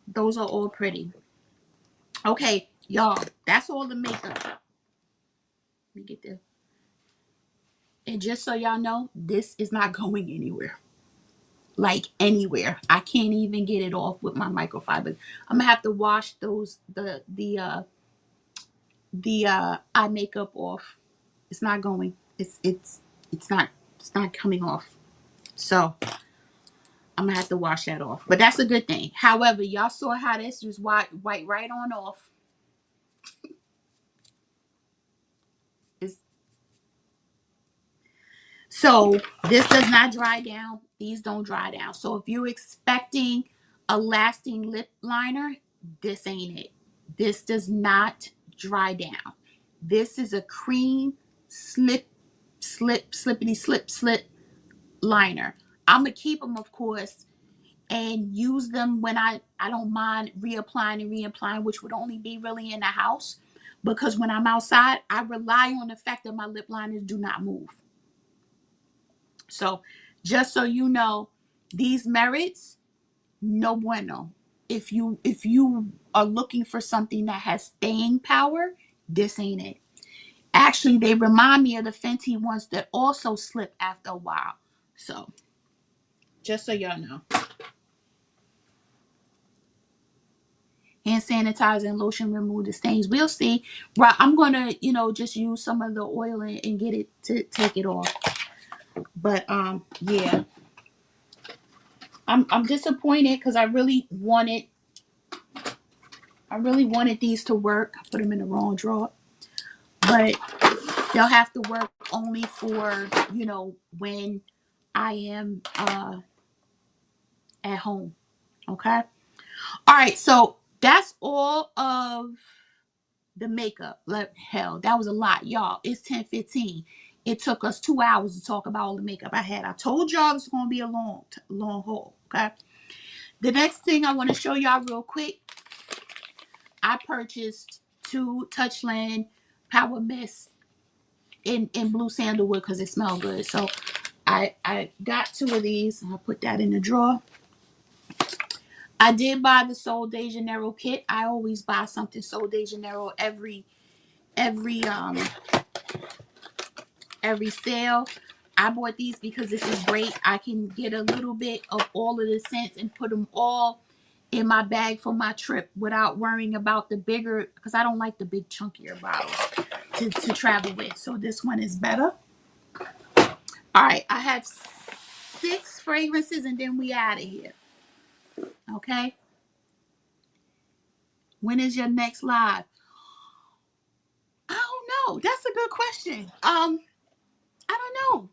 Those are all pretty. Okay, y'all, that's all the makeup. Let me get this. And just so y'all know, this is not going anywhere. Like anywhere. I can't even get it off with my microfiber. I'm gonna have to wash those the eye makeup off. It's not going. It's not coming off. So I'm gonna have to wash that off. But that's a good thing. However, y'all saw how this was white right on off. It's, so this does not dry down. These don't dry down. So if you're expecting a lasting lip liner, this ain't it. This does not dry down. This is a cream slippity slip liner. I'm gonna keep them, of course, and use them when I don't mind reapplying and reapplying, which would only be really in the house, because when I'm outside, I rely on the fact that my lip liners do not move. So just so you know, these Merits, no bueno. If you are looking for something that has staying power, this ain't it. Actually, they remind me of the Fenty ones that also slip after a while. So just so y'all know. Hand sanitizer and lotion remove the stains. We'll see. Right, I'm gonna, just use some of the oil and get it to take it off. But yeah, I'm disappointed because I really wanted these to work. I put them in the wrong drawer, but they'll have to work only for when I am at home. Okay. All right. So that's all of the makeup. Like hell, that was a lot, y'all. It's 10:15. It took us 2 hours to talk about all the makeup I had. I told y'all it's gonna be a long haul. Okay. The next thing I want to show y'all real quick, I purchased two Touchland Power Mist in blue sandalwood because it smelled good. So I got two of these. I'll put that in the drawer. I did buy the Sol de Janeiro kit. I always buy something Sol de Janeiro every um every sale. I bought these because this is great. I can get a little bit of all of the scents and put them all in my bag for my trip without worrying about the bigger, because I don't like the big chunkier bottles to travel with. So this one is better. All right, I have 6 fragrances and then we out of here. Okay. When is your next live? know. That's a good question. I don't know.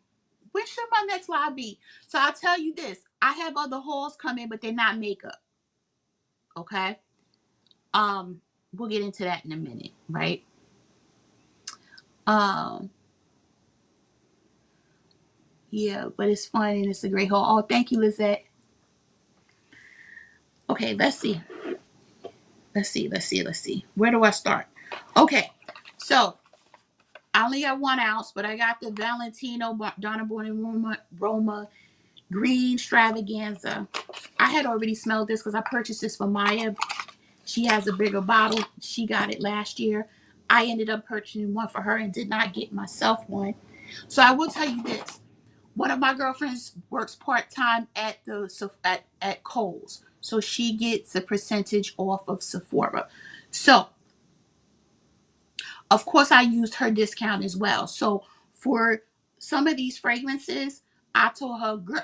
When should my next live be? So I'll tell you this. I have other hauls coming, but they're not makeup. Okay. Um, we'll get into that in a minute, right? Um, yeah, but it's fun and it's a great haul. Oh, thank you, Lizette. Okay, let's see. Let's see. Where do I start? Okay, so I only got 1 ounce, but I got the Valentino Donna Born Roma Green Stravaganza. I had already smelled this because I purchased this for Maya. She has a bigger bottle. She got it last year. I ended up purchasing one for her and did not get myself one. So I will tell you this. One of my girlfriends works part-time at Kohl's. So she gets a percentage off of Sephora. So, of course, I used her discount as well. So, for some of these fragrances, I told her, girl,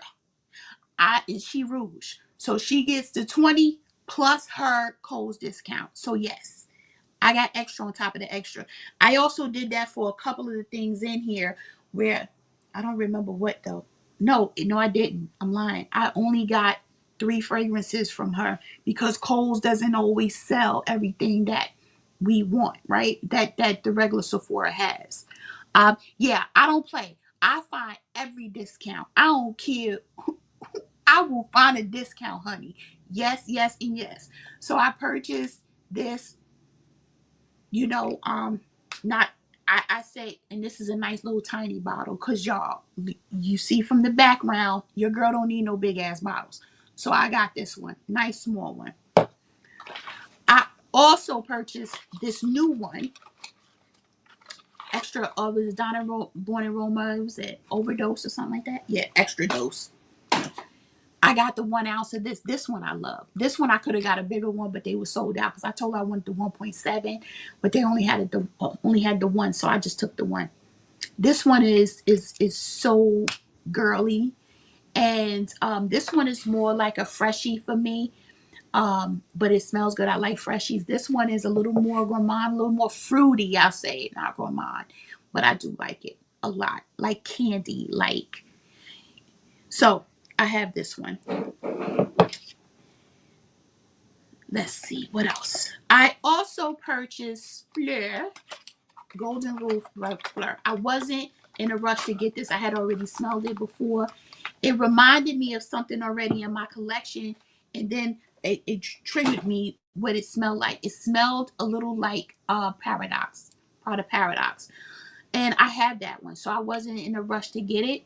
is she rouge? So she gets the 20 plus her Kohl's discount. So yes, I got extra on top of the extra. I also did that for a couple of the things in here where I don't remember what though. No, I didn't. I'm lying. I only got 3 fragrances from her because Kohl's doesn't always sell everything that we want, right? That the regular Sephora has. Yeah, I don't play. I find every discount. I don't care. I will find a discount, honey. Yes, yes, and yes. So I purchased this, you know, not I say, and this is a nice little tiny bottle, cause y'all, you see from the background, your girl don't need no big ass bottles. So I got this one, nice small one. I also purchased this new one, extra of his Born and Roma. Was it overdose or something like that? Yeah, extra dose. I got the 1 ounce of this. This one I love. This one I could have got a bigger one, but they were sold out because I told her I wanted the 1.7, but they only had the one, so I just took the one. This one is so girly, and this one is more like a freshie for me. But it smells good. I like freshies. This one is a little more gourmand, a little more fruity. I'll say not gourmand, but I do like it a lot, like candy, like. So I have this one. Let's see what else. I also purchased Fleur, Golden Rule Fleur. I wasn't in a rush to get this. I had already smelled it before. It reminded me of something already in my collection, and then it triggered me what it smelled like. It smelled a little like Paradox, Prada Paradox, and I had that one, so I wasn't in a rush to get it.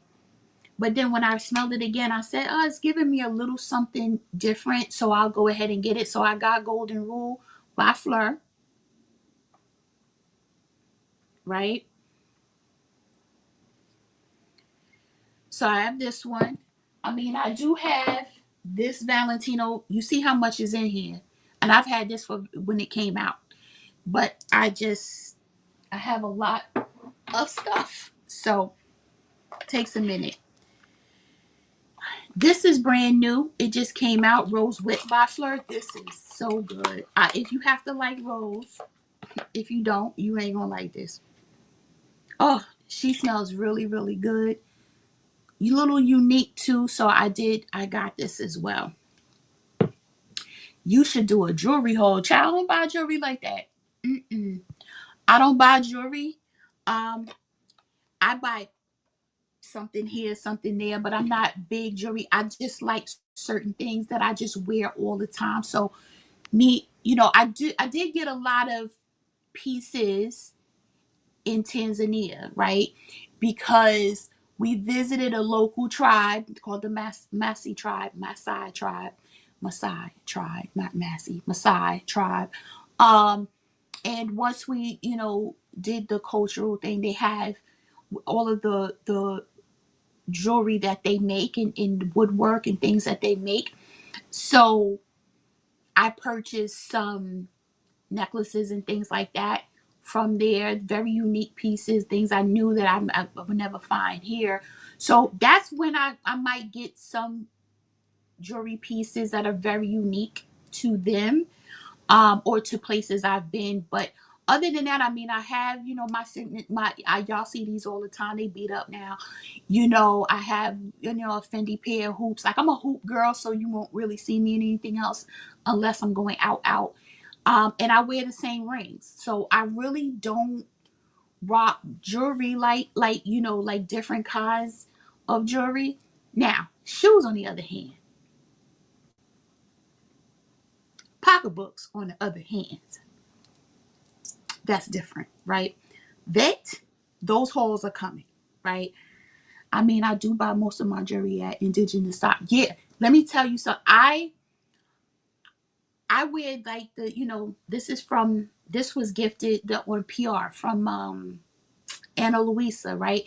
But then when I smelled it again, I said, oh, it's giving me a little something different. So I'll go ahead and get it. So I got Golden Rule by Fleur, right? So I have this one. I mean, I do have this Valentino. You see how much is in here. And I've had this for when it came out. But I have a lot of stuff. So it takes a minute. This is brand new. It just came out. Rose Wit by Fleur. This is so good. If you have to like Rose, if you don't, you ain't gonna like this. Oh, she smells really, really good. You little unique too. So I got this as well. You should do a jewelry haul. Child, I don't buy jewelry like that. Mm-mm. I don't buy jewelry. Um, I buy something here, something there, but I'm not big jewelry. I just like certain things that I just wear all the time. So I did get a lot of pieces in Tanzania, right? Because we visited a local tribe called the Maasai tribe, not Massey, Maasai tribe. Um, and once we, did the cultural thing, they have all of the jewelry that they make in woodwork and things that they make. So I purchased some necklaces and things like that from there. Very unique pieces, things I knew that I would never find here. So that's when I might get some jewelry pieces that are very unique to them, or to places I've been. But Other than that, I mean, I have, you know, y'all see these all the time. They beat up now. You know, I have, you know, a Fendi pair of hoops. Like, I'm a hoop girl, so you won't really see me in anything else unless I'm going out. And I wear the same rings. So I really don't rock jewelry like, you know, like different kinds of jewelry. Now, shoes on the other hand, pocketbooks on the other hand, that's different, right? That those holes are coming, right? I mean, I do buy most of my jewelry at indigenous stock. Yeah, let me tell you something. I wear like the, you know, this was gifted on PR from Anna Luisa, right?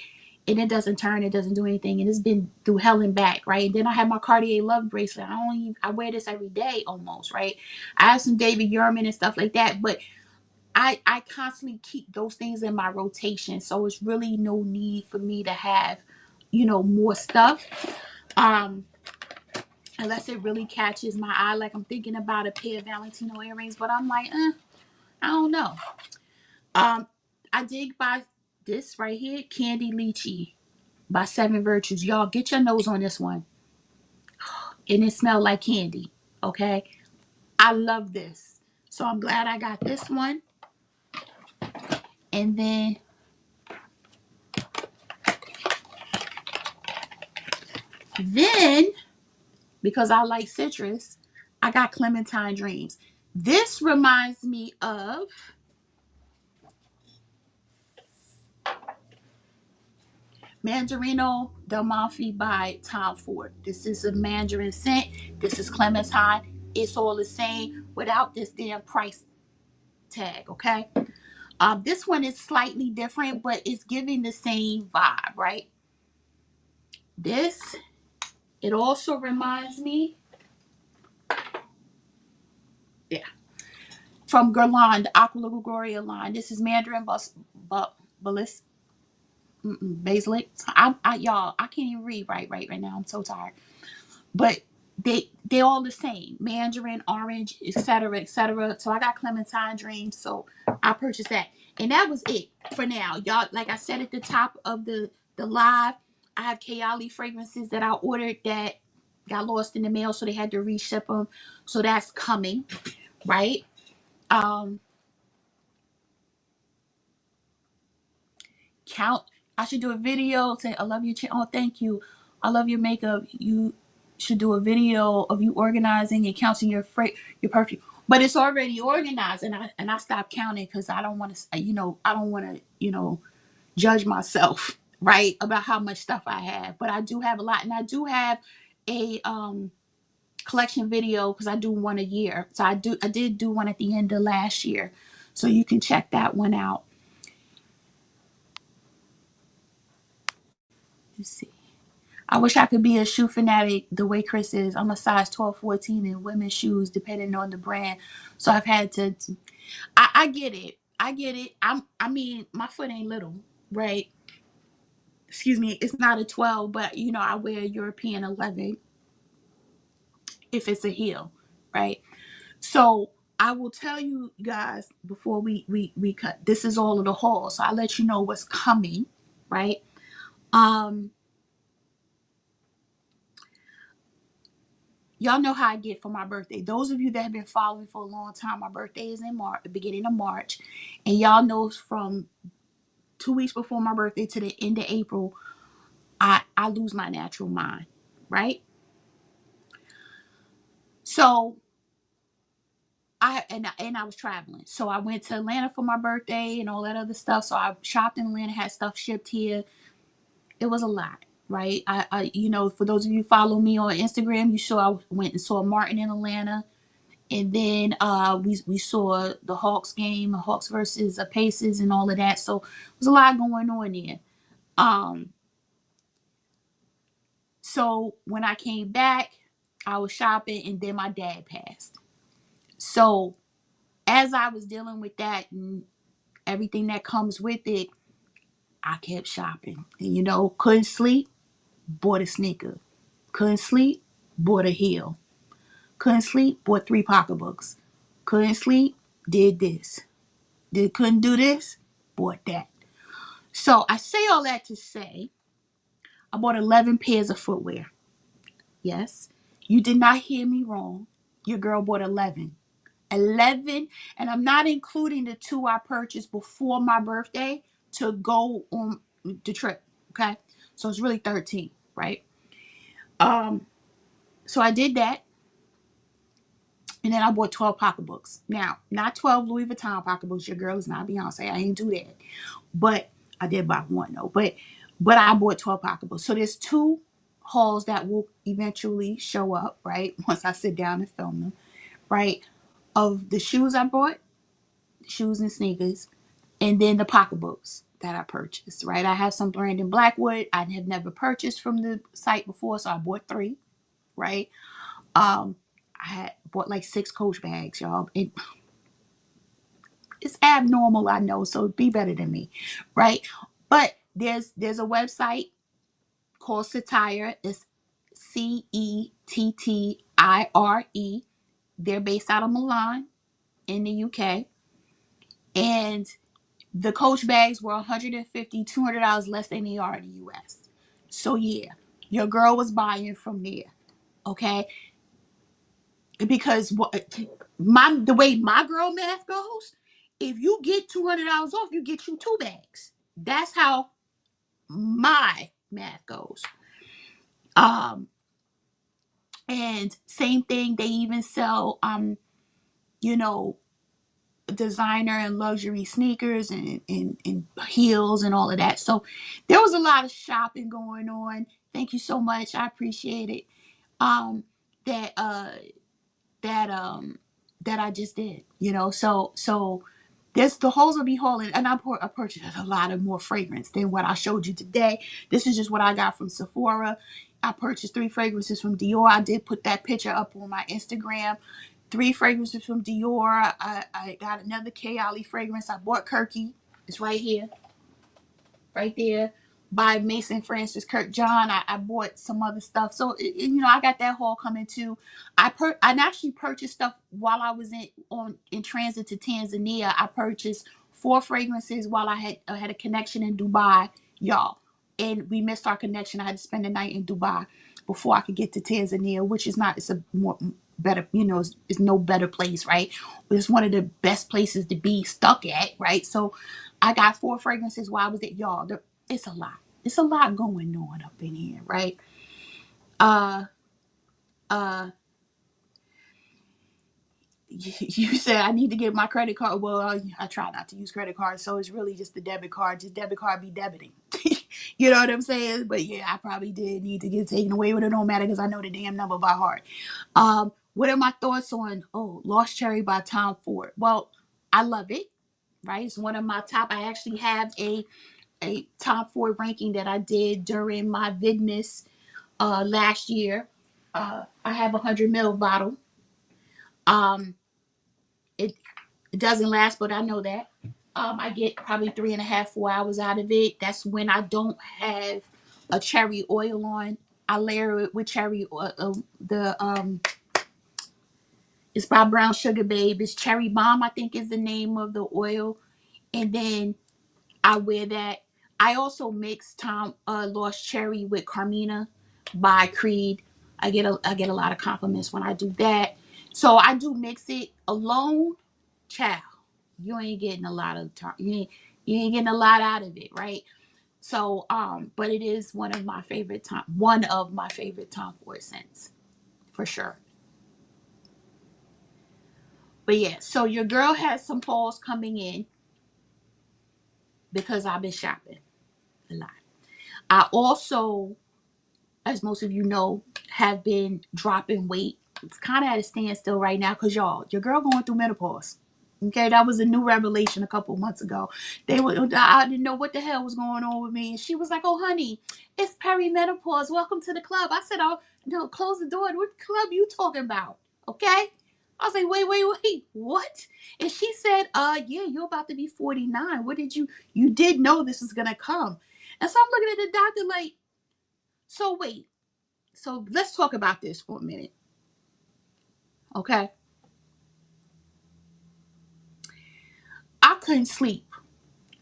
And it doesn't turn, it doesn't do anything, and it's been through hell and back, right? And then I have my Cartier Love bracelet. I wear this every day almost, right? I have some David Yurman and stuff like that, but I constantly keep those things in my rotation, so it's really no need for me to have, you know, more stuff. Um, Unless it really catches my eye, like I'm thinking about a pair of Valentino earrings, but I'm like, I don't know. Um, I did buy this right here, Candy Lychee by Seven Virtues. Y'all get your nose on this one, and it smelled like candy. Okay, I love this, so I'm glad I got this one. And then because I like citrus, I got Clementine Dreams. This reminds me of Mandarino D'Amalfi by Tom Ford. This is a mandarin scent. This is Clementine. It's all the same without this damn price tag, okay? This one is slightly different, but it's giving the same vibe, right? This, it also reminds me, yeah, from Guerlain, the Aqua Gloria line. This is Mandarin Balis, Basilic. Y'all, I can't even read right now. I'm so tired. But they're all the same: Mandarin, orange, etc., etc. So I got Clementine Dreams, so I purchased that, and that was it for now, y'all. Like I said at the top of the live, I have Kayali fragrances that I ordered that got lost in the mail, so they had to reship them. So that's coming, right? Um, count. I should do a video saying I love your oh, thank you, I love your makeup. You should do a video of you organizing and counting your perfume. But it's already organized, and I stopped counting because I don't want to, you know, I don't want to, you know, judge myself, right, about how much stuff I have. But I do have a lot, and I do have a collection video because I do one a year. So I did do one at the end of last year, so you can check that one out. Let's see. I wish I could be a shoe fanatic the way Chris is. I'm a size 12, 14 in women's shoes, depending on the brand. So I've had to. I get it. I get it. I mean, my foot ain't little, right? Excuse me. It's not a 12, but you know, I wear a European 11 if it's a heel, right? So I will tell you guys before we cut. This is all of the haul, so I'll let you know what's coming, right? Um, Y'all know how I get for my birthday. Those of you that have been following for a long time, my birthday is in March, the beginning of March. And y'all know from 2 weeks before my birthday to the end of April, I lose my natural mind, right? So I was traveling. So I went to Atlanta for my birthday and all that other stuff. So I shopped in Atlanta, had stuff shipped here. It was a lot, right? I you know, for those of you who follow me on Instagram, you saw I went and saw Martin in Atlanta. And then we saw the Hawks game, the Hawks versus the Pacers, and all of that. So there's a lot going on there. Um, so when I came back, I was shopping, and then my dad passed. So as I was dealing with that and everything that comes with it, I kept shopping. And you know, couldn't sleep, bought a sneaker. Couldn't sleep, bought a heel. Couldn't sleep, bought 3 pocketbooks. Couldn't sleep, did this. They couldn't do this, bought that. So I say all that to say I bought 11 pairs of footwear. Yes, you did not hear me wrong. Your girl bought 11. 11, and I'm not including the 2 I purchased before my birthday to go on the trip. Okay, so it's really 13, right? Um, so I did that, and then I bought 12 pocketbooks. Now, not 12 Louis Vuitton pocketbooks. Your girl is not Beyonce. I ain't do that, but I did buy one though. But I bought 12 pocketbooks. So there's 2 hauls that will eventually show up, right? Once I sit down and film them, right? Of the shoes I bought, shoes and sneakers, and then the pocketbooks that I purchased, right? I have some Brandon Blackwood I have never purchased from the site before, so I bought 3, right? I had bought like 6 Coach bags, y'all. It's abnormal, I know, so be better than me, right? But there's a website called Satire. It's Cettire. They're based out of Milan in the UK, and the Coach bags were $150, $200 less than they are in the US. So yeah, your girl was buying from there, okay? Because the way my girl math goes, if you get $200 off, you get you 2 bags. That's how my math goes. Um, and same thing, they even sell you know, designer and luxury sneakers and heels and all of that. So there was a lot of shopping going on. Thank you so much. I appreciate it. Um that that that I just did, so this the holes will be hauling, and I purchased a lot of more fragrance than what I showed you today. This is just what I got from Sephora. I purchased 3 fragrances from Dior. I did put that picture up on my Instagram. 3 fragrances from Dior. I got another Kayali fragrance. I bought Kirky. It's right here, right there, by Mason Francis Kirk John. I bought some other stuff. So I got that haul coming too. I actually purchased stuff while I was in transit to Tanzania. I purchased 4 fragrances while I had a connection in Dubai, y'all. And we missed our connection. I had to spend the night in Dubai before I could get to Tanzania, which is not, it's a more better, it's no better place, right? But it's one of the best places to be stuck at, right? So I got 4 fragrances while I was at, y'all. It's a lot. It's a lot going on up in here, right? Uh, uh, you said I need to get my credit card. Well, I try not to use credit cards, so it's really just the debit card. Just debit card be debiting. You know what I'm saying? But yeah, I probably did need to get taken away with it. Don't matter because I know the damn number by heart. What are my thoughts on Lost Cherry by Tom Ford? Well, I love it. Right, it's one of my top. I actually have a Tom Ford ranking that I did during my Vidmas last year. I have a 100 ml bottle. Um, it it doesn't last, but I know that. I get probably 3.5, 4 hours out of it. That's when I don't have a cherry oil on. I layer it with cherry oil. It's by Brown Sugar Babe. It's Cherry Bomb, I think is the name of the oil. And then I wear that. I also mix Tom Lost Cherry with Carmina by Creed. I get a lot of compliments when I do that. So I do mix it alone, child. You ain't getting a lot of you ain't getting a lot out of it, right? So but it is one of my favorite Tom Ford scents for sure. But yeah, so your girl has some hauls coming in because I've been shopping a lot. I also, as most of you know, have been dropping weight. It's kind of at a standstill right now because y'all, your girl going through menopause. Okay, that was a new revelation a couple months ago. I didn't know what the hell was going on with me. And she was like, "Oh, honey, it's perimenopause. Welcome to the club." I said, "Oh, no, close the door. What club you talking about?" Okay. I was like, wait, what? And she said, yeah, you're about to be 49. What did you did know this was gonna come. And so I'm looking at the doctor like, so wait, so let's talk about this for a minute. Okay. couldn't sleep.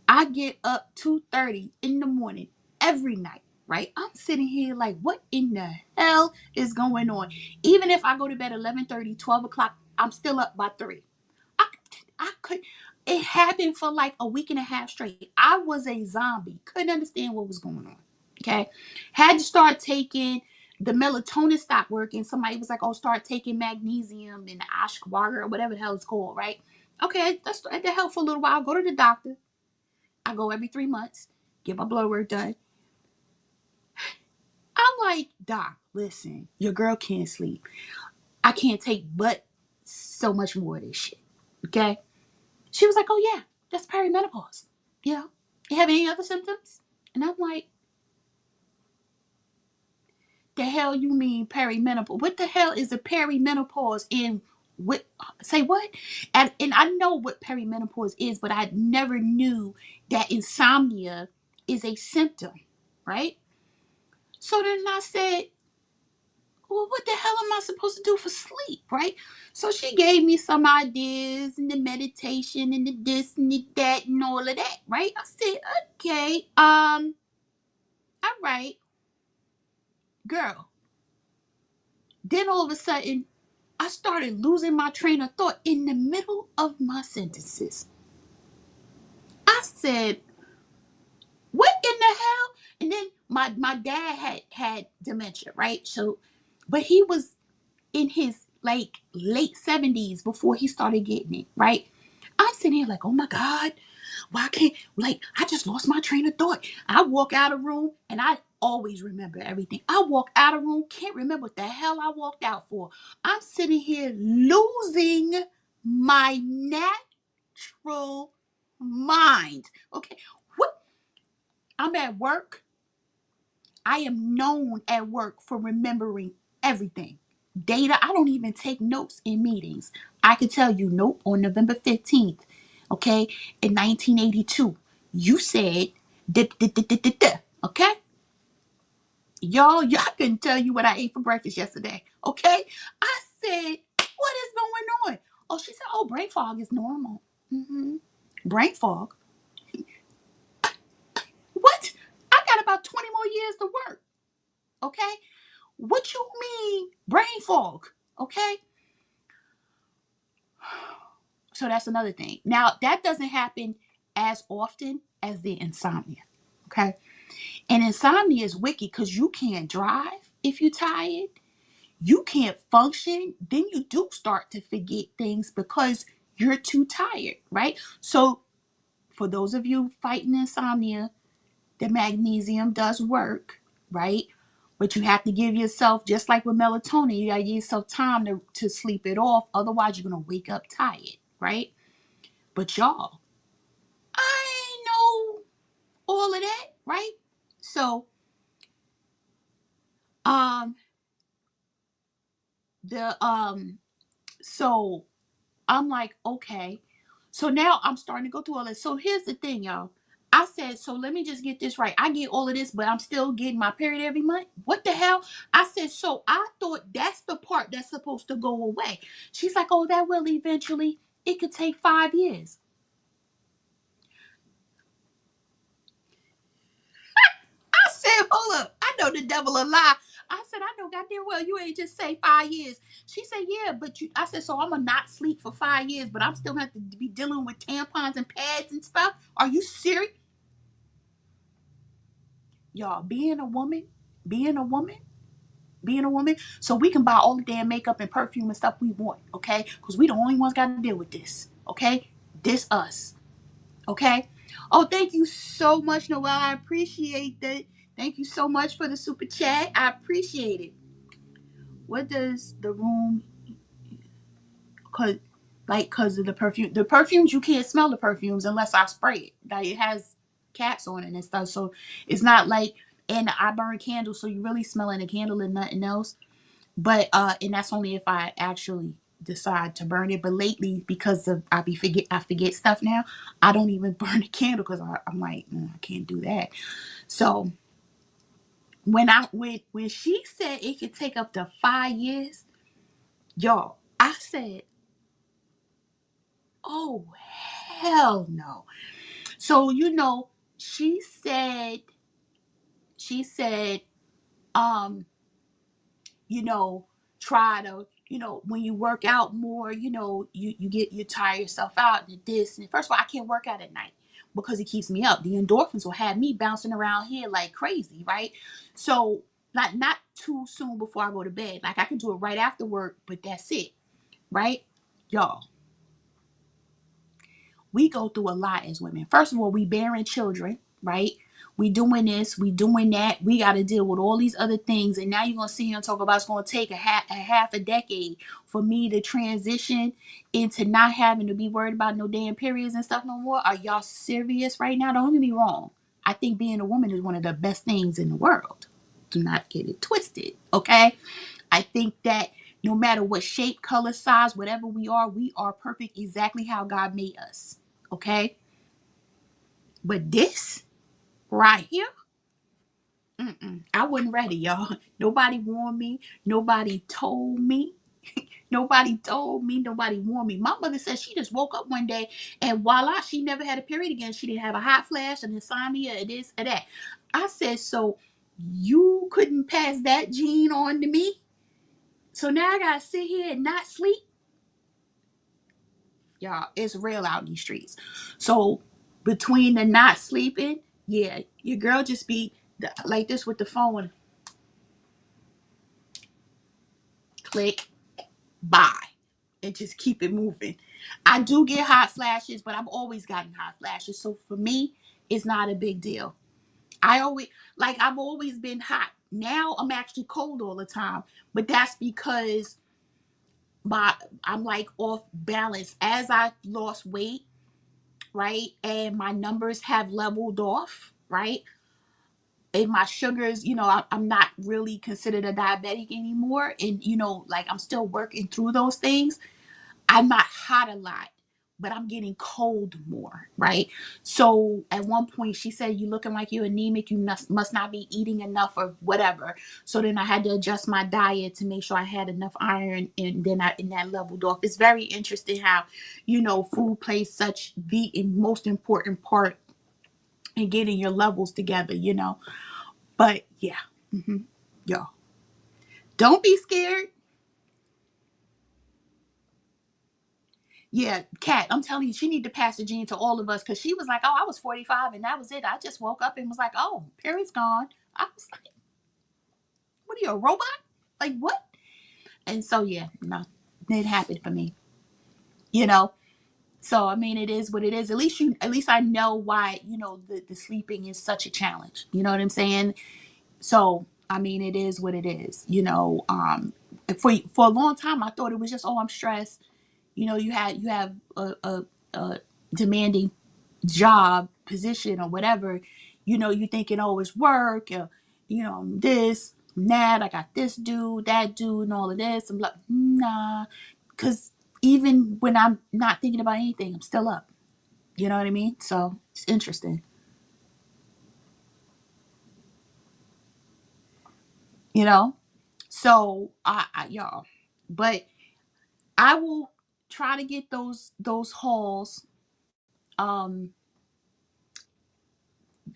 I get up 2:30 in the morning every night, right? I'm sitting here like, what in the hell is going on? Even if I go to bed 11:30, 12 o'clock, I'm still up by 3. I, I could, it happened for like a week and a half straight. I was a zombie. Couldn't understand what was going on. Okay. Had to start taking the melatonin stopped working. Somebody was like, oh, start taking magnesium and ashwagandha or whatever the hell it's called, right? Okay, that helped for a little while. Go to the doctor. I go every 3 months, get my blood work done. I'm like, Doc, listen, your girl can't sleep. I can't take but so much more of this shit. Okay? She was like, oh yeah, that's perimenopause. Yeah. You have any other symptoms? And I'm like, the hell you mean perimenopause? What the hell is a perimenopause in what say what? And I know what perimenopause is, but I never knew that insomnia is a symptom, right? So then I said, well, what the hell am I supposed to do for sleep, right? So she gave me some ideas and the meditation and the this and the that and all of that, right? I said, okay, all right, girl. Then all of a sudden, I started losing my train of thought in the middle of my sentences. I said, what in the hell? And then my dad had dementia, right? So, but he was in his like late 70s before he started getting it, right? I'm sitting here like, oh my God, why can't, like, I just lost my train of thought. I walk out of room and I always remember everything. I walk out of room, can't remember what the hell I walked out for. I'm sitting here losing my natural mind. Okay. What? I'm at work. I am known at work for remembering everything. Data, I don't even take notes in meetings. I can tell you, nope, on November 15th, okay, in 1982, you said, da, da, da, da, da, da, okay? Y'all can tell you what I ate for breakfast yesterday, okay? I said, what is going on? Oh, she said, oh, brain fog is normal. Mm-hmm. Brain fog? What? I got about 20 more years to work, okay? What you mean brain fog? Okay. So that's another thing. Now that doesn't happen as often as the insomnia. Okay. And insomnia is wicked because you can't drive if you're tired. You can't function. Then you do start to forget things because you're too tired, right? So for those of you fighting insomnia, the magnesium does work, right? But you have to give yourself, just like with melatonin, you gotta give yourself time to sleep it off. Otherwise, you're gonna wake up tired, right? But y'all, I know all of that, right? So, um, the so I'm like, okay. So now I'm starting to go through all this. So here's the thing, y'all. I said, so let me just get this right. I get all of this, but I'm still getting my period every month. What the hell? I said, so I thought that's the part that's supposed to go away. She's like, oh, that will eventually. It could take 5 years. I said, hold up. I know the devil a lie. I said, I know goddamn well you ain't just say 5 years. She said, yeah, but you, I said, so I'm gonna not sleep for 5 years, but I'm still gonna have to be dealing with tampons and pads and stuff. Are you serious? Y'all, being a woman, being a woman, so we can buy all the damn makeup and perfume and stuff we want, okay? Because we the only ones got to deal with this, okay? This us, okay? Oh, thank you so much, Noel. I appreciate that. Thank you so much for the super chat. I appreciate it. What does the room, cause like cause of the perfume? The perfumes, you can't smell the perfumes unless I spray it. Like it has caps on it and stuff, so it's not like. And I burn candles, so you really smelling a candle and nothing else. But and that's only if I actually decide to burn it. But lately, because of I forget stuff now. I don't even burn a candle because I'm like I can't do that. So when she said it could take up to 5 years, y'all, I said Oh, hell no. So, she said, um, you know, try to, when you work out more, you tire yourself out and this. And first of all, I can't work out at night because it keeps me up. The endorphins will have me bouncing around here like crazy, right? So not too soon before I go to bed. Like I can do it right after work, but that's it, right? Y'all, we go through a lot as women. First of all, we bearing children, right? We doing this, we doing that. We got to deal with all these other things. And now you're going to sit here and talk about it's going to take a half a decade for me to transition into not having to be worried about no damn periods and stuff no more. Are y'all serious right now? Don't get me wrong. I think being a woman is one of the best things in the world. Do not get it twisted, okay? I think that no matter what shape, color, size, whatever we are perfect exactly how God made us. Okay? But this right here, I wasn't ready, y'all. Nobody warned me. Nobody told me. Nobody told me. Nobody warned me. My mother said she just woke up one day and voila, she never had a period again. She didn't have a hot flash, an insomnia, or this, or that. I said, so you couldn't pass that gene on to me? So now I gotta sit here and not sleep? Y'all, it's real out in these streets. So between the not sleeping, yeah, your girl just be like this with the phone. Click, bye, and just keep it moving. I do get hot flashes, but I've always gotten hot flashes. So for me, it's not a big deal. I've always been hot. Now I'm actually cold all the time, but that's because my I'm like off balance as I lost weight, right? And my numbers have leveled off, right? And my sugars, I'm not really considered a diabetic anymore. And, like I'm still working through those things. I'm not hot a lot, but I'm getting cold more, right? So at one point she said, you looking like you're anemic. You must not be eating enough or whatever. So then I had to adjust my diet to make sure I had enough iron. And then that leveled off. It's very interesting how, food plays such the most important part in getting your levels together. But yeah, y'all, don't be scared. Yeah, Kat, I'm telling you, she need to pass the gene to all of us because she was like, "Oh, I was 45 and that was it. I just woke up and was like, oh, period's gone." I was like, "What are you, a robot? Like what?" And so yeah, no, it happened for me. You know. So I mean, it is what it is. At least I know why. The sleeping is such a challenge. You know what I'm saying? So I mean, it is what it is. For a long time, I thought it was just, oh, I'm stressed. You have a demanding job position or whatever. You thinking, oh, it's work, this that, I got this dude, that dude, and all of this. I'm like, nah, because even when I'm not thinking about anything, I'm still up. You know what I mean? So it's interesting. you know so y'all, but I will try to get those hauls. um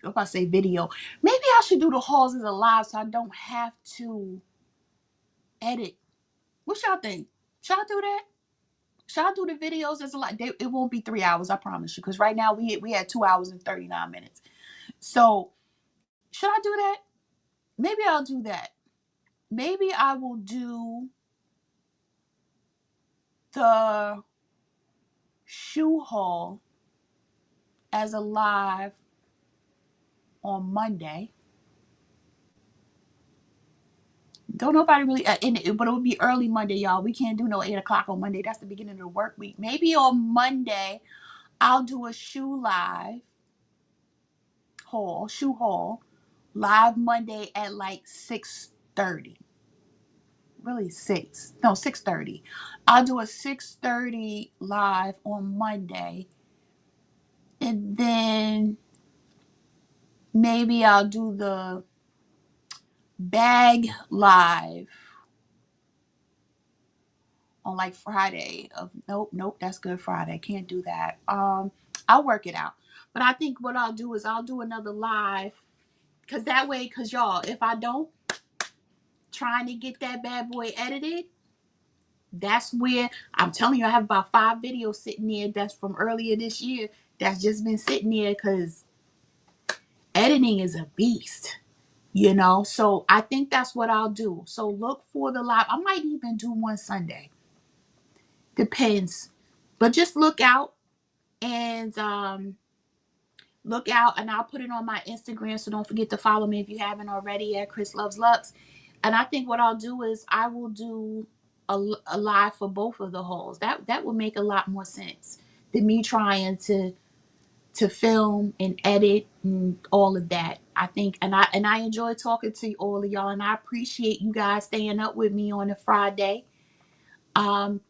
if I say video, maybe I should do the hauls as a live so I don't have to edit. What y'all think? Should I do that? Should I do the videos as a live? It won't be 3 hours, I promise you, because right now we had 2 hours and 39 minutes. So should I do that? Maybe I'll do that. Maybe I will do the shoe haul as a live on Monday. Don't nobody really, but it would be early Monday, y'all. We can't do no 8 o'clock on Monday. That's the beginning of the work week. Maybe on Monday, I'll do a shoe haul, live Monday at like 6:30. Really 6, no, 6:30. I'll do a 6:30 live on Monday, and then maybe I'll do the bag live on like Friday of nope, that's Good Friday. Can't do that. I'll work it out. But I think what I'll do is I'll do another live, because that way, because y'all, if I don't, trying to get that bad boy edited, that's where I'm telling you, I have about 5 videos sitting there that's from earlier this year that's just been sitting there, because editing is a beast, you know. So I think that's what I'll do. So look for the live. I might even do one Sunday, depends, but just look out. And look out, and I'll put it on my Instagram, so don't forget to follow me if you haven't already at Chris Loves Lux. And I think what I'll do is I will do a live for both of the hauls. That would make a lot more sense than me trying to film and edit and all of that. I think, and I enjoy talking to all of y'all, and I appreciate you guys staying up with me on a Friday. Um,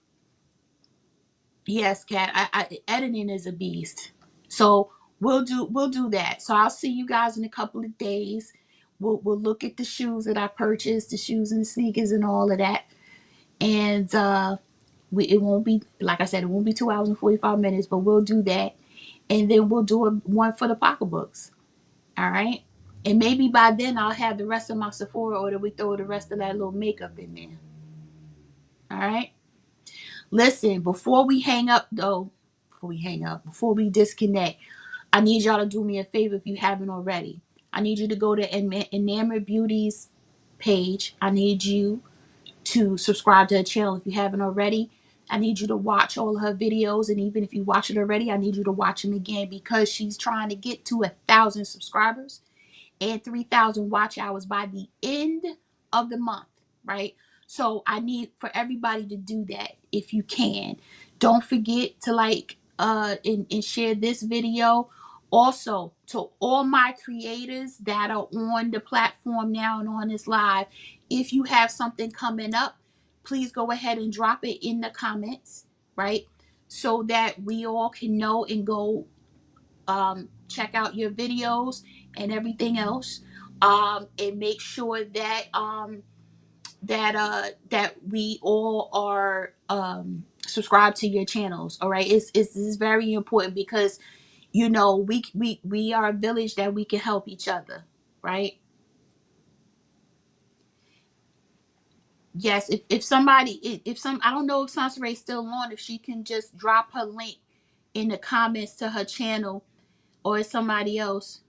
yes, Kat, editing is a beast. So we'll do that. So I'll see you guys in a couple of days. We'll look at the shoes that I purchased, the shoes and the sneakers and all of that. And it won't be, like I said, it won't be 2 hours and 45 minutes, but we'll do that. And then we'll do one for the pocketbooks. All right. And maybe by then I'll have the rest of my Sephora, or we throw the rest of that little makeup in there. All right. Listen, before we disconnect, I need y'all to do me a favor if you haven't already. I need you to go to Enamored Beauty's page. I need you to subscribe to her channel if you haven't already. I need you to watch all of her videos, and even if you watch it already, I need you to watch them again, because she's trying to get to 1,000 subscribers and 3,000 watch hours by the end of the month, right? So I need for everybody to do that if you can. Don't forget to like and share this video. Also, to all my creators that are on the platform now and on this live, if you have something coming up, please go ahead and drop it in the comments, right? So that we all can know and go check out your videos and everything else, and make sure that that we all are subscribed to your channels. All right, it's this is very important, because you know we are a village that we can help each other, right? Yes, if somebody, if some, I don't know if Sansare's still on, if she can just drop her link in the comments to her channel, or somebody else.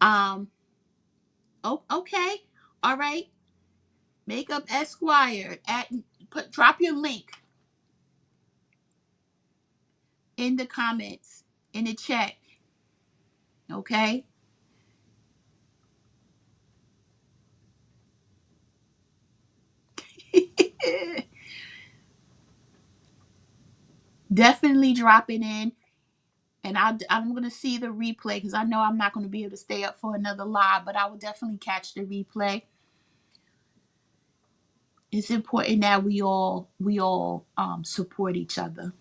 um Oh, okay. All right. Makeup Esquire. Drop your link in the comments, in the chat. Okay. Definitely drop it in. And I'm going to see the replay, because I know I'm not going to be able to stay up for another live, but I will definitely catch the replay. It's important that we all support each other.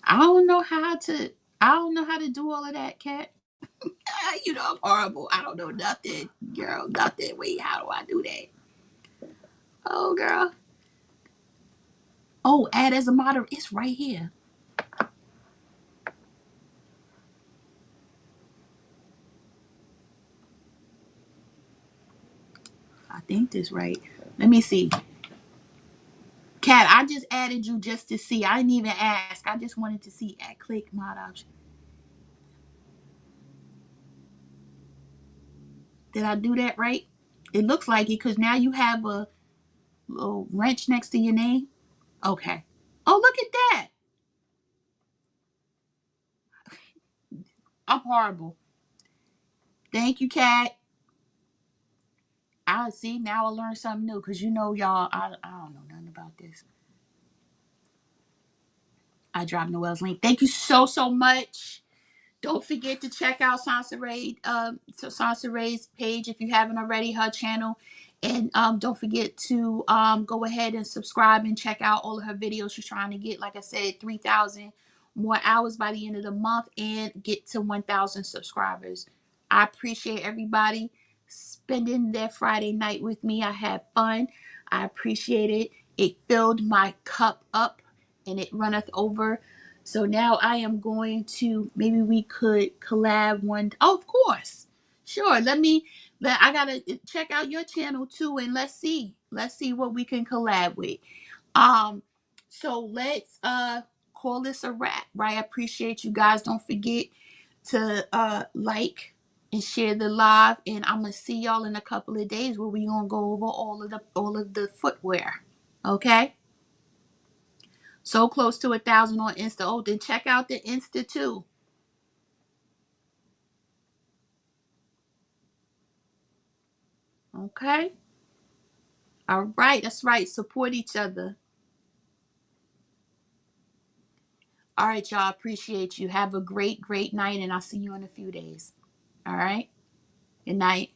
I don't know how to I don't know how to do all of that, Kat. You know I'm horrible. I don't know nothing, girl. Nothing. Wait, how do I do that? Oh, girl. Oh, add as a moderator. It's right here. I think this right. Let me see. Kat, I just added you just to see. I didn't even ask. I just wanted to see. Add click mod option. Did I do that right? It looks like it, because now you have a little wrench next to your name. Okay. Oh, look at that. I'm horrible. Thank you, Kat. I see. Now I learned something new, because you know, y'all, I don't know nothing about this. I dropped Noel's link. Thank you so much. Don't forget to check out Sansa Ray's page if you haven't already, her channel. And don't forget to go ahead and subscribe and check out all of her videos. She's trying to get, like I said, 3,000 more hours by the end of the month, and get to 1,000 subscribers. I appreciate everybody. spending their Friday night with me. I had fun. I appreciate it. It filled my cup up and it runneth over. So now I am going to, maybe we could collab one. Oh, of course. Sure. I gotta check out your channel too, and let's see what we can collab with. Um, so let's call this a wrap, right? I appreciate you guys. Don't forget to like and share the live, and I'm gonna see y'all in a couple of days where we gonna go over all of the footwear. Okay? So close to 1,000 on Insta. Oh, then check out the Insta too. Okay? All right, that's right. Support each other. All right, y'all. Appreciate you. Have a great, great night, and I'll see you in a few days. All right? Good night.